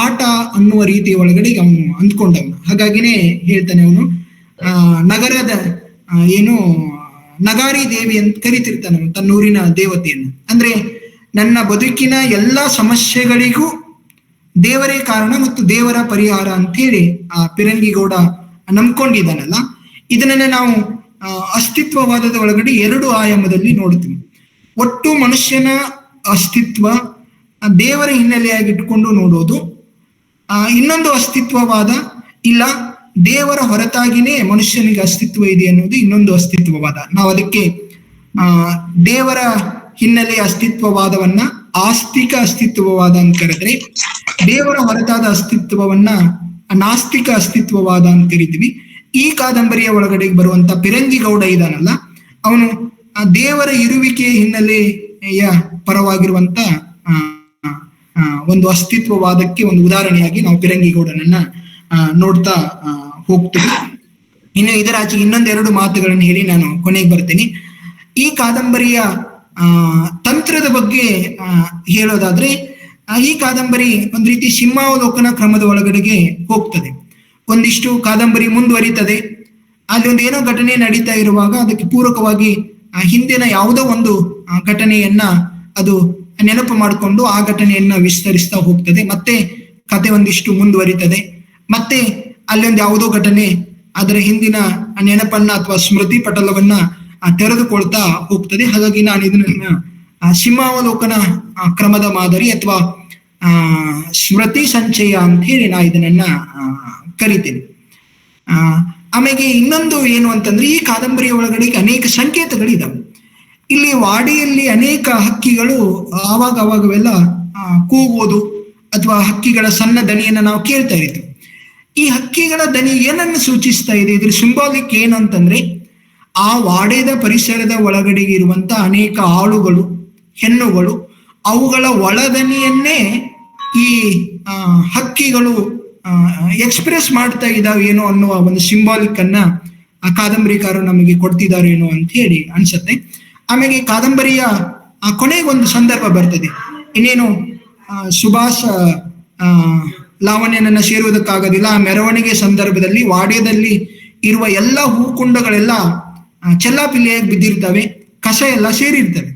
ಆಟ ಅನ್ನುವ ರೀತಿ ಒಳಗಡೆ ಅವನು ಅಂದ್ಕೊಂಡವನು. ಹಾಗಾಗಿನೇ ಹೇಳ್ತಾನೆ ಅವನು ನಗರದ ಏನು ನಗಾರಿ ದೇವಿ ಅಂತ ಕರಿತಿರ್ತಾನೆ ತನ್ನೂರಿನ ದೇವತೆಯನ್ನು. ಅಂದ್ರೆ ನನ್ನ ಬದುಕಿನ ಎಲ್ಲಾ ಸಮಸ್ಯೆಗಳಿಗೂ ದೇವರೇ ಕಾರಣ ಮತ್ತು ದೇವರ ಪರಿಹಾರ ಅಂತ ಹೇಳಿ ಆ ಪಿರಂಗಿಗೌಡ ನಂಬ್ಕೊಂಡಿದ್ದಾನಲ್ಲ. ಇದನ್ನ ನಾವು ಅಸ್ತಿತ್ವವಾದದ ಒಳಗಡೆ 2 ಆಯಾಮದಲ್ಲಿ ನೋಡ್ತೀವಿ. ಒಟ್ಟು ಮನುಷ್ಯನ ಅಸ್ತಿತ್ವ ದೇವರ ಹಿನ್ನೆಲೆಯಾಗಿ ಇಟ್ಕೊಂಡು ನೋಡೋದು. ಇನ್ನೊಂದು ಅಸ್ತಿತ್ವವಾದ ಇಲ್ಲ, ದೇವರ ಹೊರತಾಗಿನೇ ಮನುಷ್ಯನಿಗೆ ಅಸ್ತಿತ್ವ ಇದೆ ಅನ್ನೋದು ಇನ್ನೊಂದು ಅಸ್ತಿತ್ವವಾದ. ನಾವು ಅದಕ್ಕೆ ದೇವರ ಹಿನ್ನೆಲೆಯ ಅಸ್ತಿತ್ವವಾದವನ್ನ ಆಸ್ತಿಕ ಅಸ್ತಿತ್ವವಾದ ಅಂತ ಕರೆದ್ರೆ, ದೇವರ ಹೊರತಾದ ಅಸ್ತಿತ್ವವನ್ನ ನಾಸ್ತಿಕ ಅಸ್ತಿತ್ವವಾದ ಅಂತ ಕರಿತೀವಿ. ಈ ಕಾದಂಬರಿಯ ಒಳಗಡೆ ಬರುವಂತ ಪಿರಂಗಿಗೌಡ ಇದಾನಲ್ಲ, ಅವನು ದೇವರ ಇರುವಿಕೆಯ ಹಿನ್ನೆಲೆಯ ಪರವಾಗಿರುವಂತ ಒಂದು ಅಸ್ತಿತ್ವವಾದಕ್ಕೆ ಒಂದು ಉದಾಹರಣೆಯಾಗಿ ನಾವು ಪಿರಂಗಿಗೌಡನನ್ನ ನೋಡ್ತಾ ಹೋಗ್ತೀವಿ. ಇನ್ನು ಇದರಾಚೆಗೆ ಇನ್ನೊಂದೆರಡು ಮಾತುಗಳನ್ನು ಹೇಳಿ ನಾನು ಕೊನೆಗೆ ಬರ್ತೀನಿ. ಈ ಕಾದಂಬರಿಯ ತಂತ್ರದ ಬಗ್ಗೆ ಹೇಳೋದಾದ್ರೆ, ಈ ಕಾದಂಬರಿ ಒಂದ್ ರೀತಿ ಸಿಂಹಾವಲೋಕನ ಕ್ರಮದ ಒಳಗಡೆಗೆ ಹೋಗ್ತದೆ. ಒಂದಿಷ್ಟು ಕಾದಂಬರಿ ಮುಂದುವರಿತದೆ, ಅಲ್ಲಿ ಒಂದು ಏನೋ ಘಟನೆ ನಡೀತಾ ಇರುವಾಗ ಅದಕ್ಕೆ ಪೂರಕವಾಗಿ ಹಿಂದಿನ ಯಾವುದೋ ಒಂದು ಘಟನೆಯನ್ನ ಅದು ನೆನಪು ಮಾಡಿಕೊಂಡು ಆ ಘಟನೆಯನ್ನ ವಿಸ್ತರಿಸ್ತಾ ಹೋಗ್ತದೆ. ಮತ್ತೆ ಕತೆ ಒಂದಿಷ್ಟು ಮುಂದುವರಿತದೆ, ಮತ್ತೆ ಅಲ್ಲೊಂದು ಯಾವುದೋ ಘಟನೆ ಅದರ ಹಿಂದಿನ ನೆನಪನ್ನ ಅಥವಾ ಸ್ಮೃತಿ ಪಟಲವನ್ನ ತೆರೆದುಕೊಳ್ತಾ ಹೋಗ್ತದೆ. ಹಾಗಾಗಿ ನಾನು ಇದನ್ನ ಸಿಂಹಾವಲೋಕನ ಕ್ರಮದ ಮಾದರಿ ಅಥವಾ ಸ್ಮೃತಿ ಸಂಚಯ ಅಂತ ಹೇಳಿ ನಾ ಇದನ್ನ ಕರಿತೇನೆ. ಆಮೇಲೆ ಇನ್ನೊಂದು ಏನು ಅಂತಂದ್ರೆ, ಈ ಕಾದಂಬರಿಯ ಒಳಗಡೆ ಅನೇಕ ಸಂಕೇತಗಳಿದಾವೆ. ಇಲ್ಲಿ ವಾಡಿಯಲ್ಲಿ ಅನೇಕ ಹಕ್ಕಿಗಳು ಅವಾಗವೆಲ್ಲ ಕೂಗೋದು ಅಥವಾ ಹಕ್ಕಿಗಳ ಸಣ್ಣ ದನಿಯನ್ನ ನಾವು ಕೇಳ್ತಾ ಇರ್ತೀವಿ. ಈ ಹಕ್ಕಿಗಳ ದನಿ ಏನನ್ನು ಸೂಚಿಸ್ತಾ ಇದೆ? ಇದ್ರ ಸಿಂಬಾಲಿಕ್ ಏನಂತಂದ್ರೆ, ಆ ವಾಡೆದ ಪರಿಸರದ ಒಳಗಡೆ ಇರುವಂತ ಅನೇಕ ಆಳುಗಳು, ಹೆಣ್ಣುಗಳು, ಅವುಗಳ ಒಳದನಿಯನ್ನೇ ಈ ಹಕ್ಕಿಗಳು ಎಕ್ಸ್ಪ್ರೆಸ್ ಮಾಡ್ತಾ ಇದಾವೇನೋ ಅನ್ನುವ ಒಂದು ಸಿಂಬಾಲಿಕ್ ಅನ್ನ ಆ ಕಾದಂಬರಿಕಾರರು ನಮಗೆ ಕೊಡ್ತಿದಾರೇನೋ ಅಂತ ಹೇಳಿ ಅನ್ಸುತ್ತೆ. ಆಮೇಲೆ ಕಾದಂಬರಿಯ ಕೊನೆಗೊಂದು ಸಂದರ್ಭ ಬರ್ತದೆ. ಇನ್ನೇನು ಸುಭಾಷ ಲಾವಣ್ಯನನ್ನ ಸೇರುವುದಕ್ಕಾಗೋದಿಲ್ಲ, ಆ ಮೆರವಣಿಗೆ ಸಂದರ್ಭದಲ್ಲಿ ವಾಡ್ಯದಲ್ಲಿ ಇರುವ ಎಲ್ಲ ಹೂಕುಂಡಗಳೆಲ್ಲ ಚೆಲ್ಲಾಪಿಲ್ಲಿಯಾಗಿ ಬಿದ್ದಿರ್ತವೆ, ಕಸ ಎಲ್ಲ ಸೇರಿರ್ತವೆ.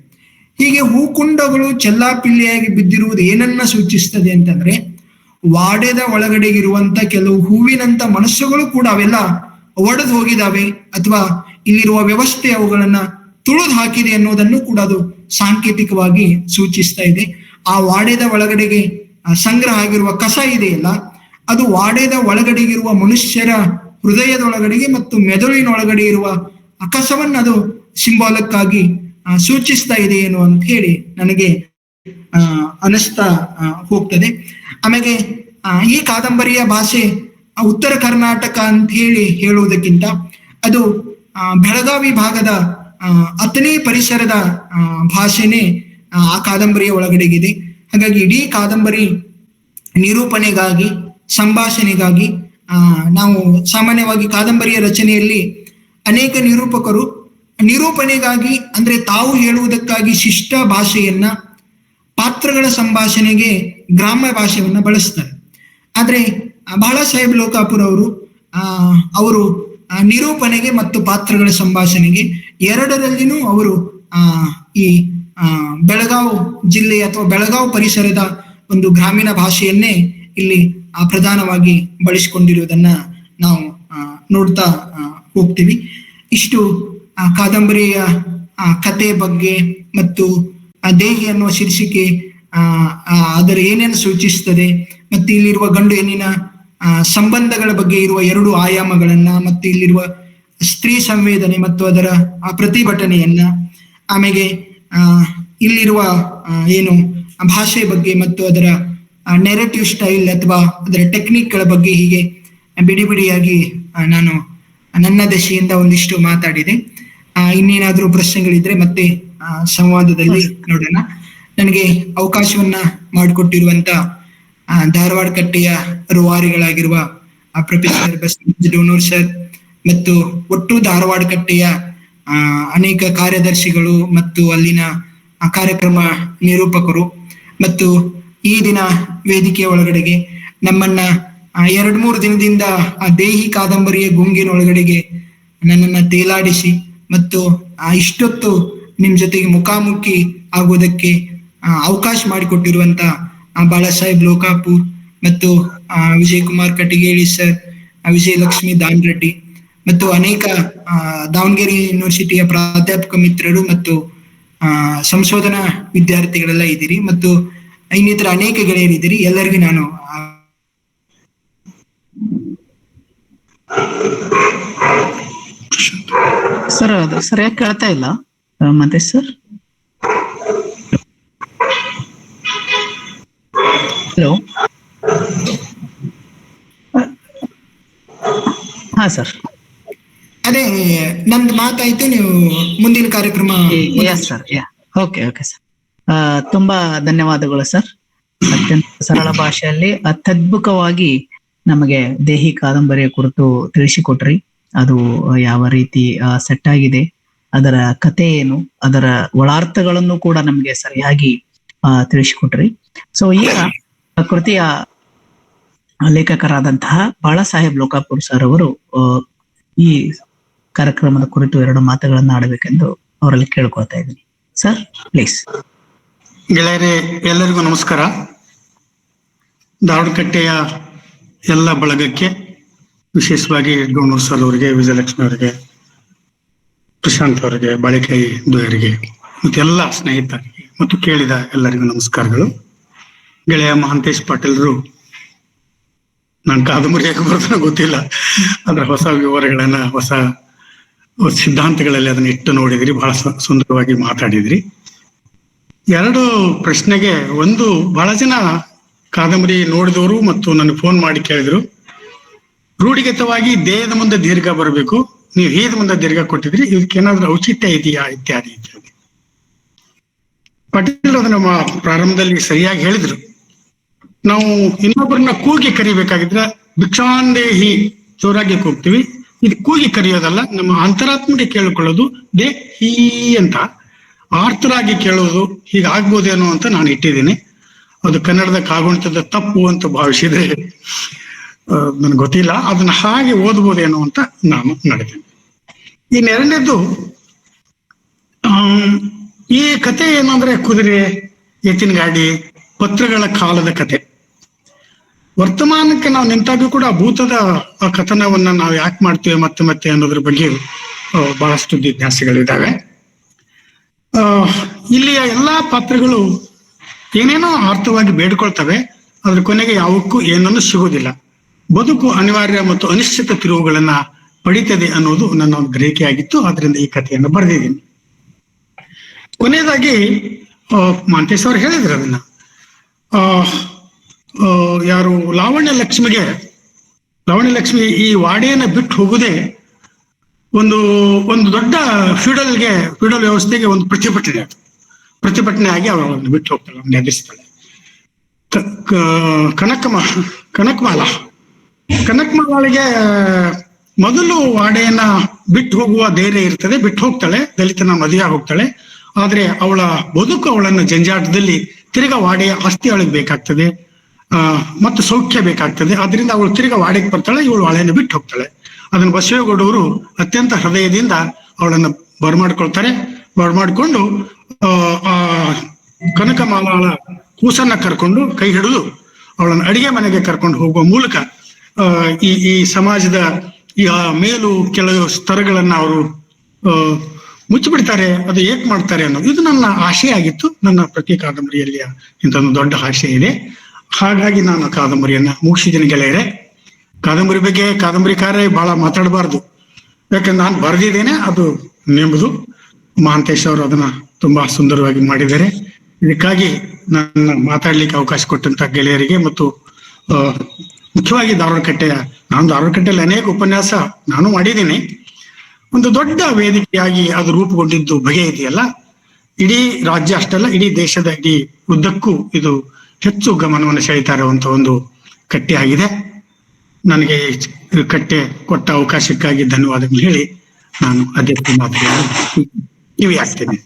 ಹೀಗೆ ಹೂಕುಂಡಗಳು ಚೆಲ್ಲಾಪಿಲ್ಲಿಯಾಗಿ ಬಿದ್ದಿರುವುದು ಏನನ್ನ ಸೂಚಿಸ್ತದೆ ಅಂತಂದ್ರೆ, ವಾಡ್ಯದ ಒಳಗಡೆ ಇರುವಂತ ಕೆಲವು ಹೂವಿನಂತ ಮನಸ್ಸುಗಳು ಕೂಡ ಅವೆಲ್ಲ ಒಡೆದು ಹೋಗಿದಾವೆ ಅಥವಾ ಇಲ್ಲಿರುವ ವ್ಯವಸ್ಥೆ ಅವುಗಳನ್ನ ತುಳಿದು ಹಾಕಿದೆ ಅನ್ನೋದನ್ನು ಕೂಡ ಅದು ಸಾಂಕೇತಿಕವಾಗಿ ಸೂಚಿಸ್ತಾ ಇದೆ. ಆ ವಾಡ್ಯದ ಒಳಗಡೆಗೆ ಸಂಗ್ರಹ ಆಗಿರುವ ಕಸ ಇದೆಯಲ್ಲ, ಅದು ವಾಡ್ಯದ ಒಳಗಡೆಗಿರುವ ಮನುಷ್ಯರ ಹೃದಯದೊಳಗಡೆಗೆ ಮತ್ತು ಮೆದುಳಿನೊಳಗಡೆ ಇರುವ ಕಸವನ್ನ ಅದು ಸಿಂಬಾಲಿಕ್ ಆಗಿ ಸೂಚಿಸ್ತಾ ಇದೆ ಏನು ಅಂತ ಹೇಳಿ ನನಗೆ ಅನಿಸ್ತಾ ಹೋಗ್ತದೆ. ಆಮೇಲೆ ಈ ಕಾದಂಬರಿಯ ಭಾಷೆ ಉತ್ತರ ಕರ್ನಾಟಕ ಅಂತ ಹೇಳಿ ಹೇಳುವುದಕ್ಕಿಂತ ಅದು ಬೆಳಗಾವಿ ಭಾಗದ ಅಥಣಿ ಪರಿಸರದ ಭಾಷೆನೇ ಆ ಕಾದಂಬರಿಯ ಒಳಗಡೆಗಿದೆ. ಹಾಗಾಗಿ ಇಡೀ ಕಾದಂಬರಿ ನಿರೂಪಣೆಗಾಗಿ, ಸಂಭಾಷಣೆಗಾಗಿ ನಾವು ಸಾಮಾನ್ಯವಾಗಿ ಕಾದಂಬರಿಯ ರಚನೆಯಲ್ಲಿ ಅನೇಕ ನಿರೂಪಕರು ನಿರೂಪಣೆಗಾಗಿ ಅಂದ್ರೆ ತಾವು ಹೇಳುವುದಕ್ಕಾಗಿ ಶಿಷ್ಟ ಭಾಷೆಯನ್ನ, ಪಾತ್ರಗಳ ಸಂಭಾಷಣೆಗೆ ಗ್ರಾಮ್ಯ ಭಾಷೆಯನ್ನ ಬಳಸ್ತಾರೆ. ಆದ್ರೆ ಬಾಳಾ ಸಾಹೇಬ್ ಲೋಕಾಪುರ್ ಅವರು ನಿರೂಪಣೆಗೆ ಮತ್ತು ಪಾತ್ರಗಳ ಸಂಭಾಷಣೆಗೆ ಎರಡರಲ್ಲಿನೂ ಅವರು ಈ ಬೆಳಗಾವ್ ಜಿಲ್ಲೆ ಅಥವಾ ಬೆಳಗಾವ್ ಪರಿಸರದ ಒಂದು ಗ್ರಾಮೀಣ ಭಾಷೆಯನ್ನೇ ಇಲ್ಲಿ ಪ್ರಧಾನವಾಗಿ ಬಳಸಿಕೊಂಡಿರುವುದನ್ನ ನಾವು ನೋಡ್ತಾ ಹೋಗ್ತೀವಿ. ಇಷ್ಟು ಕಾದಂಬರಿಯ ಕತೆ ಬಗ್ಗೆ ಮತ್ತು ದೇಹಿ ಅನ್ನುವ ಶೀರ್ಷಿಕೆ ಅದರ ಏನೇನು ಸೂಚಿಸ್ತದೆ ಮತ್ತು ಇಲ್ಲಿರುವ ಗಂಡು ಹೆಣ್ಣಿನ ಸಂಬಂಧಗಳ ಬಗ್ಗೆ ಇರುವ 2 ಆಯಾಮಗಳನ್ನ ಮತ್ತು ಇಲ್ಲಿರುವ ಸ್ತ್ರೀ ಸಂವೇದನೆ ಮತ್ತು ಅದರ ಪ್ರತಿಭಟನೆಯನ್ನ, ಆಮೇಲೆ ಇಲ್ಲಿರುವ ಏನು ಭಾಷೆ ಬಗ್ಗೆ ಮತ್ತು ಅದರ ನೆರೇಟಿವ್ ಸ್ಟೈಲ್ ಅಥವಾ ಅದರ ಟೆಕ್ನಿಕ್ಗಳ ಬಗ್ಗೆ ಹೀಗೆ ಬಿಡಿ ಬಿಡಿಯಾಗಿ ನಾನು ನನ್ನ ದಶೆಯಿಂದ ಒಂದಿಷ್ಟು ಮಾತಾಡಿದೆ. ಇನ್ನೇನಾದ್ರೂ ಪ್ರಶ್ನೆಗಳಿದ್ರೆ ಮತ್ತೆ ಸಂವಾದದಲ್ಲಿ ನೋಡೋಣ. ನನಗೆ ಅವಕಾಶವನ್ನ ಮಾಡಿಕೊಟ್ಟಿರುವಂತ ಧಾರವಾಡ ಕಟ್ಟೆಯ ರೂವಾರಿಗಳಾಗಿರುವ ಪ್ರೊಫೆಸರ್ ಬಸವರಾಜ್ ಡೋನೂರ್ ಸರ್ ಮತ್ತು ಒಟ್ಟು ಧಾರವಾಡ ಕಟ್ಟೆಯ ಅನೇಕ ಕಾರ್ಯದರ್ಶಿಗಳು ಮತ್ತು ಅಲ್ಲಿನ ಕಾರ್ಯಕ್ರಮ ನಿರೂಪಕರು ಮತ್ತು ಈ ದಿನ ವೇದಿಕೆಯ ಒಳಗಡೆಗೆ ನಮ್ಮನ್ನ 2-3 ದಿನದಿಂದ ಆ ದೇಹಿ ಕಾದಂಬರಿಯ ಗುಂಗಿನ ಒಳಗಡೆಗೆ ನನ್ನನ್ನ ತೇಲಾಡಿಸಿ ಮತ್ತು ಇಷ್ಟೊತ್ತು ನಿಮ್ ಜೊತೆಗೆ ಮುಖಾಮುಖಿ ಆಗೋದಕ್ಕೆ ಅವಕಾಶ ಮಾಡಿಕೊಟ್ಟಿರುವಂತ ಬಾಳಾಸಾಹೇಬ್ ಲೋಕಾಪುರ್ ಮತ್ತು ವಿಜಯ್ ಕುಮಾರ್ ಕಟಿಗೇಳಿ ಸರ್, ವಿಜಯಲಕ್ಷ್ಮಿ ದಾನ್ರೆಡ್ಡಿ ಮತ್ತು ಅನೇಕ ದಾವಣಗೆರೆ ಯೂನಿವರ್ಸಿಟಿಯ ಪ್ರಾಧ್ಯಾಪಕ ಮಿತ್ರರು ಮತ್ತು ಸಂಶೋಧನಾ ವಿದ್ಯಾರ್ಥಿಗಳೆಲ್ಲ ಇದ್ದೀರಿ ಮತ್ತು ಇನ್ನಿತರ ಅನೇಕ ಗೆಳೆಯರಿದ್ದೀರಿ. ಎಲ್ಲರಿಗೂ ನಾನು ಸರ್ ಅದು ಸರಿಯಾಗಿ ಕೇಳ್ತಾ ಇಲ್ಲ ಮತ್ತೆ ಸರ್. ಹಲೋ, ಹಾ ಸರ್. ಅದೇ ನಮ್ದು ಮಾತಾಯ್ತು, ನೀವು ಮುಂದಿನ ಕಾರ್ಯಕ್ರಮ. Sir, okay sir. ತುಂಬಾ ಧನ್ಯವಾದಗಳು ಸರ್. ಅತ್ಯಂತ ಸರಳ ಭಾಷೆಯಲ್ಲಿ ಅತ್ಯದ್ಭುತವಾಗಿ ನಮಗೆ ದೇಹಿ ಕಾದಂಬರಿಯ ಕುರಿತು ತಿಳಿಸಿಕೊಟ್ರಿ. ಅದು ಯಾವ ರೀತಿ ಸೆಟ್ ಆಗಿದೆ, ಅದರ ಕತೆ ಏನು, ಅದರ ಒಳಾರ್ಥಗಳನ್ನು ಕೂಡ ನಮ್ಗೆ ಸರಿಯಾಗಿ ತಿಳಿಸಿಕೊಟ್ರಿ. ಸೊ ಈಗ ಕೃತಿಯ ಲೇಖಕರಾದಂತಹ ಬಾಳಾಸಾಹೇಬ್ ಲೋಕಾಪುರ್ ಸರ್ ಅವರು ಈ ಕಾರ್ಯಕ್ರಮದ ಕುರಿತು 2 ಮಾತುಗಳನ್ನ ಆಡಬೇಕೆಂದು ಅವರಲ್ಲಿ ಕೇಳ್ಕೊಳ್ತಾ ಇದ್ದೀನಿ. Sir please. ಗೆಳೆಯರೇ, ಎಲ್ಲರಿಗೂ ನಮಸ್ಕಾರ. ಧಾರವಾಡಕಟ್ಟೆಯ ಎಲ್ಲ ಬಳಗಕ್ಕೆ, ವಿಶೇಷವಾಗಿ ಡೋನೂರ್ ಸರ್ ಅವರಿಗೆ, ವಿಜಯಲಕ್ಷ್ಮಿ ಅವರಿಗೆ, ಪ್ರಶಾಂತ್ ಅವರಿಗೆ, ಬಾಳಿಕೈ ದ್ವಯರಿಗೆ ಮತ್ತೆಲ್ಲ ಸ್ನೇಹಿತರಿಗೆ ಮತ್ತು ಕೇಳಿದ ಎಲ್ಲರಿಗೂ ನಮಸ್ಕಾರಗಳು. ಗೆಳೆಯ ಮಹಾಂತೇಶ್ ಪಾಟೀಲ್ರು ನಾನು ಕಾದಂಬರಿ ಯಾಕೆ ಬರ್ತಾನೆ ಗೊತ್ತಿಲ್ಲ, ಅದರ ಹೊಸ ವಿವರಗಳನ್ನ, ಹೊಸ ಸಿದ್ಧಾಂತಗಳಲ್ಲಿ ಅದನ್ನ ಇಟ್ಟು ನೋಡಿದ್ರಿ, ಬಹಳ ಸುಂದರವಾಗಿ ಮಾತಾಡಿದ್ರಿ. 2 ಪ್ರಶ್ನೆಗೆ ಒಂದು, ಬಹಳ ಜನ ಕಾದಂಬರಿ ನೋಡಿದವರು ಮತ್ತು ನನಗೆ ಫೋನ್ ಮಾಡಿ ಕೇಳಿದ್ರು, ರೂಢಿಗತವಾಗಿ ದೇಹದ ಮುಂದೆ ದೀರ್ಘ ಬರಬೇಕು, ನೀವು ಹೀದ ಮುಂದೆ ದೀರ್ಘ ಕೊಟ್ಟಿದ್ರಿ, ಇದಕ್ಕೇನಾದ್ರೂ ಔಚಿತ್ಯ ಇದೆಯಾ ಇತ್ಯಾದಿ ಇತ್ಯಾದಿ. ಪಾಟೀಲ್ ಅದನ್ನ ಪ್ರಾರಂಭದಲ್ಲಿ ಸರಿಯಾಗಿ ಹೇಳಿದ್ರು. ನಾವು ಇನ್ನೊಬ್ಬರನ್ನ ಕೂಗಿ ಕರಿಬೇಕಾಗಿದ್ರೆ ಭಿಕ್ಷಾಂದೇಹಿ ಜೋರಾಗಿ ಕೂಗ್ತೀವಿ, ಇದು ಕೂಗಿ ಕರೆಯೋದಲ್ಲ, ನಮ್ಮ ಅಂತರಾತ್ಮಗೆ ಕೇಳಿಕೊಳ್ಳೋದು ದೇ ಹೀ ಅಂತ ಆರ್ತರಾಗಿ ಕೇಳೋದು, ಹೀಗಾಗ್ಬೋದೇನೋ ಅಂತ ನಾನು ಇಟ್ಟಿದ್ದೀನಿ. ಅದು ಕನ್ನಡದ ಕಾಗುಣಿತದ ತಪ್ಪು ಅಂತ ಭಾವಿಸಿದ್ರೆ ನನ್ಗೆ ಗೊತ್ತಿಲ್ಲ, ಅದನ್ನ ಹಾಗೆ ಓದ್ಬೋದೇನೋ ಅಂತ ನಾನು ನಡೆದೇನೆ. ಇನ್ನು 2ನೇದ್ದು, ಈ ಕತೆ ಏನಂದ್ರೆ ಕುದುರೆ, ಎತ್ತಿನ ಗಾಡಿ, ಪತ್ರಗಳ ಕಾಲದ ಕತೆ. ವರ್ತಮಾನಕ್ಕೆ ನಾವು ನಿಂತಾಗೂ ಕೂಡ ಭೂತದ ಆ ಕಥನವನ್ನ ನಾವು ಯಾಕೆ ಮಾಡ್ತೇವೆ ಮತ್ತೆ ಮತ್ತೆ ಅನ್ನೋದ್ರ ಬಗ್ಗೆ ಬಹಳಷ್ಟು ಜಿಜ್ಞಾಸೆಗಳಿದ್ದಾವೆ. ಇಲ್ಲಿಯ ಎಲ್ಲಾ ಪಾತ್ರಗಳು ಏನೇನೋ ಅರ್ಥವಾಗಿ ಬೇಡ್ಕೊಳ್ತವೆ, ಅದ್ರ ಕೊನೆಗೆ ಯಾವಕ್ಕೂ ಏನನ್ನು ಸಿಗೋದಿಲ್ಲ. ಬದುಕು ಅನಿವಾರ್ಯ ಮತ್ತು ಅನಿಶ್ಚಿತ ತಿರುವುಗಳನ್ನ ಪಡಿತದೆ ಅನ್ನೋದು ನನ್ನ ಒಂದು ಗ್ರಹಿಕೆ ಆಗಿತ್ತು. ಅದರಿಂದ ಈ ಕಥೆಯನ್ನು ಬರೆದಿದ್ದೀನಿ. ಕೊನೆಯದಾಗಿ ಮಾಂತೇಶ್ ಅವರು ಹೇಳಿದ್ರು ಅದನ್ನ, ಯಾರು ಲಾವಣ್ಯ ಲಕ್ಷ್ಮಿ ಈ ವಾಡೆಯನ್ನ ಬಿಟ್ಟು ಹೋಗುದೇ ಒಂದು ದೊಡ್ಡ ಫ್ಯೂಡಲ್ ವ್ಯವಸ್ಥೆಗೆ ಒಂದು ಪ್ರತಿಭಟನೆ ಆಗಿ ಅವರನ್ನು ಬಿಟ್ಟು ಹೋಗ್ತಾಳೆ, ಅವನ್ನ ಎದುರಿಸ್ತಾಳೆ. ಕನಕಮಾಲಾಳಿಗೆ ಮೊದಲು ವಾಡೆಯನ್ನ ಬಿಟ್ಟು ಹೋಗುವ ಧೈರ್ಯ ಇರ್ತದೆ, ಬಿಟ್ಟು ಹೋಗ್ತಾಳೆ, ದಲಿತನ ಮದುವೆ ಹೋಗ್ತಾಳೆ. ಆದ್ರೆ ಅವಳ ಬದುಕು ಅವಳನ್ನ ಜಂಜಾಟದಲ್ಲಿ ತಿರ್ಗಾ ವಾಡೆಯ ಆಸ್ತಿ ಅವಳಿಗೆ ಬೇಕಾಗ್ತದೆ, ಮತ್ತು ಸೌಖ್ಯ ಬೇಕಾಗ್ತದೆ. ಆದ್ರಿಂದ ಅವಳು ತಿರ್ಗಾ ವಾಡೆಗೆ ಬರ್ತಾಳೆ, ಇವಳು ವಾಳೆಯನ್ನು ಬಿಟ್ಟು ಹೋಗ್ತಾಳೆ. ಅದನ್ನು ಬಸವೇಗೌಡವರು ಅತ್ಯಂತ ಹೃದಯದಿಂದ ಅವಳನ್ನು ಬರಮಾಡ್ಕೊಂಡು ಆ ಕನಕಮಾಲಾಳ ಕೂಸನ್ನ ಕರ್ಕೊಂಡು ಕೈ ಹಿಡಿದು ಅವಳನ್ನು ಅಡಿಗೆ ಮನೆಗೆ ಕರ್ಕೊಂಡು ಹೋಗುವ ಮೂಲಕ ಈ ಸಮಾಜದ ಈ ಮೇಲು ಕೆಲವು ಸ್ತರಗಳನ್ನ ಅವರು ಮುಚ್ಚಿಬಿಡ್ತಾರೆ. ಅದು ಏಕ್ ಮಾಡ್ತಾರೆ ಅನ್ನೋದು ಇದು ನನ್ನ ಆಶೆ ಆಗಿತ್ತು. ನನ್ನ ಪ್ರತಿ ಕಾದಂಬರಿಯಲ್ಲಿ ಇಂಥ ಒಂದು ದೊಡ್ಡ ಆಶೆ ಇದೆ. ಹಾಗಾಗಿ ನಾನು ಕಾದಂಬರಿಯನ್ನ ಮುಗಿಸಿದ್ದೀನಿ. ಗೆಳೆಯರೆ, ಕಾದಂಬರಿ ಬಗ್ಗೆ ಕಾದಂಬರಿಕಾರ ಬಹಳ ಮಾತಾಡಬಾರ್ದು, ಯಾಕಂದ್ರೆ ನಾನು ಬರೆದಿದ್ದೇನೆ, ಅದು ನೆಂಬುದು. ಮಹಾಂತೇಶ್ ಅವರು ಅದನ್ನ ತುಂಬಾ ಸುಂದರವಾಗಿ ಮಾಡಿದ್ದಾರೆ. ಇದಕ್ಕಾಗಿ ನನ್ನ ಮಾತಾಡ್ಲಿಕ್ಕೆ ಅವಕಾಶ ಕೊಟ್ಟಂತ ಗೆಳೆಯರಿಗೆ ಮತ್ತು ಮುಖ್ಯವಾಗಿ ನಾನು ಧಾರವಾಡಕಟ್ಟೆಯಲ್ಲಿ ಅನೇಕ ಉಪನ್ಯಾಸ ನಾನು ಮಾಡಿದ್ದೀನಿ. ಒಂದು ದೊಡ್ಡ ವೇದಿಕೆಯಾಗಿ ಅದು ರೂಪುಗೊಂಡಿದ್ದು ಬಗೆ ಇದೆಯಲ್ಲ, ಇಡೀ ರಾಜ್ಯ ಅಷ್ಟಲ್ಲ, ಇಡೀ ದೇಶದ ಇಡೀ ಉದ್ದಕ್ಕೂ ಇದು ಹೆಚ್ಚು ಗಮನವನ್ನು ಸೆಳೀತಾ ಇರುವಂತ ಒಂದು ಕಟ್ಟೆ ಆಗಿದೆ. ನನಗೆ ಈ ಕಟ್ಟೆ ಕೊಟ್ಟ ಅವಕಾಶಕ್ಕಾಗಿ ಧನ್ಯವಾದಗಳು ಹೇಳಿ ನಾನು ಅಧ್ಯಕ್ಷ ಮಾತುಗಳನ್ನು ಕಿವಿ ಹಾಕ್ತೇನೆ.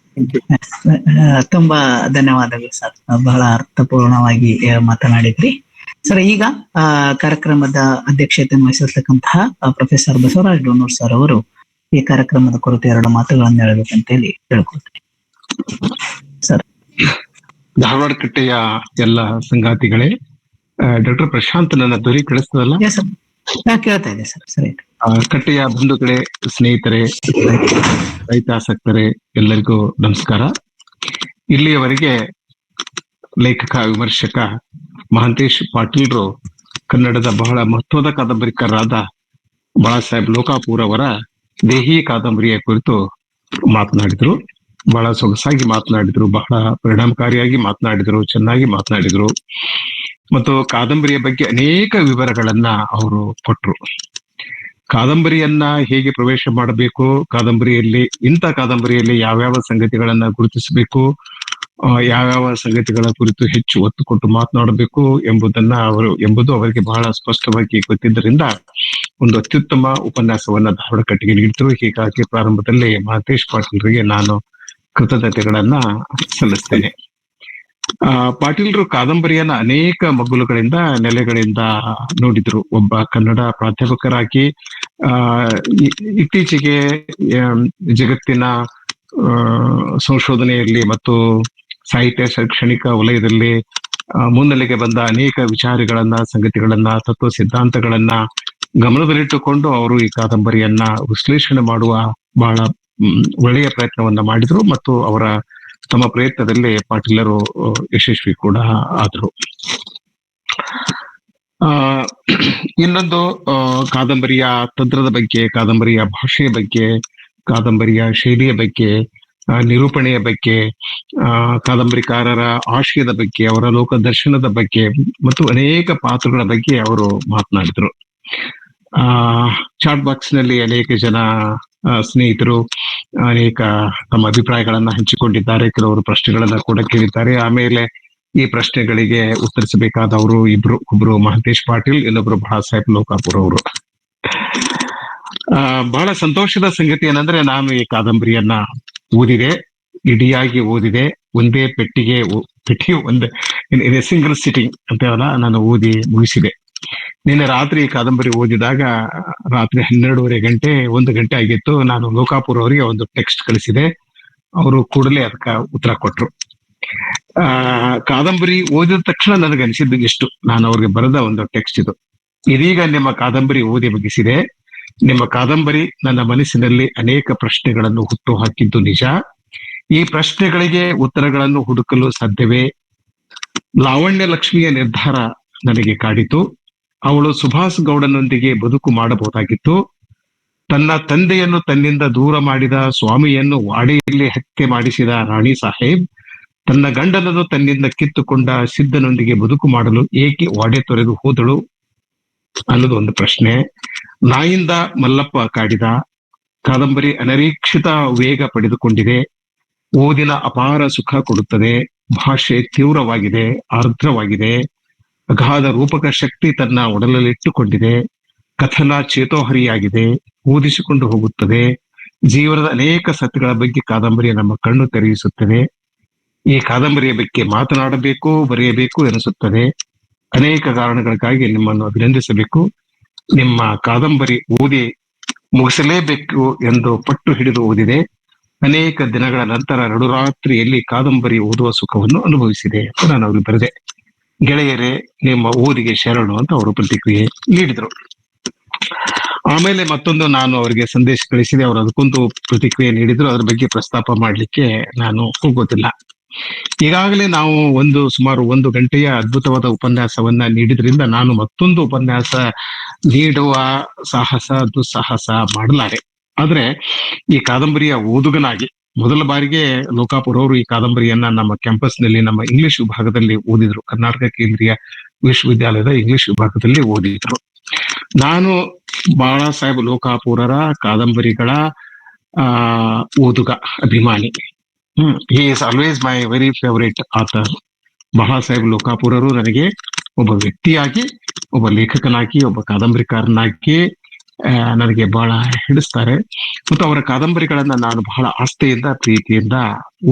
ತುಂಬಾ ಧನ್ಯವಾದಗಳು ಸರ್, ಬಹಳ ಅರ್ಥಪೂರ್ಣವಾಗಿ ಮಾತನಾಡಿದ್ರಿ ಸರ್. ಈಗ ಕಾರ್ಯಕ್ರಮದ ಅಧ್ಯಕ್ಷತೆ ವಹಿಸಿರ್ತಕ್ಕಂತಹ ಪ್ರೊಫೆಸರ್ ಬಸವರಾಜ್ ಡೋನೂರ್ ಸರ್ ಅವರು ಈ ಕಾರ್ಯಕ್ರಮದ ಕುರಿತು 2 ಮಾತುಗಳನ್ನು ಹೇಳಬೇಕಂತ ಹೇಳಿ ಕೇಳ್ಕೊಳ್ತೀನಿ ಸರ್. ಧಾರವಾಡ ಕಟ್ಟೆಯ ಎಲ್ಲ ಸಂಗಾತಿಗಳೇ, ಡಾಕ್ಟರ್ ಪ್ರಶಾಂತ್ ನನ್ನ ಧ್ವನಿ ಕೇಳಿಸ್ತದಲ್ಲ? ಕೇಳ್ತಾ ಇದೆ ಸರ್. ಸರಿ. ಕಟ್ಟೆಯ ಬಂಧುಗಳೇ, ಸ್ನೇಹಿತರೆ, ರೈತಾಸಕ್ತರೇ, ಎಲ್ಲರಿಗೂ ನಮಸ್ಕಾರ. ಇಲ್ಲಿಯವರೆಗೆ ಲೇಖಕ ವಿಮರ್ಶಕ ಮಹಾಂತೇಶ್ ಪಾಟೀಲ್ರು ಕನ್ನಡದ ಬಹಳ ಮಹತ್ವದ ಕಾದಂಬರಿಕಾರರಾದ ಬಾಳಾಸಾಹೇಬ್ ಲೋಕಾಪುರ್ ಅವರ ದೇಹಿ ಕಾದಂಬರಿಯ ಕುರಿತು ಮಾತನಾಡಿದ್ರು. ಬಹಳ ಸೊಗಸಾಗಿ ಮಾತನಾಡಿದ್ರು, ಬಹಳ ಪರಿಣಾಮಕಾರಿಯಾಗಿ ಮಾತನಾಡಿದ್ರು, ಚೆನ್ನಾಗಿ ಮಾತನಾಡಿದ್ರು ಮತ್ತು ಕಾದಂಬರಿಯ ಬಗ್ಗೆ ಅನೇಕ ವಿವರಗಳನ್ನ ಅವರು ಕೊಟ್ರು. ಕಾದಂಬರಿಯನ್ನ ಹೇಗೆ ಪ್ರವೇಶ ಮಾಡಬೇಕು, ಕಾದಂಬರಿಯಲ್ಲಿ ಇಂಥ ಕಾದಂಬರಿಯಲ್ಲಿ ಯಾವ್ಯಾವ ಸಂಗತಿಗಳನ್ನ ಗುರುತಿಸಬೇಕು, ಯಾವ್ಯಾವ ಸಂಗತಿಗಳ ಕುರಿತು ಹೆಚ್ಚು ಒತ್ತು ಕೊಟ್ಟು ಮಾತನಾಡಬೇಕು ಎಂಬುದು ಅವರಿಗೆ ಬಹಳ ಸ್ಪಷ್ಟವಾಗಿ ಗೊತ್ತಿದ್ದರಿಂದ ಒಂದು ಅತ್ಯುತ್ತಮ ಉಪನ್ಯಾಸವನ್ನ ಧಾರವಾಡ ಕಟ್ಟೆಗೆ ನೀಡಿದ್ರು. ಹೀಗಾಗಿ ಪ್ರಾರಂಭದಲ್ಲಿ ಮಹಂತೇಶ್ ಪಾಟೀಲ್ರಿಗೆ ನಾನು ಕೃತಜ್ಞತೆಗಳನ್ನ ಸಲ್ಲಿಸ್ತೇನೆ. ಪಾಟೀಲ್ರು ಕಾದಂಬರಿಯನ್ನ ಅನೇಕ ಮಗ್ಗುಲುಗಳಿಂದ, ನೆಲೆಗಳಿಂದ ನೋಡಿದ್ರು. ಒಬ್ಬ ಕನ್ನಡ ಪ್ರಾಧ್ಯಾಪಕರಾಗಿ ಇತ್ತೀಚೆಗೆ ಜಗತ್ತಿನ ಸಂಶೋಧನೆಯಲ್ಲಿ ಮತ್ತು ಸಾಹಿತ್ಯ ಶೈಕ್ಷಣಿಕ ವಲಯದಲ್ಲಿ ಮುನ್ನೆಲೆಗೆ ಬಂದ ಅನೇಕ ವಿಚಾರಗಳನ್ನ, ಸಂಗತಿಗಳನ್ನ, ತತ್ವ ಸಿದ್ಧಾಂತಗಳನ್ನ ಗಮನದಲ್ಲಿಟ್ಟುಕೊಂಡು ಅವರು ಈ ಕಾದಂಬರಿಯನ್ನ ವಿಶ್ಲೇಷಣೆ ಮಾಡುವ ಬಹಳ ಒಳ್ಳೆಯ ಪ್ರಯತ್ನವನ್ನ ಮಾಡಿದ್ರು ಮತ್ತು ಅವರ ತಮ್ಮ ಪ್ರಯತ್ನದಲ್ಲಿ ಪಾಟೀಲರು ಯಶಸ್ವಿ ಕೂಡ ಆದ್ರು. ಇನ್ನೊಂದು ಕಾದಂಬರಿಯ ತಂತ್ರದ ಬಗ್ಗೆ, ಕಾದಂಬರಿಯ ಭಾಷೆಯ ಬಗ್ಗೆ, ಕಾದಂಬರಿಯ ಶೈಲಿಯ ಬಗ್ಗೆ, ನಿರೂಪಣೆಯ ಬಗ್ಗೆ, ಕಾದಂಬರಿಕಾರರ ಆಶಯದ ಬಗ್ಗೆ, ಅವರ ಲೋಕದರ್ಶನದ ಬಗ್ಗೆ ಮತ್ತು ಅನೇಕ ಪಾತ್ರಗಳ ಬಗ್ಗೆ ಅವರು ಮಾತನಾಡಿದ್ರು. ಚಾಟ್ ಬಾಕ್ಸ್ ನಲ್ಲಿ ಅನೇಕ ಜನ ಸ್ನೇಹಿತರು ಅನೇಕ ತಮ್ಮ ಅಭಿಪ್ರಾಯಗಳನ್ನ ಹಂಚಿಕೊಂಡಿದ್ದಾರೆ. ಕೆಲವರು ಪ್ರಶ್ನೆಗಳನ್ನ ಕೂಡ ಕೇಳಿದ್ದಾರೆ. ಆಮೇಲೆ ಈ ಪ್ರಶ್ನೆಗಳಿಗೆ ಉತ್ತರಿಸಬೇಕಾದವರು ಒಬ್ರು ಮಹಂತೇಶ್ ಪಾಟೀಲ್, ಇನ್ನೊಬ್ರು ಬಾಳಾಸಾಹೇಬ್ ಲೋಕಾಪುರ್ ಅವರು. ಬಹಳ ಸಂತೋಷದ ಸಂಗತಿ ಏನಂದ್ರೆ, ನಾನು ಈ ಕಾದಂಬರಿಯನ್ನ ಓದಿದೆ, ಇಡಿಯಾಗಿ ಓದಿದೆ. ಒಂದೇ ಪೆಟ್ಟಿಗೆ ಒಂದು ಸಿಂಗಲ್ ಸಿಟಿಂಗ್ ಅಂತೇವಲ್ಲ, ನಾನು ಓದಿ ಮುಗಿಸಿದೆ. ನಿನ್ನೆ ರಾತ್ರಿ ಈ ಕಾದಂಬರಿ ಓದಿದಾಗ ರಾತ್ರಿ 12:30 ಗಂಟೆ 1 ಗಂಟೆ ಆಗಿತ್ತು. ನಾನು ಲೋಕಾಪುರ್ ಅವರಿಗೆ ಒಂದು ಟೆಕ್ಸ್ಟ್ ಕಳಿಸಿದೆ. ಅವರು ಕೂಡಲೇ ಅದಕ್ಕೆ ಉತ್ತರ ಕೊಟ್ರು. ಕಾದಂಬರಿ ಓದಿದ ತಕ್ಷಣ ನನಗನ್ಸಿದ್ದು ಇಷ್ಟು, ನಾನು ಅವ್ರಿಗೆ ಬರೆದ ಒಂದು ಟೆಕ್ಸ್ಟ್ ಇದು: ಇದೀಗ ನಿಮ್ಮ ಕಾದಂಬರಿ ಓದಿ ಮುಗಿಸಿದೆ. ನಿಮ್ಮ ಕಾದಂಬರಿ ನನ್ನ ಮನಸ್ಸಿನಲ್ಲಿ ಅನೇಕ ಪ್ರಶ್ನೆಗಳನ್ನು ಹುಟ್ಟು ಹಾಕಿದ್ದು ನಿಜ. ಈ ಪ್ರಶ್ನೆಗಳಿಗೆ ಉತ್ತರಗಳನ್ನು ಹುಡುಕಲು ಸಾಧ್ಯವೇ? ಲಾವಣ್ಯ ಲಕ್ಷ್ಮಿಯ ನಿರ್ಧಾರ ನನಗೆ ಕಾಡಿತು. ಅವಳು ಸುಭಾಷ್ ಗೌಡನೊಂದಿಗೆ ಬದುಕು ಮಾಡಬಹುದಾಗಿತ್ತು. ತನ್ನ ತಂದೆಯನ್ನು ತನ್ನಿಂದ ದೂರ ಮಾಡಿದ ಸ್ವಾಮಿಯನ್ನು ವಾಡೆಯಲ್ಲಿ ಹತ್ಯೆ ಮಾಡಿಸಿದ ರಾಣಿ ಸಾಹೇಬ್ ತನ್ನ ಗಂಡನನ್ನು ತನ್ನಿಂದ ಕಿತ್ತುಕೊಂಡ ಸಿದ್ದನೊಂದಿಗೆ ಬದುಕು ಮಾಡಲು ಏಕೆ ವಾಡೆ ತೊರೆದು ಹೋದಳು ಅನ್ನೋದು ಒಂದು ಪ್ರಶ್ನೆ. ನಾಯಿಂದ ಮಲ್ಲಪ್ಪ ಕಾಡಿದ. ಕಾದಂಬರಿ ಅನಿರೀಕ್ಷಿತ ವೇಗ ಪಡೆದುಕೊಂಡಿದೆ. ಓದಿನ ಅಪಾರ ಸುಖ ಕೊಡುತ್ತದೆ. ಭಾಷೆ ತೀವ್ರವಾಗಿದೆ, ಆರ್ದ್ರವಾಗಿದೆ. ಅಗಾಧ ರೂಪಕ ಶಕ್ತಿ ತನ್ನ ಒಡಲಲ್ಲಿಟ್ಟುಕೊಂಡಿದೆ. ಕಥನ ಚೇತೋಹರಿಯಾಗಿದೆ, ಓದಿಸಿಕೊಂಡು ಹೋಗುತ್ತದೆ. ಜೀವನದ ಅನೇಕ ಸತ್ಯಗಳ ಬಗ್ಗೆ ಕಾದಂಬರಿ ನಮ್ಮ ಕಣ್ಣು ತೆರೆಯಿಸುತ್ತದೆ. ಈ ಕಾದಂಬರಿಯ ಬಗ್ಗೆ ಮಾತನಾಡಬೇಕು, ಬರೆಯಬೇಕು ಎನಿಸುತ್ತದೆ. ಅನೇಕ ಕಾರಣಗಳಿಗಾಗಿ ನಿಮ್ಮನ್ನು ಅಭಿನಂದಿಸಬೇಕು. ನಿಮ್ಮ ಕಾದಂಬರಿ ಓದಿ ಮುಗಿಸಲೇಬೇಕು ಎಂದು ಪಟ್ಟು ಹಿಡಿದು ಓದಿದೆ. ಅನೇಕ ದಿನಗಳ ನಂತರ ನಡುರಾತ್ರಿಯಲ್ಲಿ ಕಾದಂಬರಿ ಓದುವ ಸುಖವನ್ನು ಅನುಭವಿಸಿದೆ ಅಂತ ನಾನು ಅವ್ರಿಗೆ ಬರೆದೆ. ಗೆಳೆಯರೇ, ನಿಮ್ಮ ಓದಿಗೆ ಶರಣು ಅಂತ ಅವರು ಪ್ರತಿಕ್ರಿಯೆ ನೀಡಿದ್ರು. ಆಮೇಲೆ ಮತ್ತೊಂದು ನಾನು ಅವರಿಗೆ ಸಂದೇಶ ಕಳಿಸಿದೆ. ಅವರು ಅದಕ್ಕೊಂದು ಪ್ರತಿಕ್ರಿಯೆ ನೀಡಿದ್ರು. ಅದ್ರ ಬಗ್ಗೆ ಪ್ರಸ್ತಾಪ ಮಾಡ್ಲಿಕ್ಕೆ ನಾನು ಹೋಗೋದಿಲ್ಲ. ಈಗಾಗಲೇ ನಾವು ಸುಮಾರು 1 ಗಂಟೆಯ ಅದ್ಭುತವಾದ ಉಪನ್ಯಾಸವನ್ನ ನೀಡಿದ್ರಿಂದ ನಾನು ಮತ್ತೊಂದು ಉಪನ್ಯಾಸ ನೀಡುವ ದುಸ್ಸಾಹಸ ಮಾಡಲಾರೆ. ಆದ್ರೆ ಈ ಕಾದಂಬರಿಯ ಓದುಗನಾಗಿ ಮೊದಲ ಬಾರಿಗೆ ಲೋಕಾಪುರ್ ಅವರು ಈ ಕಾದಂಬರಿಯನ್ನ ನಮ್ಮ ಕ್ಯಾಂಪಸ್ ನಲ್ಲಿ ನಮ್ಮ ಇಂಗ್ಲಿಷ್ ವಿಭಾಗದಲ್ಲಿ ಓದಿದ್ರು. ಕರ್ನಾಟಕ ಕೇಂದ್ರೀಯ ವಿಶ್ವವಿದ್ಯಾಲಯದ ಇಂಗ್ಲಿಷ್ ವಿಭಾಗದಲ್ಲಿ ಓದಿದ್ರು. ನಾನು ಬಾಳಾಸಾಹೇಬ್ ಲೋಕಾಪುರರ ಕಾದಂಬರಿಗಳ ಓದುಗ, ಅಭಿಮಾನಿ. He is always my very favourite author. ಬಹಳ ಸಾಹೇಬ್ ಲೋಕಾಪುರರು ನನಗೆ ಒಬ್ಬ ವ್ಯಕ್ತಿಯಾಗಿ, ಒಬ್ಬ ಲೇಖಕನಾಗಿ, ಒಬ್ಬ ಕಾದಂಬರಿಕಾರನಾಗಿ ನನಗೆ ಬಹಳ ಹಿಡಿಸ್ತಾರೆ. ಮತ್ತು ಅವರ ಕಾದಂಬರಿಗಳನ್ನ ನಾನು ಬಹಳ ಆಸ್ಥೆಯಿಂದ, ಪ್ರೀತಿಯಿಂದ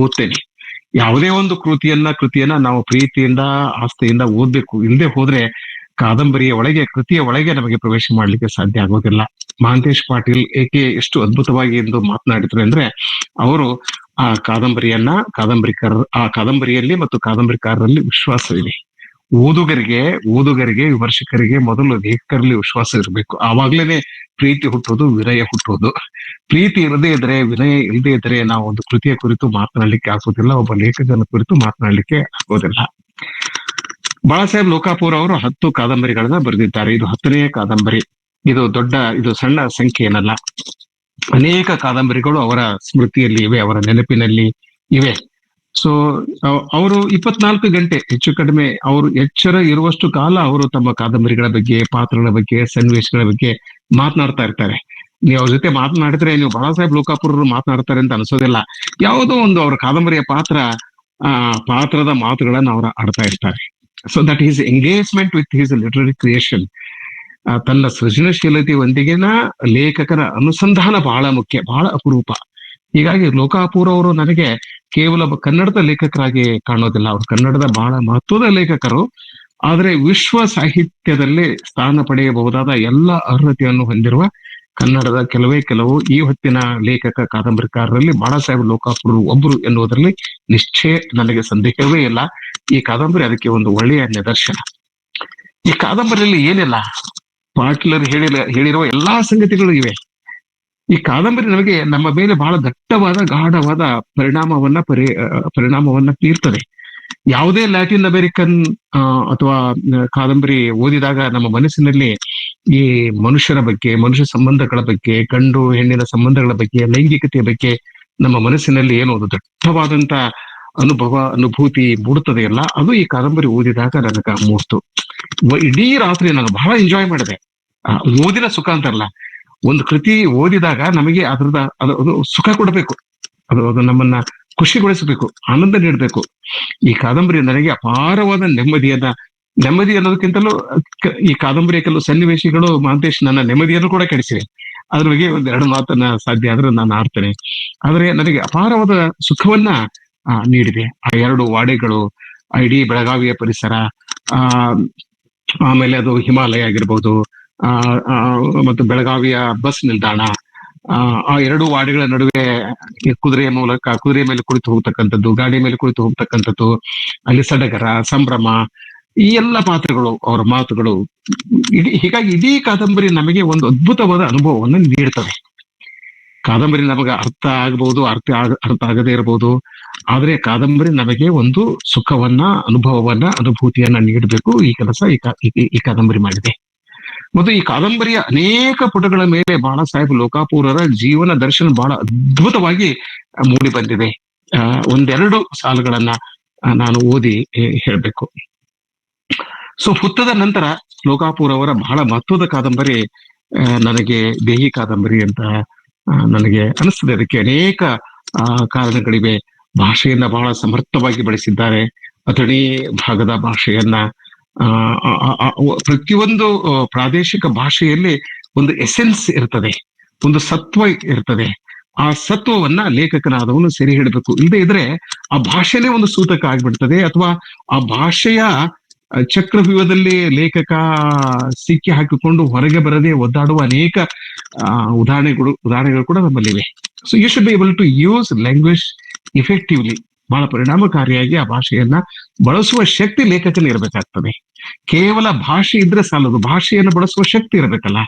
ಓದ್ತೇನೆ. ಯಾವುದೇ ಒಂದು ಕೃತಿಯನ್ನ ನಾವು ಪ್ರೀತಿಯಿಂದ, ಆಸ್ಥೆಯಿಂದ ಓದ್ಬೇಕು. ಇಲ್ಲದೆ ಹೋದ್ರೆ ಕಾದಂಬರಿಯ ಒಳಗೆ, ಕೃತಿಯ ಒಳಗೆ ನಮಗೆ ಪ್ರವೇಶ ಮಾಡ್ಲಿಕ್ಕೆ ಸಾಧ್ಯ ಆಗೋದಿಲ್ಲ. ಮಹಾಂತೇಶ್ ಪಾಟೀಲ್ ಏಕೆ ಎಷ್ಟು ಅದ್ಭುತವಾಗಿ ಎಂದು ಮಾತನಾಡಿದ್ರು ಅಂದ್ರೆ, ಅವರು ಆ ಕಾದಂಬರಿಯಲ್ಲಿ ಮತ್ತು ಕಾದಂಬರಿಕಾರರಲ್ಲಿ ವಿಶ್ವಾಸವಿದೆ. ಓದುಗರಿಗೆ, ವಿಮರ್ಶಕರಿಗೆ ಮೊದಲು ಲೇಖಕರಲ್ಲಿ ವಿಶ್ವಾಸ ಇರಬೇಕು. ಆವಾಗ್ಲೇನೆ ಪ್ರೀತಿ ಹುಟ್ಟೋದು, ವಿನಯ ಹುಟ್ಟೋದು. ಪ್ರೀತಿ ಇಲ್ಲದೆ ಇದ್ರೆ, ವಿನಯ ಇಲ್ಲದೆ ಇದ್ರೆ ನಾವು ಒಂದು ಕೃತಿಯ ಕುರಿತು ಮಾತನಾಡ್ಲಿಕ್ಕೆ ಆಗೋದಿಲ್ಲ, ಒಬ್ಬ ಲೇಖಕನ ಕುರಿತು ಮಾತನಾಡ್ಲಿಕ್ಕೆ ಆಗೋದಿಲ್ಲ. ಬಾಳಾ ಸಾಹೇಬ್ ಲೋಕಾಪುರ್ ಅವರು 10 ಕಾದಂಬರಿಗಳನ್ನ ಬರೆದಿದ್ದಾರೆ. ಇದು 10ನೇ ಕಾದಂಬರಿ. ಇದು ಸಣ್ಣ ಸಂಖ್ಯೆ ಏನಲ್ಲ. ಅನೇಕ ಕಾದಂಬರಿಗಳು ಅವರ ಸ್ಮೃತಿಯಲ್ಲಿ ಇವೆ, ಅವರ ನೆನಪಿನಲ್ಲಿ ಇವೆ. ಸೊ ಅವರು 24 ಗಂಟೆ ಹೆಚ್ಚು ಕಡಿಮೆ ಅವರು ಎಚ್ಚರ ಇರುವಷ್ಟು ಕಾಲ ಅವರು ತಮ್ಮ ಕಾದಂಬರಿಗಳ ಬಗ್ಗೆ, ಪಾತ್ರಗಳ ಬಗ್ಗೆ, ಸನ್ನಿವೇಶಗಳ ಬಗ್ಗೆ ಮಾತನಾಡ್ತಾ ಇರ್ತಾರೆ. ನೀವು ಅವ್ರ ಜೊತೆ ಮಾತನಾಡಿದ್ರೆ ನೀವು ಬಾಳಾ ಸಾಹೇಬ್ ಲೋಕಾಪುರರು ಮಾತನಾಡ್ತಾರೆ ಅಂತ ಅನ್ಸೋದಿಲ್ಲ. ಯಾವುದೋ ಒಂದು ಅವರ ಕಾದಂಬರಿಯ ಪಾತ್ರದ ಮಾತುಗಳನ್ನ ಅವರು ಆಡ್ತಾ ಇರ್ತಾರೆ. So that is engagement with his literary creation. ತನ್ನ ಸೃಜನಶೀಲತೆಯೊಂದಿಗಿನ ಲೇಖಕನ ಅನುಸಂಧಾನ ಬಹಳ ಮುಖ್ಯ, ಬಹಳ ಅಪರೂಪ. ಹೀಗಾಗಿ ಲೋಕಾಪುರ ಅವರು ನನಗೆ ಕೇವಲ ಕನ್ನಡದ ಲೇಖಕರಾಗಿ ಕಾಣೋದಿಲ್ಲ. ಅವರು ಕನ್ನಡದ ಬಹಳ ಮಹತ್ವದ ಲೇಖಕರು. ಆದರೆ ವಿಶ್ವ ಸಾಹಿತ್ಯದಲ್ಲಿ ಸ್ಥಾನ ಪಡೆಯಬಹುದಾದ ಎಲ್ಲ ಅರ್ಹತೆಯನ್ನು ಹೊಂದಿರುವ ಕನ್ನಡದ ಕೆಲವು ಈ ಹೊತ್ತಿನ ಲೇಖಕ ಕಾದಂಬರಿಕಾರರಲ್ಲಿ ಬಾಳಾ ಸಾಹೇಬ್ ಲೋಕಾಪುರ ಒಬ್ರು ಎನ್ನುವುದರಲ್ಲಿ ನನಗೆ ಸಂದೇಹವೇ ಇಲ್ಲ. ಈ ಕಾದಂಬರಿ ಅದಕ್ಕೆ ಒಂದು ಒಳ್ಳೆಯ ನಿದರ್ಶನ. ಈ ಕಾದಂಬರಿಯಲ್ಲಿ ಏನಿಲ್ಲ, ಪಾಟ್ಲರ್ ಹೇಳಿರುವ ಎಲ್ಲಾ ಸಂಗತಿಗಳು ಇವೆ. ಈ ಕಾದಂಬರಿ ನಮಗೆ ನಮ್ಮ ಮೇಲೆ ಬಹಳ ದಟ್ಟವಾದ, ಗಾಢವಾದ ಪರಿಣಾಮವನ್ನ ಬೀರ್ತದೆ. ಯಾವುದೇ ಲ್ಯಾಟಿನ್ ಅಮೆರಿಕನ್ ಅಥವಾ ಕಾದಂಬರಿ ಓದಿದಾಗ ನಮ್ಮ ಮನಸ್ಸಿನಲ್ಲಿ ಈ ಮನುಷ್ಯರ ಬಗ್ಗೆ, ಮನುಷ್ಯ ಸಂಬಂಧಗಳ ಬಗ್ಗೆ, ಗಂಡು ಹೆಣ್ಣಿನ ಸಂಬಂಧಗಳ ಬಗ್ಗೆ, ಲೈಂಗಿಕತೆಯ ಬಗ್ಗೆ ನಮ್ಮ ಮನಸ್ಸಿನಲ್ಲಿ ಏನೋ ಒಂದು ದಟ್ಟವಾದಂತ ಅನುಭೂತಿ ಮೂಡುತ್ತದೆಯಲ್ಲ, ಅದು ಈ ಕಾದಂಬರಿ ಓದಿದಾಗ ನನಗೆ ಮೂಡ್ತು. ಇಡೀ ರಾತ್ರಿ ನಾನು ಬಹಳ ಎಂಜಾಯ್ ಮಾಡಿದೆ. ಓದಿನ ಸುಖ ಅಂತಾರಲ್ಲ, ಒಂದು ಕೃತಿ ಓದಿದಾಗ ನಮಗೆ ಅದು ಸುಖ ಕೊಡಬೇಕು, ಅದು ನಮ್ಮನ್ನ ಖುಷಿಗೊಳಿಸಬೇಕು, ಆನಂದ ನೀಡಬೇಕು. ಈ ಕಾದಂಬರಿ ನನಗೆ ಅಪಾರವಾದ ನೆಮ್ಮದಿ ಅನ್ನೋದಕ್ಕಿಂತಲೂ ಈ ಕಾದಂಬರಿಯ ಕೆಲವು ಸನ್ನಿವೇಶಗಳು ಮಹಾಂತೇಶ್ ನನ್ನ ನೆಮ್ಮದಿಯನ್ನು ಕೂಡ ಕೆಡಿಸಿವೆ. ಅದ್ರ ಬಗ್ಗೆ 2 ಮಾತನ್ನ ಸಾಧ್ಯ ಆದ್ರೆ ನಾನು ಆಡ್ತೇನೆ. ಆದ್ರೆ ನನಗೆ ಅಪಾರವಾದ ಸುಖವನ್ನ ನೀಡಿದೆ ಆ 2 ವಾಡೆಗಳು, ಇಡೀ ಬೆಳಗಾವಿಯ ಪರಿಸರ, ಆಮೇಲೆ ಅದು ಹಿಮಾಲಯ ಆಗಿರ್ಬೋದು, ಮತ್ತು ಬೆಳಗಾವಿಯ ಬಸ್ ನಿಲ್ದಾಣ, ಆ 2 ವಾಡೆಗಳ ನಡುವೆ ಕುದುರೆ ಮೇಲೆ ಕುಳಿತು ಹೋಗ್ತಕ್ಕಂಥದ್ದು, ಗಾಡಿ ಮೇಲೆ ಕುಳಿತು ಹೋಗ್ತಕ್ಕಂಥದ್ದು, ಅಲ್ಲಿ ಸಡಗರ, ಸಂಭ್ರಮ, ಈ ಎಲ್ಲ ಪಾತ್ರಗಳು, ಅವರ ಮಾತುಗಳು, ಹೀಗಾಗಿ ಇಡೀ ಕಾದಂಬರಿ ನಮಗೆ ಒಂದು ಅದ್ಭುತವಾದ ಅನುಭವವನ್ನು ನೀಡ್ತದೆ. ಕಾದಂಬರಿ ನಮಗೆ ಅರ್ಥ ಆಗಬಹುದು, ಅರ್ಥ ಆಗದೇ ಇರಬಹುದು, ಆದ್ರೆ ಕಾದಂಬರಿ ನಮಗೆ ಒಂದು ಸುಖವನ್ನ, ಅನುಭೂತಿಯನ್ನ ನೀಡಬೇಕು. ಈ ಕೆಲಸ ಈ ಕಾದಂಬರಿ ಮಾಡಿದೆ. ಮತ್ತು ಈ ಕಾದಂಬರಿಯ ಅನೇಕ ಪುಟಗಳ ಮೇಲೆ ಬಾಳಾ ಸಾಹೇಬ್ ಲೋಕಾಪುರರ ಜೀವನ ದರ್ಶನ ಬಹಳ ಅದ್ಭುತವಾಗಿ ಮೂಡಿ ಬಂದಿದೆ. 1-2 ಸಾಲುಗಳನ್ನ ನಾನು ಓದಿ ಹೇಳ್ಬೇಕು. ಸೊ ಹುತ್ತದ ನಂತರ ಲೋಕಾಪುರ ಅವರ ಬಹಳ ಮಹತ್ವದ ಕಾದಂಬರಿ ನನಗೆ ದೇಹಿ ಕಾದಂಬರಿ ಅಂತ ನನಗೆ ಅನಿಸ್ತದೆ. ಅದಕ್ಕೆ ಅನೇಕ ಕಾರಣಗಳಿವೆ. ಭಾಷೆಯನ್ನ ಬಹಳ ಸಮರ್ಥವಾಗಿ ಬಳಸಿದ್ದಾರೆ. ಅಥಣಿ ಭಾಗದ ಭಾಷೆಯನ್ನ, ಪ್ರತಿಯೊಂದು ಪ್ರಾದೇಶಿಕ ಭಾಷೆಯಲ್ಲಿ ಒಂದು ಎಸೆನ್ಸ್ ಇರ್ತದೆ, ಒಂದು ಸತ್ವ ಇರ್ತದೆ. ಆ ಸತ್ವವನ್ನ ಲೇಖಕನಾದವನು ಸೆರೆ ಹಿಡಬೇಕು. ಇಲ್ಲದೆ ಇದ್ರೆ ಆ ಭಾಷೆನೇ ಒಂದು ಸೂತಕ ಆಗ್ಬಿಡ್ತದೆ, ಅಥವಾ ಆ ಭಾಷೆಯ ಚಕ್ರವ್ಯೂಹದಲ್ಲಿ ಲೇಖಕ ಸಿಕ್ಕಿ ಹಾಕಿಕೊಂಡು ಹೊರಗೆ ಬರದೆ ಒದ್ದಾಡುವ ಅನೇಕ ಉದಾಹರಣೆಗಳು ಕೂಡ ನಮ್ಮಲ್ಲಿವೆ. So you should be able to use language effectively. ಬಹಳ ಪರಿಣಾಮಕಾರಿಯಾಗಿ ಆ ಭಾಷೆಯನ್ನ ಬಳಸುವ ಶಕ್ತಿ ಲೇಖಕನ ಇರಬೇಕಾಗ್ತದೆ. ಕೇವಲ ಭಾಷೆ ಇದ್ರೆ ಸಾಲದು, ಭಾಷೆಯನ್ನು ಬಳಸುವ ಶಕ್ತಿ ಇರಬೇಕಲ್ಲ.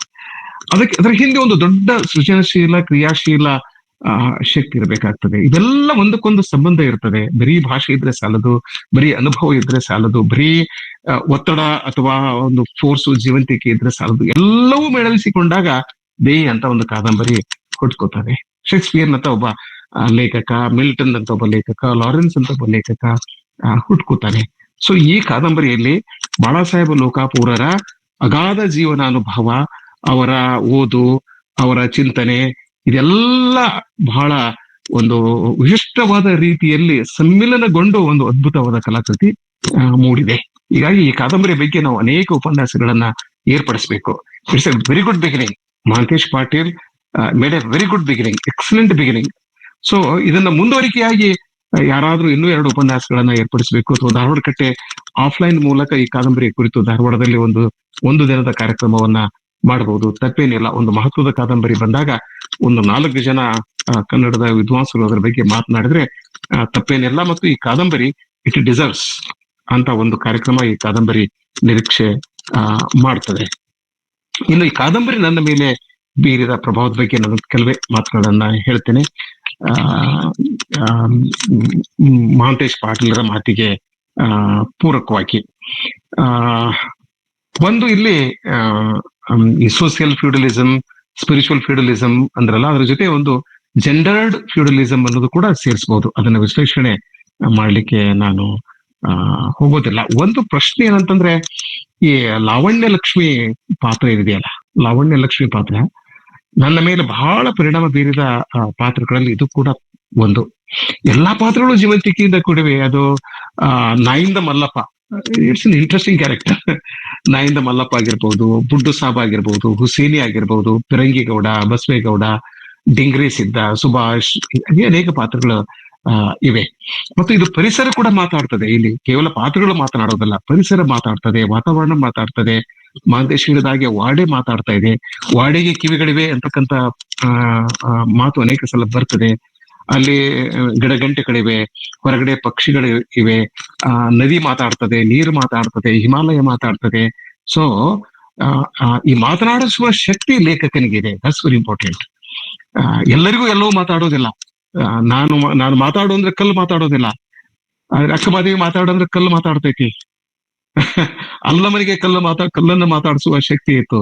ಅದರ ಹಿಂದೆ ಒಂದು ದೊಡ್ಡ ಸೃಜನಶೀಲ, ಕ್ರಿಯಾಶೀಲ ಶಕ್ತಿ ಇರಬೇಕಾಗ್ತದೆ. ಇದೆಲ್ಲ ಒಂದಕ್ಕೊಂದು ಸಂಬಂಧ ಇರ್ತದೆ. ಬರೀ ಭಾಷೆ ಇದ್ರೆ ಸಾಲದು, ಬರೀ ಅನುಭವ ಇದ್ರೆ ಸಾಲದು, ಬರೀ ಒತ್ತಡ ಅಥವಾ ಒಂದು ಫೋರ್ಸು, ಜೀವಂತಿಕೆ ಇದ್ರೆ ಸಾಲದು. ಎಲ್ಲವೂ ಮೇಳವಿಸಿಕೊಂಡಾಗ ದೇಹಿ ಅಂತ ಒಂದು ಕಾದಂಬರಿ ಹುಟ್ಕೋತಾರೆ. ಶೇಕ್ಸ್ಪಿಯರ್ ಅಂತ ಒಬ್ಬ ಲೇಖಕ, ಮಿಲ್ಟನ್ ಅಂತ ಒಬ್ಬ ಲೇಖಕ, ಲಾರೆನ್ಸ್ ಅಂತ ಒಬ್ಬ ಲೇಖಕ ಹುಟ್ಕೋತಾನೆ. ಸೊ ಈ ಕಾದಂಬರಿಯಲ್ಲಿ ಬಾಳಾ ಸಾಹೇಬ್ ಲೋಕಾಪುರರ ಅಗಾಧ ಜೀವನಾನುಭವ, ಅವರ ಓದು, ಅವರ ಚಿಂತನೆ, ಇದೆಲ್ಲ ಬಹಳ ಒಂದು ವಿಶಿಷ್ಟವಾದ ರೀತಿಯಲ್ಲಿ ಸಮ್ಮಿಲನಗೊಂಡು ಒಂದು ಅದ್ಭುತವಾದ ಕಲಾಕೃತಿ ಮೂಡಿದೆ. ಹೀಗಾಗಿ ಈ ಕಾದಂಬರಿ ಬಗ್ಗೆ ನಾವು ಅನೇಕ ಉಪನ್ಯಾಸಗಳನ್ನ ಏರ್ಪಡಿಸಬೇಕು. It's a very good beginning. Mahantesh Patil made a very good beginning, excellent beginning. So ಇದನ್ನ ಮುಂದುವರಿಕೆಯಾಗಿ ಯಾರಾದ್ರೂ ಇನ್ನೂ 2 ಉಪನ್ಯಾಸಗಳನ್ನ ಏರ್ಪಡಿಸಬೇಕು, ಅಥವಾ ಧಾರವಾಡ ಕಟ್ಟೆ ಆಫ್ಲೈನ್ ಮೂಲಕ ಈ ಕಾದಂಬರಿ ಕುರಿತು ಧಾರವಾಡದಲ್ಲಿ ಒಂದು ದಿನದ ಕಾರ್ಯಕ್ರಮವನ್ನ ಮಾಡಬಹುದು, ತಪ್ಪೇನಿಲ್ಲ. ಒಂದು ಮಹತ್ವದ ಕಾದಂಬರಿ ಬಂದಾಗ ಒಂದು 4 ಜನ ಕನ್ನಡದ ವಿದ್ವಾಂಸರು ಅದರ ಬಗ್ಗೆ ಮಾತನಾಡಿದ್ರೆ ತಪ್ಪೇನಿಲ್ಲ. ಮತ್ತು ಈ ಕಾದಂಬರಿ ಇಟ್ ಡಿಸರ್ವ್ಸ್ ಅಂತ ಒಂದು ಕಾರ್ಯಕ್ರಮ ಈ ಕಾದಂಬರಿ ನಿರೀಕ್ಷೆ ಮಾಡ್ತದೆ. ಇನ್ನು ಈ ಕಾದಂಬರಿ ನನ್ನ ಮೇಲೆ ಬೀರಿದ ಪ್ರಭಾವದ ಬಗ್ಗೆ ನಾನು ಕೆಲವೇ ಮಾತುಗಳನ್ನ ಹೇಳ್ತೇನೆ. ಮಹಾಂತೇಶ್ ಪಾಟೀಲರ ಮಾತಿಗೆ ಪೂರಕವಾಗಿ ಒಂದು ಇಲ್ಲಿ ಈ ಸೋಷಿಯಲ್ ಫ್ಯೂಡಲಿಸಂ, ಸ್ಪಿರಿಚುವಲ್ ಫ್ಯೂಡಲಿಸಂ ಅಂದ್ರಲ್ಲ, ಅದ್ರ ಜೊತೆ ಒಂದು ಜೆಂಡರ್ಡ್ ಫ್ಯೂಡಲಿಸಂ ಅನ್ನೋದು ಕೂಡ ಸೇರಿಸಬಹುದು. ಅದನ್ನ ವಿಶ್ಲೇಷಣೆ ಮಾಡ್ಲಿಕ್ಕೆ ನಾನು ಹೋಗೋದಿಲ್ಲ. ಒಂದು ಪ್ರಶ್ನೆ ಏನಂತಂದ್ರೆ, ಈ ಲಾವಣ್ಯ ಲಕ್ಷ್ಮಿ ಪಾತ್ರ ಇದೆಯಲ್ಲ, ಲಾವಣ್ಯ ಲಕ್ಷ್ಮಿ ಪಾತ್ರ ನನ್ನ ಮೇಲೆ ಬಹಳ ಪರಿಣಾಮ ಬೀರಿದ ಪಾತ್ರಗಳಲ್ಲಿ ಇದು ಕೂಡ ಒಂದು. ಎಲ್ಲಾ ಪಾತ್ರಗಳು ಜೀವಂತಿಕೆಯಿಂದ ಕೂಡಿವೆ. ಅದು ನಾಯಿಂದ Mallappa, it's an interesting character. ನಾಯಿಂದ ಮಲ್ಲಪ್ಪ ಆಗಿರ್ಬೋದು, ಬುಡ್ಡು ಸಾಬ್ ಆಗಿರ್ಬೋದು, ಹುಸೇನಿ ಆಗಿರ್ಬೋದು, ಪಿರಂಗಿಗೌಡ, ಬಸವೇಗೌಡ, ಡಿಂಗ್ರಿ ಸಿದ್ದ, ಸುಭಾಷ್, ಅನೇಕ ಪಾತ್ರಗಳು ಇವೆ. ಮತ್ತು ಇದು ಪರಿಸರ ಕೂಡ ಮಾತಾಡ್ತದೆ. ಇಲ್ಲಿ ಕೇವಲ ಪಾತ್ರಗಳು ಮಾತನಾಡೋದಲ್ಲ, ಪರಿಸರ ಮಾತಾಡ್ತದೆ, ವಾತಾವರಣ ಮಾತಾಡ್ತದೆ. ಮಹಾಂತೇಶ್ ಹೇಳಿದಾಗೆ ವಾಡೆ ಮಾತಾಡ್ತಾ ಇದೆ, ವಾಡೆಗೆ ಕಿವಿಗಳಿವೆ ಅಂತಕ್ಕಂಥ ಮಾತು ಅನೇಕ ಸಲ ಬರ್ತದೆ. ಅಲ್ಲಿ ಗಿಡಗಂಟೆಗಳಿವೆ, ಹೊರಗಡೆ ಪಕ್ಷಿಗಳು ಇವೆ, ನದಿ ಮಾತಾಡ್ತದೆ, ನೀರು ಮಾತಾಡ್ತದೆ, ಹಿಮಾಲಯ ಮಾತಾಡ್ತದೆ. ಸೊ ಈ ಮಾತನಾಡಿಸುವ ಶಕ್ತಿ ಲೇಖಕನಿಗಿದೆ. That's very important. ಎಲ್ಲರಿಗೂ ಎಲ್ಲವೂ ಮಾತಾಡೋದಿಲ್ಲ. ನಾನು ಮಾತಾಡೋ ಅಂದ್ರೆ ಕಲ್ಲು ಮಾತಾಡೋದಿಲ್ಲ, ಆದ್ರೆ ಅಕ್ಕಮಾದೇವಿ ಮಾತಾಡೋದ್ರೆ ಕಲ್ಲು ಮಾತಾಡ್ತೈತಿ. ಅಲ್ಲಮನಿಗೆ ಕಲ್ಲನ್ನ ಮಾತಾಡಿಸುವ ಶಕ್ತಿ ಇತ್ತು.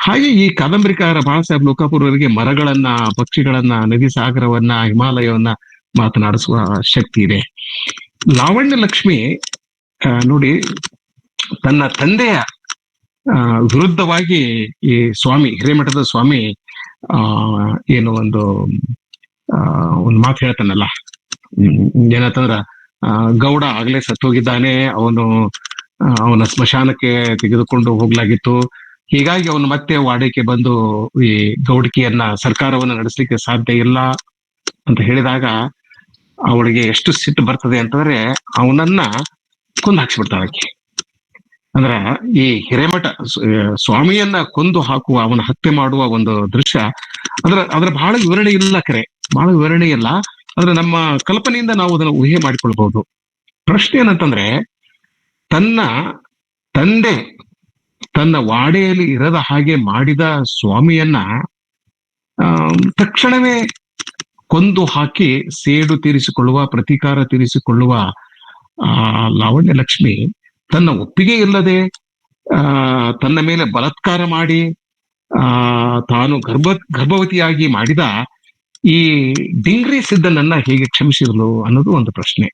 ಹಾಗೆ ಈ ಕಾದಂಬರಿಕಾರ ಬಾಳಾ ಸಾಹೇಬ್ ಲೋಕಾಪುರ್ ಅವರಿಗೆ ಮರಗಳನ್ನ, ಪಕ್ಷಿಗಳನ್ನ, ನದಿ ಸಾಗರವನ್ನ, ಹಿಮಾಲಯವನ್ನ ಮಾತನಾಡಿಸುವ ಶಕ್ತಿ ಇದೆ. ಲಾವಣ್ಯ ಲಕ್ಷ್ಮಿ ನೋಡಿ, ತನ್ನ ತಂದೆಯ ವಿರುದ್ಧವಾಗಿ ಈ ಸ್ವಾಮಿ, ಹಿರೇಮಠದ ಸ್ವಾಮಿ ಏನು ಒಂದು ಮಾತು ಹೇಳ್ತಾನಲ್ಲ, ಏನಂತಂದ್ರ ಗೌಡ ಆಗ್ಲೇ ಸತ್ತೋಗಿದ್ದಾನೆ, ಅವನ ಸ್ಮಶಾನಕ್ಕೆ ತೆಗೆದುಕೊಂಡು ಹೋಗ್ಲಾಗಿತ್ತು, ಹೀಗಾಗಿ ಅವನು ಮತ್ತೆ ವಾಡಕ್ಕೆ ಬಂದು ಈ ಗೌಡಿಕೆಯನ್ನ, ಸರ್ಕಾರವನ್ನ ನಡೆಸಲಿಕ್ಕೆ ಸಾಧ್ಯ ಇಲ್ಲ ಅಂತ ಹೇಳಿದಾಗ ಅವಳಿಗೆ ಎಷ್ಟು ಸಿಟ್ಟು ಬರ್ತದೆ ಅಂತಂದ್ರೆ ಅವನನ್ನ ಕೊಂದು ಹಾಕ್ಸ್ಬಿಡ್ತಾಳೆ ಆಕೆ. ಅಂದ್ರ ಈ ಹಿರೇಮಠ ಸ್ವಾಮಿಯನ್ನ ಕೊಂದು ಹಾಕುವ, ಅವನ ಹತ್ಯೆ ಮಾಡುವ ಒಂದು ದೃಶ್ಯ ಅದ್ರ ಬಹಳ ವಿವರಣೆ ಇಲ್ಲ, ಬಹಳ ವಿವರಣೆ ಇಲ್ಲ. ಆದ್ರೆ ನಮ್ಮ ಕಲ್ಪನೆಯಿಂದ ನಾವು ಅದನ್ನು ಊಹೆ ಮಾಡಿಕೊಳ್ಬಹುದು. ಪ್ರಶ್ನೆ ಏನಂತಂದ್ರೆ, ತನ್ನ ತಂದೆ ತನ್ನ ವಾಡೆಯಲ್ಲಿ ಇರದ ಹಾಗೆ ಮಾಡಿದ ಸ್ವಾಮಿಯನ್ನ ತಕ್ಷಣವೇ ಕೊಂದು ಹಾಕಿ ಸೇಡು ತೀರಿಸಿಕೊಳ್ಳುವ, ಪ್ರತೀಕಾರ ತೀರಿಸಿಕೊಳ್ಳುವ ಲಾವಣ್ಯ ಲಕ್ಷ್ಮಿ ತನ್ನ ಒಪ್ಪಿಗೆ ಇಲ್ಲದೆ ತನ್ನ ಮೇಲೆ ಬಲಾತ್ಕಾರ ಮಾಡಿ ತಾನು ಗರ್ಭವತಿಯಾಗಿ ಮಾಡಿದ ಈ ಡಿಂಗ್ರಿ ಸಿದ್ದನನ್ನ ಹೇಗೆ ಕ್ಷಮಿಸಿದಳು ಅನ್ನೋದು ಒಂದು ಪ್ರಶ್ನೆ.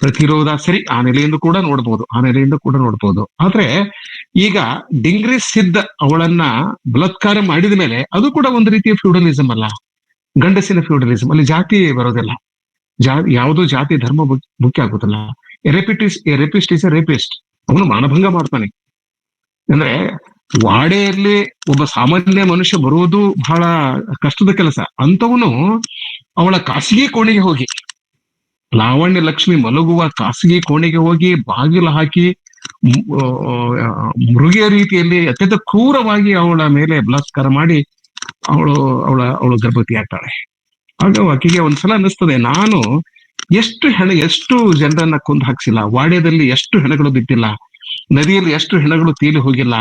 ಪ್ರತಿರೋಧ ಸರಿ, ಆ ನೆಲೆಯಿಂದ ಕೂಡ ನೋಡ್ಬೋದು. ಆದ್ರೆ ಈಗ ಡಿಂಗ್ರಿ ಸಿದ್ದ ಅವಳನ್ನ ಬಲಾತ್ಕಾರ ಮಾಡಿದ ಮೇಲೆ ಅದು ಕೂಡ ಒಂದು ರೀತಿಯ ಫ್ಯೂಡಲಿಸಂ ಅಲ್ಲ, ಗಂಡಸಿನ ಫ್ಯೂಡಲಿಸಂ. ಅಲ್ಲಿ ಜಾತಿ ಬರೋದಿಲ್ಲ, ಯಾವುದೋ ಜಾತಿ ಧರ್ಮ ಮುಖ್ಯ ಆಗೋದಿಲ್ಲ. Rapist is A rapist. ಅವನು ಮಾನಭಂಗ ಮಾಡ್ತಾನೆ. ಅಂದ್ರೆ ವಾಡೆಯಲ್ಲಿ ಒಬ್ಬ ಸಾಮಾನ್ಯ ಮನುಷ್ಯ ಬರುವುದು ಬಹಳ ಕಷ್ಟದ ಕೆಲಸ. ಅಂತವನು ಅವಳ ಖಾಸಗಿ ಕೋಣೆಗೆ ಹೋಗಿ, ಲಾವಣ್ಯ ಲಕ್ಷ್ಮಿ ಮಲಗುವ ಖಾಸಗಿ ಕೋಣೆಗೆ ಹೋಗಿ ಬಾಗಿಲು ಹಾಕಿ ಮೃಗಿಯ ರೀತಿಯಲ್ಲಿ ಅತ್ಯಂತ ಕ್ರೂರವಾಗಿ ಅವಳ ಮೇಲೆ ಬಲಾತ್ಕಾರ ಮಾಡಿ ಅವಳು ಗರ್ಭವತಿ ಆಗ್ತಾಳೆ. ಆಗ ಆಕೆಗೆ ಒಂದ್ಸಲ ಅನ್ನಿಸ್ತದೆ, ನಾನು ಎಷ್ಟು ಜನರನ್ನ ಕೊಂದು ಹಾಕ್ಸಿಲ್ಲ, ವಾಡ್ಯದಲ್ಲಿ ಎಷ್ಟು ಹೆಣಗಳು ಬಿದ್ದಿಲ್ಲ, ನದಿಯಲ್ಲಿ ಎಷ್ಟು ಹೆಣಗಳು ತೇಲಿ ಹೋಗಿಲ್ಲ,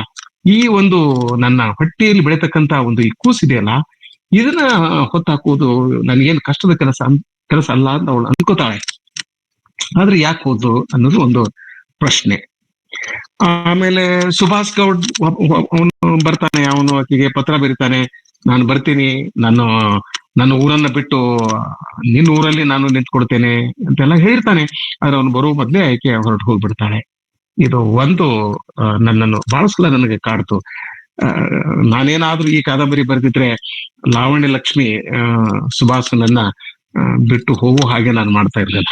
ಈ ಒಂದು ನನ್ನ ಹೊಟ್ಟೆಯಲ್ಲಿ ಬೆಳೆತಕ್ಕಂತ ಒಂದು ಈ ಕೂಸಿದೆಯಲ್ಲ, ಇದನ್ನ ಹೊತ್ತಾಕುವುದು ನನಗೇನು ಕಷ್ಟದ ಕೆಲಸ ಅಲ್ಲ ಅಂತ ಅವಳು ಅನ್ಕೋತಾಳೆ. ಆದ್ರೆ ಯಾಕೆ ಹೋದ್ರು ಅನ್ನೋದು ಒಂದು ಪ್ರಶ್ನೆ. ಆಮೇಲೆ ಸುಭಾಷ್ ಗೌಡ್ ಅವನು ಬರ್ತಾನೆ, ಅವನು ಆಕೆಗೆ ಪತ್ರ ಬರೀತಾನೆ, ನಾನು ಬರ್ತೀನಿ, ನನ್ನ ಊರನ್ನ ಬಿಟ್ಟು ನಿನ್ನ ಊರಲ್ಲಿ ನಾನು ನಿಂತ್ಕೊಡ್ತೇನೆ ಅಂತೆಲ್ಲ ಹೇಳ್ತಾನೆ. ಆದ್ರೆ ಅವನು ಬರುವ ಮೊದ್ಲೇ ಆಕೆ ಹೊರಟು ಹೋಗ್ಬಿಡ್ತಾಳೆ. ಇದು ಒಂದು ನನ್ನನ್ನು ಬಹಳ ಸಲ ನನಗೆ ಕಾಡ್ತು. ನಾನೇನಾದ್ರೂ ಈ ಕಾದಂಬರಿ ಬರೆದಿದ್ರೆ ಲಾವಣ್ಯ ಲಕ್ಷ್ಮಿ ಸುಭಾಸನನ್ನ ಬಿಟ್ಟು ಹೋಗೋ ಹಾಗೆ ನಾನು ಮಾಡ್ತಾ ಇರ್ಲಿಲ್ಲ.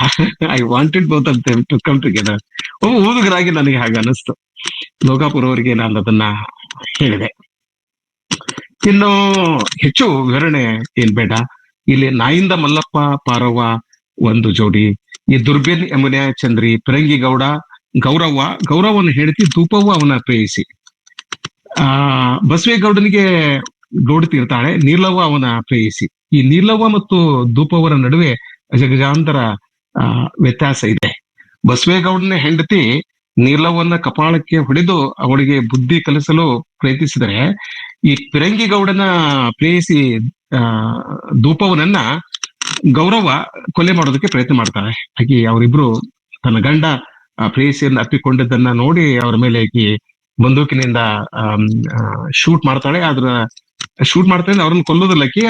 I wanted both of them to come together. ಓದುಗರಾಗಿ ನನಗೆ ಹಾಗೆ ಅನಿಸ್ತು. ಲೋಕಾಪುರ ಅವರಿಗೆ ನಾನು ಅದನ್ನ ಹೇಳಿದೆ. ಇನ್ನು ಹೆಚ್ಚು ವಿವರಣೆ ಏನ್ ಬೇಡ. ಇಲ್ಲಿ ನಾಯಿಂದ ಮಲ್ಲಪ್ಪ ಪಾರವ್ವ ಒಂದು ಜೋಡಿ, ಈ ದುರ್ಬೇನ್ ಯಮುನೆ ಚಂದ್ರಿ, ಪಿರಂಗಿ ಗೌಡ, ಗೌರವವನ್ನು ಹೇಳ್ತಿ ಧೂಪವ್ವ ಅವನ ಪ್ರೇಯಿಸಿ. ಬಸವೇಗೌಡನಿಗೆ ನೋಡ್ತಿರ್ತಾಳೆ, ನೀಲವ್ವ ಅವನ ಪ್ರೇಯಿಸಿ. ಈ ನೀಲವ್ವ ಮತ್ತು ಧೂಪವರ ನಡುವೆ ಅಜಗಜಾಂತರ ವ್ಯತ್ಯಾಸ ಇದೆ. ಬಸವೇಗೌಡನ ಹೆಂಡತಿ ನೀಲವ್ವನ ಕಪಾಳಕ್ಕೆ ಹೊಡೆದು ಅವಳಿಗೆ ಬುದ್ಧಿ ಕಲಿಸಲು ಪ್ರಯತ್ನಿಸಿದರೆ, ಈ ಪಿರಂಗಿ ಗೌಡನ ಪ್ರೇಯಿಸಿ ಧೂಪವನನ್ನ ಗೌರವ ಕೊಲೆ ಮಾಡೋದಕ್ಕೆ ಪ್ರಯತ್ನ ಮಾಡ್ತಾಳೆ. ಆಕಿ ಅವರಿಬ್ರು ತನ್ನ ಗಂಡ ಪ್ರೇಯಸಿಯನ್ನು ಅಪ್ಪಿಕೊಂಡಿದ್ದನ್ನ ನೋಡಿ ಅವರ ಮೇಲೆ ಆಕಿ ಬಂದೂಕಿನಿಂದ ಶೂಟ್ ಮಾಡ್ತಾಳೆ. ಶೂಟ್ ಮಾಡ್ತಾಳೆ, ಅವ್ರನ್ನ ಕೊಲ್ಲೋದಿಲ್ಲಕಿ.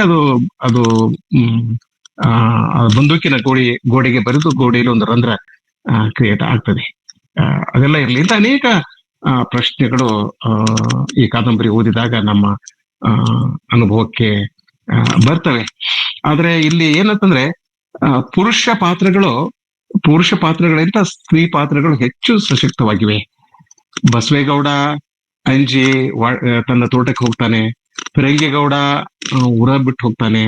ಅದು ಬಂದೂಕಿನ ಗೋಡೆಗೆ ಬರೆದು ಗೋಡೆಯಲ್ಲಿ ಒಂದು ರಂಧ್ರ ಕ್ರಿಯೇಟ್ ಆಗ್ತದೆ. ಅದೆಲ್ಲ ಇರಲಿ ಅಂತ ಅನೇಕ ಪ್ರಶ್ನೆಗಳು ಈ ಕಾದಂಬರಿ ಓದಿದಾಗ ನಮ್ಮ ಅನುಭವಕ್ಕೆ ಬರ್ತವೆ. ಆದ್ರೆ ಇಲ್ಲಿ ಏನಂತಂದ್ರೆ ಪುರುಷ ಪಾತ್ರಗಳಿಂದ ಸ್ತ್ರೀ ಪಾತ್ರಗಳು ಹೆಚ್ಚು ಸಶಕ್ತವಾಗಿವೆ. ಬಸವೇಗೌಡ ಅಂಜಿ ತನ್ನ ತೋಟಕ್ಕೆ ಹೋಗ್ತಾನೆ, ಪಿರಂಗೇಗೌಡ ಊರ ಬಿಟ್ಟು ಹೋಗ್ತಾನೆ,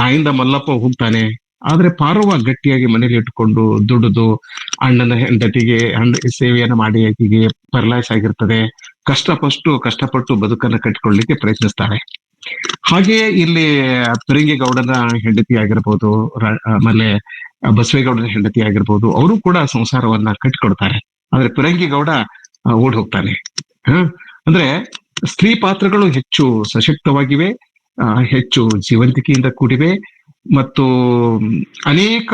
ನಾಯಿಂದ ಮಲ್ಲಪ್ಪ ಹೋಗ್ತಾನೆ. ಆದ್ರೆ ಪಾರವ್ವ ಗಟ್ಟಿಯಾಗಿ ಮನೇಲಿ ಇಟ್ಕೊಂಡು ದುಡಿದು ಅಣ್ಣನ ಹೆಂಡತಿಗೆ ಸೇವೆಯನ್ನ ಮಾಡಿ ಆಕೆಗೆ ಪರಲಾಯ್ಸ್ ಆಗಿರ್ತದೆ. ಕಷ್ಟಪಟ್ಟು ಬದುಕನ್ನ ಕಟ್ಟಿಕೊಳ್ಳಲಿಕ್ಕೆ ಪ್ರಯತ್ನಿಸ್ತಾಳೆ. ಹಾಗೆಯೇ ಇಲ್ಲಿ ಪಿರಂಗೇಗೌಡನ ಹೆಂಡತಿ ಆಗಿರ್ಬೋದು, ಆಮೇಲೆ ಬಸವೇಗೌಡನ ಹೆಂಡತಿ ಆಗಿರ್ಬೋದು, ಅವರು ಕೂಡ ಸಂಸಾರವನ್ನ ಕಟ್ಟಿಕೊಡ್ತಾರೆ. ಆದ್ರೆ ಪಿರಂಗೇಗೌಡ ಓಡ್ ಹೋಗ್ತಾನೆ. ಅಂದ್ರೆ ಸ್ತ್ರೀ ಪಾತ್ರಗಳು ಹೆಚ್ಚು ಸಶಕ್ತವಾಗಿವೆ, ಹೆಚ್ಚು ಜೀವಂತಿಕೆಯಿಂದ ಕೂಡಿವೆ ಮತ್ತು ಅನೇಕ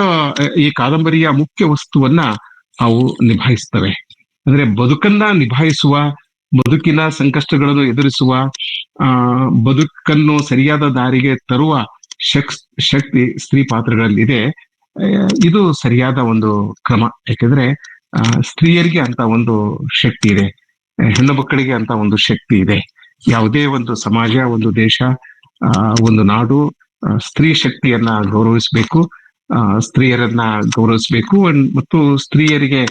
ಈ ಕಾದಂಬರಿಯ ಮುಖ್ಯ ವಸ್ತುವನ್ನ ಅವು ನಿಭಾಯಿಸ್ತವೆ. ಅಂದ್ರೆ ಬದುಕನ್ನ ನಿಭಾಯಿಸುವ, ಬದುಕಿನ ಸಂಕಷ್ಟಗಳನ್ನು ಎದುರಿಸುವ, ಬದುಕನ್ನು ಸರಿಯಾದ ದಾರಿಗೆ ತರುವ ಶಕ್ತಿ ಸ್ತ್ರೀ ಪಾತ್ರಗಳಲ್ಲಿದೆ. ಇದು ಸರಿಯಾದ ಒಂದು ಕ್ರಮ. ಯಾಕೆಂದ್ರೆ ಸ್ತ್ರೀಯರಿಗೆ ಅಂತ ಒಂದು ಶಕ್ತಿ ಇದೆ, ಹೆಣ್ಣು ಮಕ್ಕಳಿಗೆ ಅಂತ ಒಂದು ಶಕ್ತಿ ಇದೆ. ಯಾವುದೇ ಒಂದು ಸಮಾಜ, ಒಂದು ದೇಶ, ಒಂದು ನಾಡು ಸ್ತ್ರೀ ಶಕ್ತಿಯನ್ನ ಗೌರವಿಸಬೇಕು, ಸ್ತ್ರೀಯರನ್ನ ಗೌರವಿಸಬೇಕು ಮತ್ತು ಸ್ತ್ರೀಯರಿಗೆ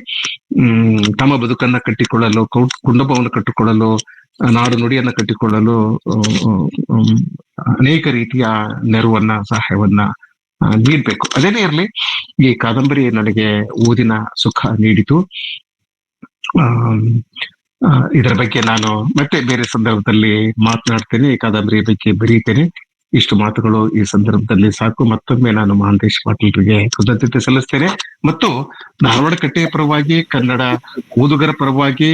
ತಮ್ಮ ಬದುಕನ್ನ ಕಟ್ಟಿಕೊಳ್ಳಲು, ಕುಟುಂಬವನ್ನು ಕಟ್ಟಿಕೊಳ್ಳಲು, ನಾಡು ನುಡಿಯನ್ನ ಕಟ್ಟಿಕೊಳ್ಳಲು ಅನೇಕ ರೀತಿಯ ನೆರವನ್ನ, ಸಹಾಯವನ್ನ ನೀಡ್ಬೇಕು. ಅದೇನೇ ಇರಲಿ, ಈ ಕಾದಂಬರಿ ನನಗೆ ಓದಿನ ಸುಖ ನೀಡಿತು. ಇದರ ಬಗ್ಗೆ ನಾನು ಮತ್ತೆ ಬೇರೆ ಸಂದರ್ಭದಲ್ಲಿ ಮಾತನಾಡ್ತೇನೆ, ಈ ಕಾದಂಬರಿಯ ಬಗ್ಗೆ ಬರೀತೇನೆ. ಇಷ್ಟು ಮಾತುಗಳು ಈ ಸಂದರ್ಭದಲ್ಲಿ ಸಾಕು. ಮತ್ತೊಮ್ಮೆ ನಾನು ಮಹಾಂತೇಶ್ ಪಾಟೀಲ್ರಿಗೆ ಕೃತಜ್ಞತೆ ಸಲ್ಲಿಸ್ತೇನೆ ಮತ್ತು ಧಾರವಾಡ ಕಟ್ಟೆಯ ಪರವಾಗಿ, ಕನ್ನಡ ಓದುಗರ ಪರವಾಗಿ,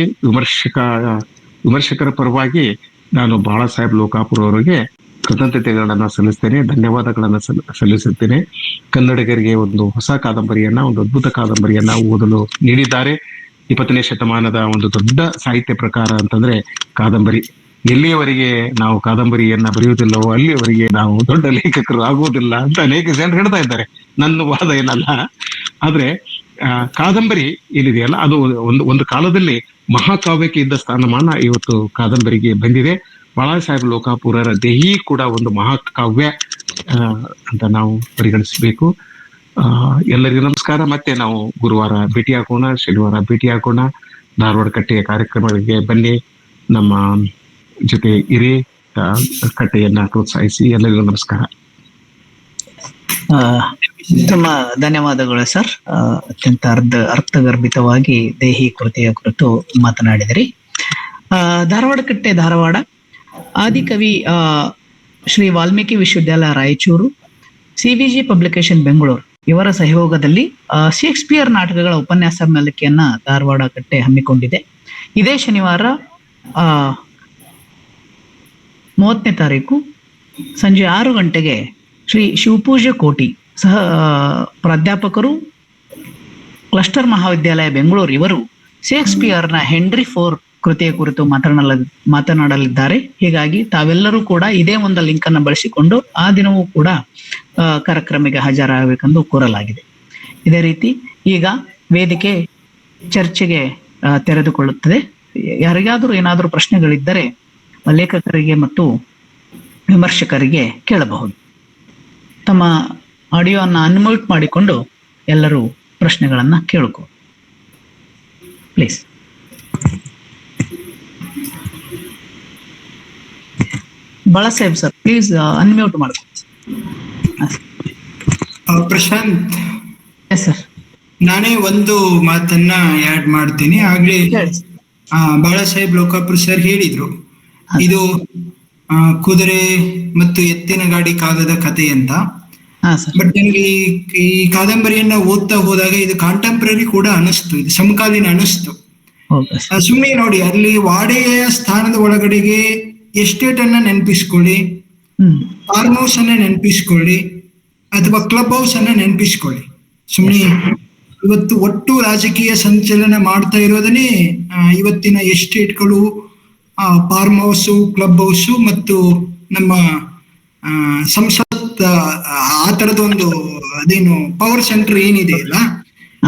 ವಿಮರ್ಶಕರ ಪರವಾಗಿ ನಾನು ಬಾಳಾ ಸಾಹೇಬ್ ಲೋಕಾಪುರ ಅವರಿಗೆ ಕೃತಜ್ಞತೆಗಳನ್ನ ಸಲ್ಲಿಸ್ತೇನೆ, ಧನ್ಯವಾದಗಳನ್ನ ಸಲ್ಲಿಸುತ್ತೇನೆ. ಕನ್ನಡಿಗರಿಗೆ ಒಂದು ಹೊಸ ಕಾದಂಬರಿಯನ್ನ, ಒಂದು ಅದ್ಭುತ ಕಾದಂಬರಿಯನ್ನ ಓದಲು ನೀಡಿದ್ದಾರೆ. 20ನೇ ಶತಮಾನದ ಒಂದು ದೊಡ್ಡ ಸಾಹಿತ್ಯ ಪ್ರಕಾರ ಅಂತಂದ್ರೆ ಕಾದಂಬರಿ. ಎಲ್ಲಿಯವರೆಗೆ ನಾವು ಕಾದಂಬರಿಯನ್ನ ಬರೆಯುವುದಿಲ್ಲವೋ ಅಲ್ಲಿಯವರೆಗೆ ನಾವು ದೊಡ್ಡ ಲೇಖಕರು ಆಗುವುದಿಲ್ಲ ಅಂತ ಅನೇಕ ಜನರು ಹೇಳ್ತಾ ಇದ್ದಾರೆ. ನನ್ನ ವಾದ ಏನಲ್ಲ. ಆದ್ರೆ ಕಾದಂಬರಿ ಏನಿದೆಯಲ್ಲ, ಅದು ಒಂದು ಕಾಲದಲ್ಲಿ ಮಹಾಕಾವ್ಯಕ್ಕೆ ಇದ್ದ ಸ್ಥಾನಮಾನ ಇವತ್ತು ಕಾದಂಬರಿಗೆ ಬಂದಿದೆ. ಬಾಳಾ ಸಾಹೇಬ್ ಲೋಕಾಪುರರ ದೇಹಿ ಕೂಡ ಒಂದು ಮಹಾಕಾವ್ಯ ಅಂತ ನಾವು ಪರಿಗಣಿಸಬೇಕು. ಎಲ್ಲರಿಗೂ ನಮಸ್ಕಾರ. ಮತ್ತೆ ನಾವು ಗುರುವಾರ ಭೇಟಿಯಾಗೋಣ, ಶನಿವಾರ ಭೇಟಿಯಾಗೋಣ. ಧಾರವಾಡ ಕಟ್ಟೆಯ ಕಾರ್ಯಕ್ರಮಗಳಿಗೆ ಬನ್ನಿ, ನಮ್ಮ ಜೊತೆ ಇರಿ, ಕಟ್ಟೆಯನ್ನ ಪ್ರೋತ್ಸಾಹಿಸಿ. ಎಲ್ಲರಿಗೂ ನಮಸ್ಕಾರ. ತುಂಬ ಧನ್ಯವಾದಗಳು ಸರ್. ಅತ್ಯಂತ ಅರ್ಥಗರ್ಭಿತವಾಗಿ ದೇಹಿ ಕೃತಿಯ ಕುರಿತು ಮಾತನಾಡಿದಿರಿ. ಧಾರವಾಡ ಕಟ್ಟೆ ಧಾರವಾಡ, ಆದಿಕವಿ ಶ್ರೀ ವಾಲ್ಮೀಕಿ ವಿಶ್ವವಿದ್ಯಾಲಯ ರಾಯಚೂರು, CVG ಪಬ್ಲಿಕೇಶನ್ ಬೆಂಗಳೂರು ಇವರ ಸಹಯೋಗದಲ್ಲಿ ಶೇಕ್ಸ್ಪಿಯರ್ ನಾಟಕಗಳ ಉಪನ್ಯಾಸ ಮಾಲಿಕೆಯನ್ನ ಧಾರವಾಡ ಕಟ್ಟೆ ಹಮ್ಮಿಕೊಂಡಿದೆ. ಇದೇ ಶನಿವಾರ 30ನೇ ತಾರೀಕು ಸಂಜೆ 6 ಗಂಟೆಗೆ ಶ್ರೀ ಶಿವಪೂಜೆ ಕೋಟಿ ಪ್ರಾಧ್ಯಾಪಕರು, ಕ್ಲಸ್ಟರ್ ಮಹಾವಿದ್ಯಾಲಯ ಬೆಂಗಳೂರು ಇವರು ಶೇಕ್ಸ್ಪಿಯರ್ನ ಹೆನ್ರಿ IV ಕೃತಿಯ ಕುರಿತು ಮಾತನಾಡಲಿದ್ದಾರೆ. ಹೀಗಾಗಿ ತಾವೆಲ್ಲರೂ ಕೂಡ ಇದೇ ಒಂದು ಲಿಂಕ್ ಅನ್ನು ಬಳಸಿಕೊಂಡು ಆ ದಿನವೂ ಕೂಡ ಕಾರ್ಯಕ್ರಮಕ್ಕೆ ಹಾಜರಾಗಬೇಕೆಂದು ಕೋರಲಾಗಿದೆ. ಇದೇ ರೀತಿ ಈಗ ವೇದಿಕೆ ಚರ್ಚೆಗೆ ತೆರೆದುಕೊಳ್ಳುತ್ತದೆ. ಯಾರಿಗಾದರೂ ಏನಾದರೂ ಪ್ರಶ್ನೆಗಳಿದ್ದರೆ ಲೇಖಕರಿಗೆ ಮತ್ತು ವಿಮರ್ಶಕರಿಗೆ ಕೇಳಬಹುದು. ತಮ್ಮ ಆಡಿಯೋನ ಅನ್ಮ್ಯೂಟ್ ಮಾಡಿಕೊಂಡು ಎಲ್ಲರೂ ಪ್ರಶ್ನೆಗಳನ್ನ ಕೇಳ್ಕೊ please. Balasaheb sir please unmute ಮಾಡ್ಕೊ. Prashant, yes sir. ನಾನೇ ಒಂದು ಮಾತನ್ನ ಆಡ್ ಮಾಡ್ತೀನಿ. ಆಗ್ಲೇ ಹೇಳಿ. ಬಾಳಾಸಾಹೇಬ್ ಲೋಕಾಪುರ್ ಸರ್ ಹೇಳಿದ್ರು, ಇದು ಕುದುರೆ ಮತ್ತು ಎತ್ತಿನ ಗಾಡಿ ಕಾಗದ ಕಥೆ ಅಂತ. ಹಾ ಸರ್. ಬಟ್ ನನಗೆ ಈ ಕಾದಂಬರಿಯನ್ನ ಓದ್ತಾ ಹೋದಾಗ ಇದು ಕಾಂಟೆಂಪ್ರರಿ ಕೂಡ ಅನಿಸ್ತು, ಇದು ಸಮಕಾಲೀನ ಅನಿಸ್ತು. Okay sir. ಸುಮ್ಮನೆ ನೋಡಿ, ಅಲ್ಲಿ ವಾಡೆಯ ಸ್ಥಾನದ ಒಳಗಡೆಗೆ ಎಸ್ಟೇಟ್ ಅನ್ನ ನೆನಪಿಸ್ಕೊಳ್ಳಿ, ಫಾರ್ಮ್ ಹೌಸ್ ಅನ್ನ ನೆನಪಿಸ್ಕೊಳ್ಳಿ, ಅಥವಾ ಕ್ಲಬ್ ಹೌಸ್ ಅನ್ನ ನೆನಪಿಸ್ಕೊಳ್ಳಿ. ಸುಮ್ಮನೆ ಇವತ್ತು ಒಟ್ಟು ರಾಜಕೀಯ ಸಂಚಲನ ಮಾಡ್ತಾ ಇರೋದನ್ನೇ ಇವತ್ತಿನ ಎಸ್ಟೇಟ್ಗಳು, ಫಾರ್ಮ್ ಹೌಸು, ಕ್ಲಬ್ ಹೌಸು ಮತ್ತು ನಮ್ಮ ಸಂಸತ್, ಆ ತರದ ಒಂದು ಅದೇನು ಪವರ್ ಸೆಂಟರ್ ಏನಿದೆ ಅಲ್ಲ,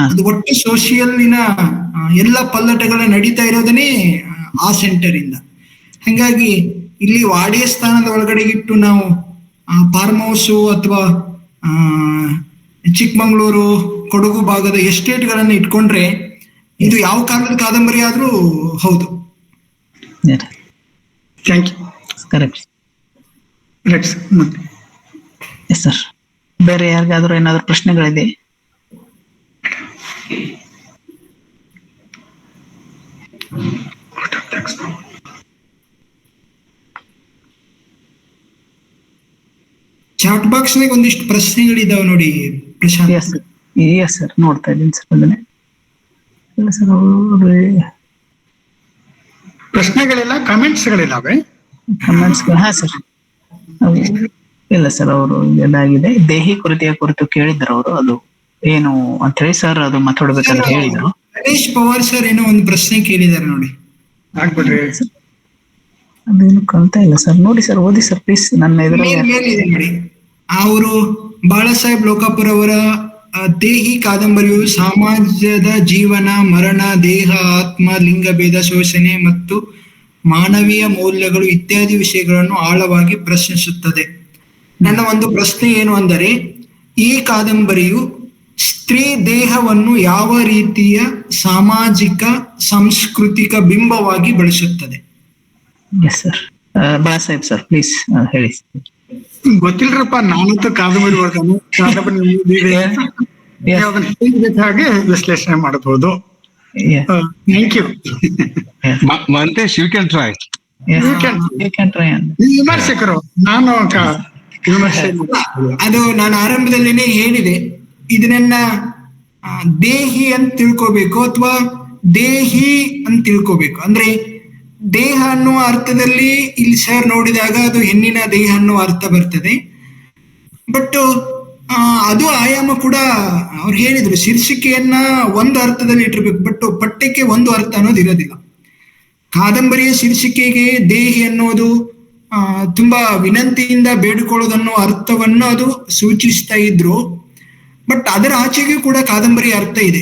ಅದು ಒಟ್ಟು ಸೋಷಿಯಲ್ನ ಎಲ್ಲ ಪಲ್ಲಟಗಳ ನಡೀತಾ ಇರೋದನ್ನೇ ಆ ಸೆಂಟರ್ ಇಂದ. ಹಂಗಾಗಿ ಇಲ್ಲಿ ವಾಡಿಯ ಸ್ಥಾನದ ಒಳಗಡೆಗಿಟ್ಟು ನಾವು ಫಾರ್ಮ್ ಹೌಸು ಅಥವಾ ಚಿಕ್ಕಮಂಗ್ಳೂರು, ಕೊಡಗು ಭಾಗದ ಎಸ್ಟೇಟ್ಗಳನ್ನ ಇಟ್ಕೊಂಡ್ರೆ ಇದು ಯಾವ ಕಾಲದ ಕಾದಂಬರಿ ಆದ್ರೂ ಹೌದು. Thank you. Correct. Right sir. ಮತ್ತೆ ಎಸ್ ಸರ್. ಬೇರೆ ಯಾರಿಗಾದ್ರೂ ಏನಾದ್ರು ಪ್ರಶ್ನೆಗಳಿದೆ? ಚಾಟ್ ಬಾಕ್ಸ್ ನಾಗ ಒಂದಿಷ್ಟು ಪ್ರಶ್ನೆಗಳಿದಾವೆ ನೋಡಿ ಪ್ರಶಾಂತ್. ಎಸ್ ಸರ್, ನೋಡ್ತಾ ಇದ್ದೀನಿ ಸರ್. ಅದನ್ನೇ ಇಲ್ಲ ಸರ್, ಪ್ರಶ್ನೆಗಳಿಲ್ಲ, ಕಮೆಂಟ್ಸ್ಗಳಿದ್ದಾವೆ. ಕಮೆಂಟ್ಸ್. ಹಾ ಸರ್. ಇಲ್ಲ ಸರ್, ಅವರು ಇದಾಗಿದೆ. ದೇಹಿ ಕೊರತೆಯ ಕುರಿತು ಕೇಳಿದ್ರು ಅವರು, ಅದು ಏನು ಅಂತ ಹೇಳಿ ಸರ್ ಅದು ಮಾತಾಡ್ಬೇಕಂತ ಹೇಳಿದ್ರು. ಗಣೇಶ್ ಪವಾರ್ ಸರ್ ಏನೋ ಒಂದು ಪ್ರಶ್ನೆ ಕೇಳಿದಾರೆ ನೋಡಿ. ಆಗ್ಬಿಡ್ರಿ. ಅದೇನು ಕಲ್ತಾ ಇಲ್ಲ ಸರ್. ನೋಡಿ ಸರ್, ಓದಿ ಸರ್ ಪ್ಲೀಸ್. ನನ್ನ ಮೇಲಿದೆ ನೋಡಿ, ಅವರು ಬಾಳಾಸಾಹೇಬ್ ಲೋಕಾಪುರ್ ಅವರ ದೇಹಿ ಕಾದಂಬರಿಯು ಸಮಾಜದ ಜೀವನ, ಮರಣ, ದೇಹ, ಆತ್ಮ, ಲಿಂಗಭೇದ, ಶೋಷಣೆ ಮತ್ತು ಮಾನವೀಯ ಮೌಲ್ಯಗಳು ಇತ್ಯಾದಿ ವಿಷಯಗಳನ್ನು ಆಳವಾಗಿ ಪ್ರಶ್ನಿಸುತ್ತದೆ. ನನ್ನ ಒಂದು ಪ್ರಶ್ನೆ ಏನು ಅಂದರೆ, ಈ ಕಾದಂಬರಿಯು ಸ್ತ್ರೀ ದೇಹವನ್ನು ಯಾವ ರೀತಿಯ ಸಾಮಾಜಿಕ ಸಾಂಸ್ಕೃತಿಕ ಬಿಂಬವಾಗಿ ಬಳಸುತ್ತದೆ? Yes sir. Balasaheb sir please ಹೇಳಿ. ಗೊತ್ತಿಲ್ರಪ್ಪ, ನಾನಂತೂ ಕಾದಂಬರಿ ಬರ್ತಾನೆ. ಹಾಗೆ ವಿಶ್ಲೇಷಣೆ ಮಾಡಬಹುದು. Thank you. Mantesh, you can try. ವಿಮರ್ಶಕರು, ನಾನು ವಿಮರ್ಶೆ. ಅದು ನಾನು ಆರಂಭದಲ್ಲಿನೇ ಹೇಳಿದೆ, ಇದನ್ನ ದೇಹಿ ಅಂತ ತಿಳ್ಕೋಬೇಕು ಅಥವಾ ದೇಹಿ ಅಂತ ತಿಳ್ಕೋಬೇಕು. ಅಂದ್ರೆ ದೇಹ ಅನ್ನುವ ಅರ್ಥದಲ್ಲಿ ಇಲ್ಲಿ ಸರ್ ನೋಡಿದಾಗ ಅದು ಹೆಣ್ಣಿನ ದೇಹ ಅನ್ನುವ ಅರ್ಥ ಬರ್ತದೆ. ಬಟ್ ಅದು ಆಯಾಮ ಕೂಡ ಅವ್ರು ಹೇಳಿದ್ರು, ಶೀರ್ಷಿಕೆಯನ್ನ ಒಂದು ಅರ್ಥದಲ್ಲಿ ಇಟ್ಟಿರ್ಬೇಕು, ಬಟ್ ಪಠ್ಯಕ್ಕೆ ಒಂದು ಅರ್ಥ ಅನ್ನೋದು ಇರೋದಿಲ್ಲ. ಕಾದಂಬರಿಯ ಶೀರ್ಷಿಕೆಗೆ ದೇಹಿ ಅನ್ನೋದು ತುಂಬಾ ವಿನಂತಿಯಿಂದ ಬೇಡಿಕೊಳ್ಳೋದನ್ನೋ ಅರ್ಥವನ್ನು ಅದು ಸೂಚಿಸ್ತಾ ಇದ್ರು. ಬಟ್ ಅದರ ಆಚೆಗೂ ಕೂಡ ಕಾದಂಬರಿಯ ಅರ್ಥ ಇದೆ.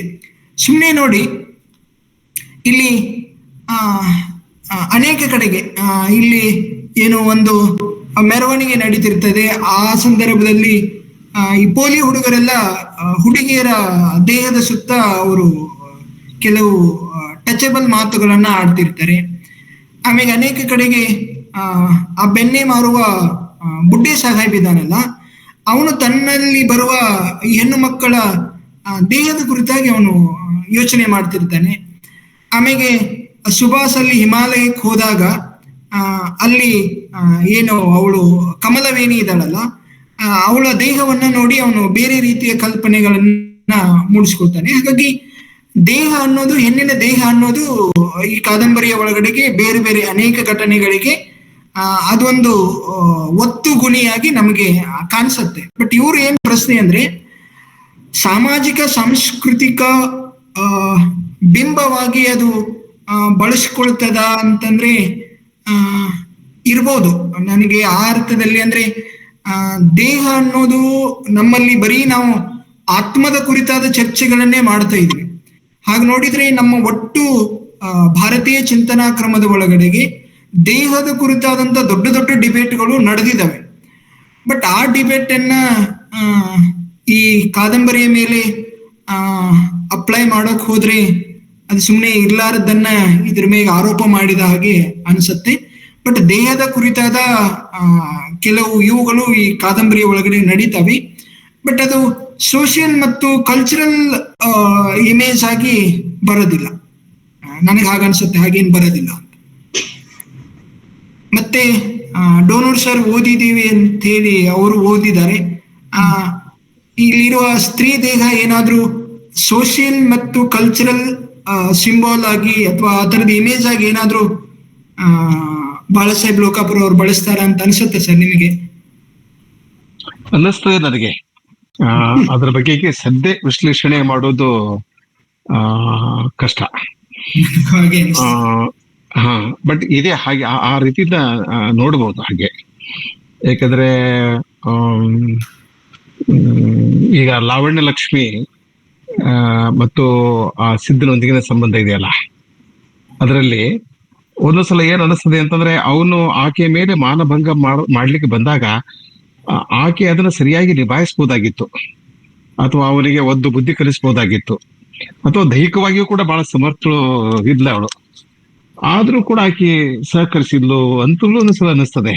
ಸುಮ್ಮನೆ ನೋಡಿ, ಇಲ್ಲಿ ಅನೇಕ ಕಡೆಗೆ ಇಲ್ಲಿ ಏನೋ ಒಂದು ಮೆರವಣಿಗೆ ನಡೀತಿರ್ತದೆ. ಆ ಸಂದರ್ಭದಲ್ಲಿ ಈ ಪೋಲಿ ಹುಡುಗರೆಲ್ಲ ಹುಡುಗಿಯರ ದೇಹದ ಸುತ್ತ ಅವರು ಕೆಲವು ಟಚಬಲ್ ಮಾತುಗಳನ್ನ ಆಡ್ತಿರ್ತಾರೆ. ಆಮೇಲೆ ಅನೇಕ ಕಡೆಗೆ ಆ ಬೆಣ್ಣೆ ಮಾರುವ ಬುಡ್ಡೆ ಸಾಹೇಬ್ ಇದ್ದಾನಲ್ಲ, ಅವನು ತನ್ನಲ್ಲಿ ಬರುವ ಈ ಹೆಣ್ಣು ಮಕ್ಕಳ ದೇಹದ ಕುರಿತಾಗಿ ಅವನು ಯೋಚನೆ ಮಾಡ್ತಿರ್ತಾನೆ. ಆಮೇಲೆ ಸುಭಾಷ್ ಅಲ್ಲಿ ಹಿಮಾಲಯಕ್ಕೆ ಹೋದಾಗ ಅಲ್ಲಿ ಏನು ಅವಳು ಕಮಲವೇಣಿ ಇದ್ದಾಳಲ್ಲ, ಅವಳ ದೇಹವನ್ನ ನೋಡಿ ಅವನು ಬೇರೆ ರೀತಿಯ ಕಲ್ಪನೆಗಳನ್ನ ಮೂಡಿಸ್ಕೊಳ್ತಾನೆ. ಹಾಗಾಗಿ ದೇಹ ಅನ್ನೋದು, ಹೆಣ್ಣಿನ ದೇಹ ಅನ್ನೋದು ಈ ಕಾದಂಬರಿಯ ಒಳಗಡೆಗೆ ಬೇರೆ ಬೇರೆ ಅನೇಕ ಘಟನೆಗಳಿಗೆ ಅದೊಂದು ಒತ್ತು ಗುಣಿಯಾಗಿ ನಮಗೆ ಕಾಣಿಸುತ್ತೆ. ಬಟ್ ಇವ್ರು ಏನ್ ಪ್ರಶ್ನೆ ಅಂದ್ರೆ, ಸಾಮಾಜಿಕ ಸಾಂಸ್ಕೃತಿಕ ಬಿಂಬವಾಗಿ ಅದು ಬಳಸ್ಕೊಳ್ತದ ಅಂತಂದ್ರೆ ಇರ್ಬೋದು. ನನಗೆ ಆ ಅರ್ಥದಲ್ಲಿ ಅಂದ್ರೆ ದೇಹ ಅನ್ನೋದು ನಮ್ಮಲ್ಲಿ ಬರೀ ನಾವು ಆತ್ಮದ ಕುರಿತಾದ ಚರ್ಚೆಗಳನ್ನೇ ಮಾಡ್ತಾ ಇದ್ವಿ. ಹಾಗೆ ನೋಡಿದ್ರೆ ನಮ್ಮ ಒಟ್ಟು ಭಾರತೀಯ ಚಿಂತನಾ ಕ್ರಮದ ಒಳಗಡೆಗೆ ದೇಹದ ಕುರಿತಾದಂತ ದೊಡ್ಡ ದೊಡ್ಡ ಡಿಬೇಟ್ಗಳು ನಡೆದಿದ್ದಾವೆ. ಬಟ್ ಆ ಡಿಬೇಟ್ ಅನ್ನ ಈ ಕಾದಂಬರಿಯ ಮೇಲೆ ಅಪ್ಲೈ ಮಾಡೋಕ್ ಹೋದ್ರೆ ಅದು ಸುಮ್ಮನೆ ಇರ್ಲಾರದನ್ನ ಇದ್ರ ಮೇಲೆ ಆರೋಪ ಮಾಡಿದ ಹಾಗೆ ಅನ್ಸುತ್ತೆ. ಬಟ್ ದೇಹದ ಕುರಿತಾದ ಕೆಲವು ಇವುಗಳು ಈ ಕಾದಂಬರಿಯ ಒಳಗಡೆ ನಡೀತವೆ. ಬಟ್ ಅದು ಸೋಷಿಯಲ್ ಮತ್ತು ಕಲ್ಚರಲ್ ಇಮೇಜ್ ಆಗಿ ಬರೋದಿಲ್ಲ. ನನಗೆ ಹಾಗನ್ಸುತ್ತೆ, ಹಾಗೇನು ಬರೋದಿಲ್ಲ. ಮತ್ತೆ ಡೋನರ್ ಸರ್ ಓದಿದೀವಿ ಅಂತ ಹೇಳಿ ಅವರು ಓದಿದ್ದಾರೆ. ಇಲ್ಲಿರುವ ಸ್ತ್ರೀ ದೇಹ ಏನಾದ್ರೂ ಸೋಷಿಯಲ್ ಮತ್ತು ಕಲ್ಚರಲ್ ಸಿಂಬಾಲ್ ಆಗಿ ಅಥವಾ ಆ ತರದ ಇಮೇಜ್ ಆಗಿ ಏನಾದ್ರೂ ಬಾಳಾ ಸಾಹೇಬ್ ಲೋಕಾಪುರ ಅವ್ರು ಬಳಸ್ತಾರ ಅಂತ ಅನ್ಸುತ್ತೆ ಸರ್ ನಿಮಗೆ? ಅನ್ನಿಸ್ತದೆ ನನಗೆ. ಅದ್ರ ಬಗ್ಗೆ ಸದ್ಯ ವಿಶ್ಲೇಷಣೆ ಮಾಡೋದು ಕಷ್ಟ. ಹಾಗೆ ಹಾ, ಬಟ್ ಇದೆ ಹಾಗೆ, ಆ ರೀತಿಯಿಂದ ನೋಡ್ಬೋದು ಹಾಗೆ. ಯಾಕಂದ್ರೆ ಈಗ ಲಾವಣ್ಯ ಲಕ್ಷ್ಮಿ ಮತ್ತು ಆ ಸಿದ್ಧನೊಂದಿಗಿನ ಸಂಬಂಧ ಇದೆಯಲ್ಲ, ಅದರಲ್ಲಿ ಒಂದೊಂದ್ಸಲ ಏನ್ ಅನಿಸ್ತದೆ ಅಂತಂದ್ರೆ, ಅವನು ಆಕೆಯ ಮೇಲೆ ಮಾನಭಂಗ ಮಾಡ್ಲಿಕ್ಕೆ ಬಂದಾಗ ಆಕೆ ಅದನ್ನ ಸರಿಯಾಗಿ ನಿಭಾಯಿಸ್ಬೋದಾಗಿತ್ತು, ಅಥವಾ ಅವನಿಗೆ ಒಂದು ಬುದ್ಧಿ ಕಲಿಸ್ಬೋದಾಗಿತ್ತು, ಅಥವಾ ದೈಹಿಕವಾಗಿಯೂ ಕೂಡ ಬಹಳ ಸಮರ್ಥಳು ಇದ್ಲ ಅವಳು. ಆದ್ರೂ ಕೂಡ ಆಕೆ ಸಹಕರಿಸಿದ್ಲು ಅಂತಲೂ ಒಂದ್ಸಲ ಅನಿಸ್ತದೆ.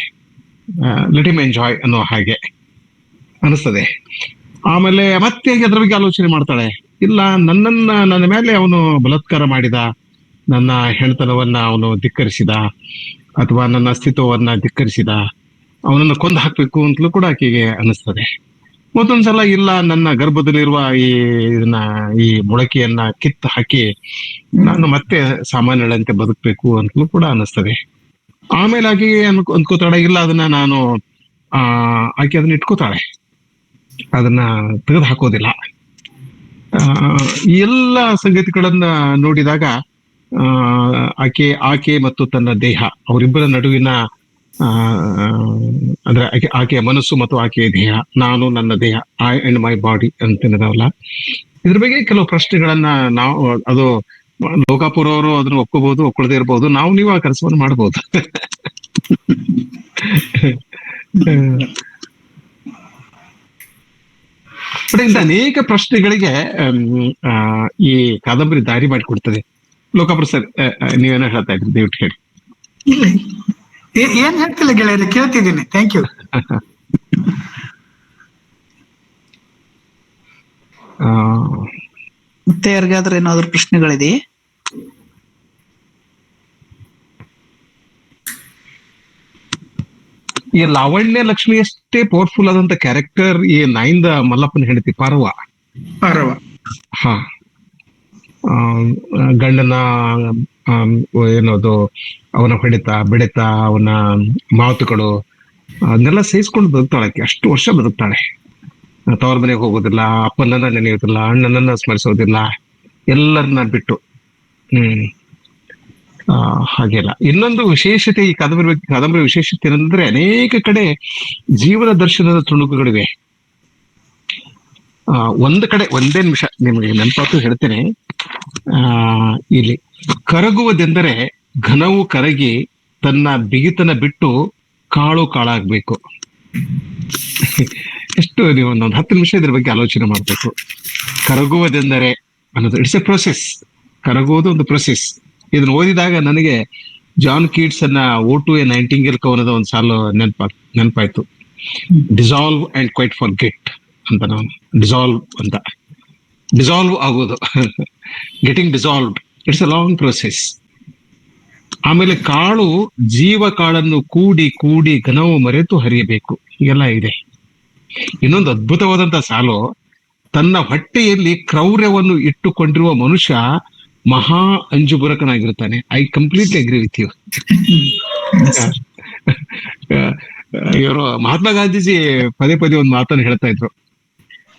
ಲೆಟ್ ಹಿಮ್ ಎಂಜಾಯ್ ಅನ್ನೋ ಹಾಗೆ ಅನಿಸ್ತದೆ. ಆಮೇಲೆ ಮತ್ತೆ ಅದ್ರ ಬಗ್ಗೆ ಆಲೋಚನೆ ಮಾಡ್ತಾಳೆ, ಇಲ್ಲ ನನ್ನ ಮೇಲೆ ಅವನು ಬಲಾತ್ಕಾರ ಮಾಡಿದ, ನನ್ನ ಹೆಣ್ತನವನ್ನ ಅವನು ಧಿಕ್ಕರಿಸಿದ, ಅಥವಾ ನನ್ನ ಅಸ್ತಿತ್ವವನ್ನ ಧಿಕ್ಕರಿಸಿದ, ಅವನನ್ನು ಕೊಂದು ಹಾಕ್ಬೇಕು ಅಂತಲೂ ಕೂಡ ಆಕೆಗೆ ಅನಿಸ್ತದೆ. ಮತ್ತೊಂದ್ಸಲ ಇಲ್ಲ, ನನ್ನ ಗರ್ಭದಲ್ಲಿರುವ ಈ ಮೊಳಕೆಯನ್ನ ಕಿತ್ತು ಹಾಕಿ ನಾನು ಮತ್ತೆ ಸಾಮಾನ್ಯಳಂತೆ ಬದುಕಬೇಕು ಅಂತಲೂ ಕೂಡ ಅನಿಸ್ತದೆ. ಆಮೇಲೆ ಆಕೆ ಅಂದ್ಕೋತಾಳೆ, ಇಲ್ಲ ಅದನ್ನ ನಾನು ಆಕೆ ಅದನ್ನ ಇಟ್ಕೋತಾಳೆ, ಅದನ್ನ ತೆಗೆದು ಹಾಕೋದಿಲ್ಲ. ಈ ಎಲ್ಲ ಸಂಗತಿಗಳನ್ನ ನೋಡಿದಾಗ ಆಕೆ ಮತ್ತು ತನ್ನ ದೇಹ, ಅವರಿಬ್ಬರ ನಡುವಿನ ಅಂದ್ರೆ ಆಕೆಯ ಮನಸ್ಸು ಮತ್ತು ಆಕೆಯ ದೇಹ, ನಾನು ನನ್ನ ದೇಹ, ಐ ಅಂಡ್ ಮೈ ಬಾಡಿ ಅಂತೇನದವಲ್ಲ, ಇದ್ರ ಬಗ್ಗೆ ಕೆಲವು ಪ್ರಶ್ನೆಗಳನ್ನ ನಾವು, ಅದು ಲೋಕಾಪುರ ಅವರು ಅದನ್ನ ಒಪ್ಕೋಬಹುದು, ಒಪ್ಕೊಳ್ಳದೆ ಇರಬಹುದು, ನೀವು ಆ ಕೆಲಸವನ್ನು ಮಾಡಬಹುದು. ಇಂಥ ಅನೇಕ ಪ್ರಶ್ನೆಗಳಿಗೆ ಈ ಕಾದಂಬರಿ ದಾರಿ ಮಾಡಿಕೊಡ್ತದೆ. ಲೋಕಾಪುರ ಸರ್, ನೀವೇನೋ ಹೇಳ್ತಾ ಇದ್ರಿ, ದಯವಿಟ್ಟು ಹೇಳಿ. ಇಲ್ಲ, ಏನ್ ಹೇಳ್ತಿಲ್ಲ ಗೆಳೆಯರೆ, ಕೇಳ್ತಿದ್ದೀನಿ. Thank you. ಮತ್ತೆ ಯಾರಿಗಾದ್ರೆ ಏನಾದ್ರು ಪ್ರಶ್ನೆಗಳಿದೆಯೇ? ಈ ಲಾವಣ್ಯ ಲಕ್ಷ್ಮಿ ಅಷ್ಟೇ ಪವರ್ಫುಲ್ ಆದಂತ ಕ್ಯಾರೆಕ್ಟರ್ ಈ ನಾಯಿಂದ ಮಲ್ಲಪ್ಪನ ಹೆಂಡತಿ ಪಾರವ್ವ. ಹಾ, ಗಂಡನ ಏನೋದು ಅವನ ಹೊಡೆತ ಬಿಡೆತ, ಅವನ ಮಾತುಗಳು, ಅದನ್ನೆಲ್ಲ ಸಹಿಸ್ಕೊಂಡು ಬದುಕ್ತಾಳೆ. ಅಷ್ಟು ವರ್ಷ ಬದುಕ್ತಾಳೆ. ತವರ ಮನೆಗೆ ಹೋಗೋದಿಲ್ಲ, ಅಪ್ಪನನ್ನ ನೆನೆಯೋದಿಲ್ಲ, ಅಣ್ಣನನ್ನ ಸ್ಮರಿಸೋದಿಲ್ಲ, ಎಲ್ಲರನ್ನ ಬಿಟ್ಟು. ಹಾಗೆಲ್ಲ. ಇನ್ನೊಂದು ವಿಶೇಷತೆ ಈ ಕಾದಂಬರಿ ವಿಶೇಷತೆ ಏನಂದ್ರೆ, ಅನೇಕ ಕಡೆ ಜೀವನ ದರ್ಶನದ ತುಣುಕುಗಳಿವೆ. ಒಂದು ಕಡೆ, ಒಂದೇ ನಿಮಿಷ ನಿಮಗೆ ನೆನಪಾತು ಹೇಳ್ತೇನೆ. ಇಲ್ಲಿ ಕರಗುವುದೆಂದರೆ ಘನವು ಕರಗಿ ತನ್ನ ಬಿಗಿತನ ಬಿಟ್ಟು ಕಾಳು ಕಾಳಾಗ್ಬೇಕು. ಎಷ್ಟು ನೀವು ಒಂದು 10 ನಿಮಿಷ ಇದ್ರ ಬಗ್ಗೆ ಆಲೋಚನೆ ಮಾಡ್ಬೇಕು. ಕರಗುವುದೆಂದರೆ ಅನ್ನೋದು ಇಟ್ಸ್ ಎ ಪ್ರೊಸೆಸ್. ಕರಗುವುದು ಒಂದು ಪ್ರೊಸೆಸ್. ಇದನ್ನ ಓದಿದಾಗ ನನಗೆ ಜಾನ್ ಕೀಟ್ಸ್ ಅನ್ನ ಓಟು ಎ ನೈಂಟಿಂಗೇಲ್ ಕವನದ ಒಂದು ಸಾಲು ನೆನಪಾಯ್ತು. Dissolve and quite forget ಅಂತ. ನಾವು ಡಿಸಾಲ್ವ್ ಆಗೋದು, getting dissolved, it's a long process. ಆಮೇಲೆ ಕಾಳು, ಜೀವ ಕಾಳನ್ನು ಕೂಡಿ ಕೂಡಿ ಘನವು ಮರೆತು ಹರಿಯಬೇಕು, ಹೀಗೆಲ್ಲ ಇದೆ. ಇನ್ನೊಂದು ಅದ್ಭುತವಾದಂತ ಸಾಲು, ತನ್ನ ಹೊಟ್ಟೆಯಲ್ಲಿ ಕ್ರೌರ್ಯವನ್ನು ಇಟ್ಟುಕೊಂಡಿರುವ ಮನುಷ್ಯ ಮಹಾ ಅಂಜುಬುರಕನಾಗಿರ್ತಾನೆ. I completely agree with you. ಇವರು ಮಹಾತ್ಮ ಗಾಂಧೀಜಿ ಪದೇ ಪದೇ ಒಂದು ಮಾತನ್ನು ಹೇಳ್ತಾ ಇದ್ರು,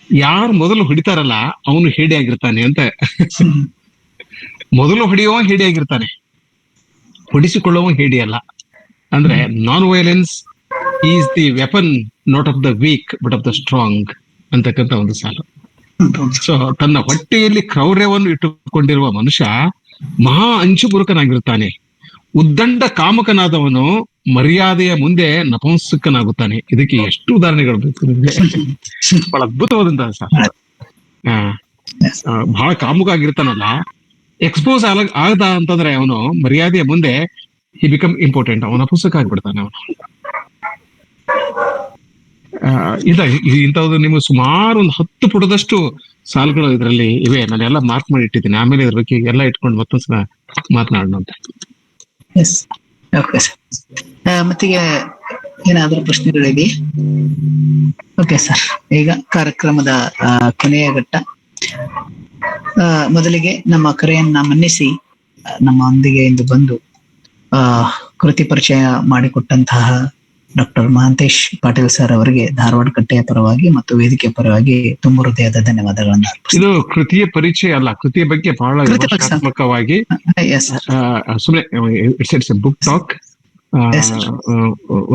ಯಾರು ಮೊದಲು ಹೊಡಿತಾರಲ್ಲ ಅವನು ಹೇಡಿಯಾಗಿರ್ತಾನೆ ಅಂತ. ಮೊದಲು ಹೊಡೆಯುವ ಹೇಡಿಯಾಗಿರ್ತಾನೆ, ಹೊಡಿಸಿಕೊಳ್ಳುವ ಹೇಡಿ ಅಲ್ಲ. ಅಂದ್ರೆ nonviolence is the weapon not of the weak but of the strong ಅಂತಕ್ಕಂಥ ಒಂದು ಸಾಲು. ಸೊ ತನ್ನ ಹೊಟ್ಟೆಯಲ್ಲಿ ಕ್ರೌರ್ಯವನ್ನು ಇಟ್ಟುಕೊಂಡಿರುವ ಮನುಷ್ಯ ಮಹಾ ಅಂಚುಬುರುಕನಾಗಿರ್ತಾನೆ. ಉದ್ದಂಡ ಕಾಮಕನಾದವನು ಮರ್ಯಾದೆಯ ಮುಂದೆ ನಪುಂಸಕನಾಗುತ್ತಾನೆ. ಇದಕ್ಕೆ ಎಷ್ಟು ಉದಾಹರಣೆಗಳು ಬೇಕು ನಿಮ್ಗೆ? ಬಹಳ ಅದ್ಭುತವಾದಂತಹ ಶಾಸ್ತ್ರ. ಬಹಳ ಕಾಮುಕ ಆಗಿರ್ತಾನಲ್ಲ, ಎಕ್ಸ್ಪೋಸ್ ಆಗದ ಅಂತಂದ್ರೆ ಅವನು ಮರ್ಯಾದೆಯ ಮುಂದೆ ಹಿ ಬಿಕಮ್ ಇಂಪಾರ್ಟೆಂಟ್, ಅವನ ಪುಸ್ತಕ ಆಗ್ಬಿಡ್ತಾನೆ ಅವನು. ಇಂಥದ್ದು ನಿಮ್ಗೆ ಸುಮಾರು ಒಂದು 10 ಪುಟದಷ್ಟು ಸಾಲುಗಳು ಇದರಲ್ಲಿ ಇವೆ. ನಾನೆಲ್ಲ ಮಾರ್ಕ್ ಮಾಡಿ ಇಟ್ಟಿದ್ದೀನಿ. ಆಮೇಲೆ ಇದ್ರ ಬಗ್ಗೆ ಎಲ್ಲ ಇಟ್ಕೊಂಡು ಮತ್ತೊಂದ್ಸಲ ಮಾತನಾಡೋಣ ಅಂತ. Yes, okay sir. ಮತ್ತೀಗ ಏನಾದ್ರೂ ಪ್ರಶ್ನೆಗಳಿದೆ? ಓಕೆ ಸರ್, ಈಗ ಕಾರ್ಯಕ್ರಮದ ಕೊನೆಯ ಘಟ್ಟ. ಮೊದಲಿಗೆ ನಮ್ಮ ಕರೆಯನ್ನ ಮನ್ನಿಸಿ ನಮ್ಮೊಂದಿಗೆ ಇಂದು ಬಂದು ಕೃತಿ ಪರಿಚಯ ಮಾಡಿಕೊಟ್ಟಂತಹ ಡಾಕ್ಟರ್ ಮಹಾಂತೇಶ್ ಪಾಟೀಲ್ ಸರ್ ಅವರಿಗೆ ಧಾರವಾಡ ಕಟ್ಟೆಯ ಪರವಾಗಿ ಮತ್ತು ವೇದಿಕೆಯ ಪರವಾಗಿ ತುಂಬ ಹೃದಯದ ಧನ್ಯವಾದಗಳನ್ನ ಅರ್ಪಿಸ್ತೀನಿ. ಇದು ಕೃತಿಯ ಪರಿಚಯ ಅಲ್ಲ, ಕೃತಿಯ ಬಗ್ಗೆ ಬಹಳ ವಿಮರ್ಶಾತ್ಮಕವಾಗಿ ಸುಮ್ಮನೆ it's A book talk,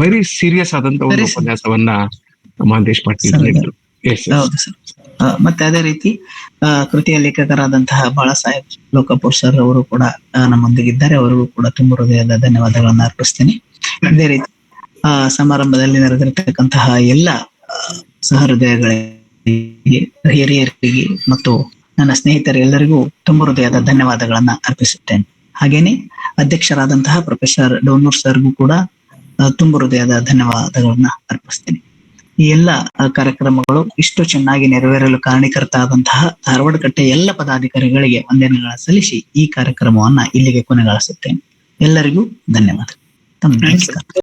very serious ಆದಂತ ಒಂದು ಉಪನ್ಯಾಸವನ್ನ ಮಹಾಂತೇಶ್ ಪಾಟೀಲ್ ನೀಡಿದ್ರು. ಹೌದು ಸರ್. ಮತ್ತೆ ಅದೇ ರೀತಿ ಕೃತಿಯ ಲೇಖಕರಾದಂತಹ ಬಾಳ ಸಾಹೇಬ್ ಲೋಕಾಪುರ್ ಸರ್ ಅವರು ಕೂಡ ನಮ್ಮೊಂದಿಗಿದ್ದಾರೆ. ಅವರಿಗೂ ಕೂಡ ತುಂಬ ಹೃದಯದ ಧನ್ಯವಾದಗಳನ್ನ ಅರ್ಪಿಸ್ತೀನಿ. ಅದೇ ರೀತಿ ಸಮಾರಂಭದಲ್ಲಿ ನೆರೆದಿರ್ತಕ್ಕಂತಹ ಎಲ್ಲ ಸಹೃದಯಗಳಿಗೆ, ಹಿರಿಯರಿಗೆ ಮತ್ತು ನನ್ನ ಸ್ನೇಹಿತರೆಲ್ಲರಿಗೂ ತುಂಬ ಹೃದಯದ ಧನ್ಯವಾದಗಳನ್ನ ಅರ್ಪಿಸುತ್ತೇನೆ. ಹಾಗೇನೆ ಅಧ್ಯಕ್ಷರಾದಂತಹ ಪ್ರೊಫೆಸರ್ ಡೋನೂರ್ ಸರ್ಗೂ ಕೂಡ ತುಂಬ ಹೃದಯದ ಧನ್ಯವಾದಗಳನ್ನ ಅರ್ಪಿಸ್ತೇನೆ. ಈ ಎಲ್ಲ ಕಾರ್ಯಕ್ರಮಗಳು ಇಷ್ಟು ಚೆನ್ನಾಗಿ ನೆರವೇರಲು ಕಾರಣೀಕರ್ತ ಆದಂತಹ ಧಾರವಾಡ ಕಟ್ಟೆ ಎಲ್ಲ ಪದಾಧಿಕಾರಿಗಳಿಗೆ ವಂದನೆಗಳನ್ನ ಸಲ್ಲಿಸಿ ಈ ಕಾರ್ಯಕ್ರಮವನ್ನ ಇಲ್ಲಿಗೆ ಕೊನೆಗಾಣಿಸುತ್ತೇನೆ. ಎಲ್ಲರಿಗೂ ಧನ್ಯವಾದ. ನಮಸ್ಕಾರ.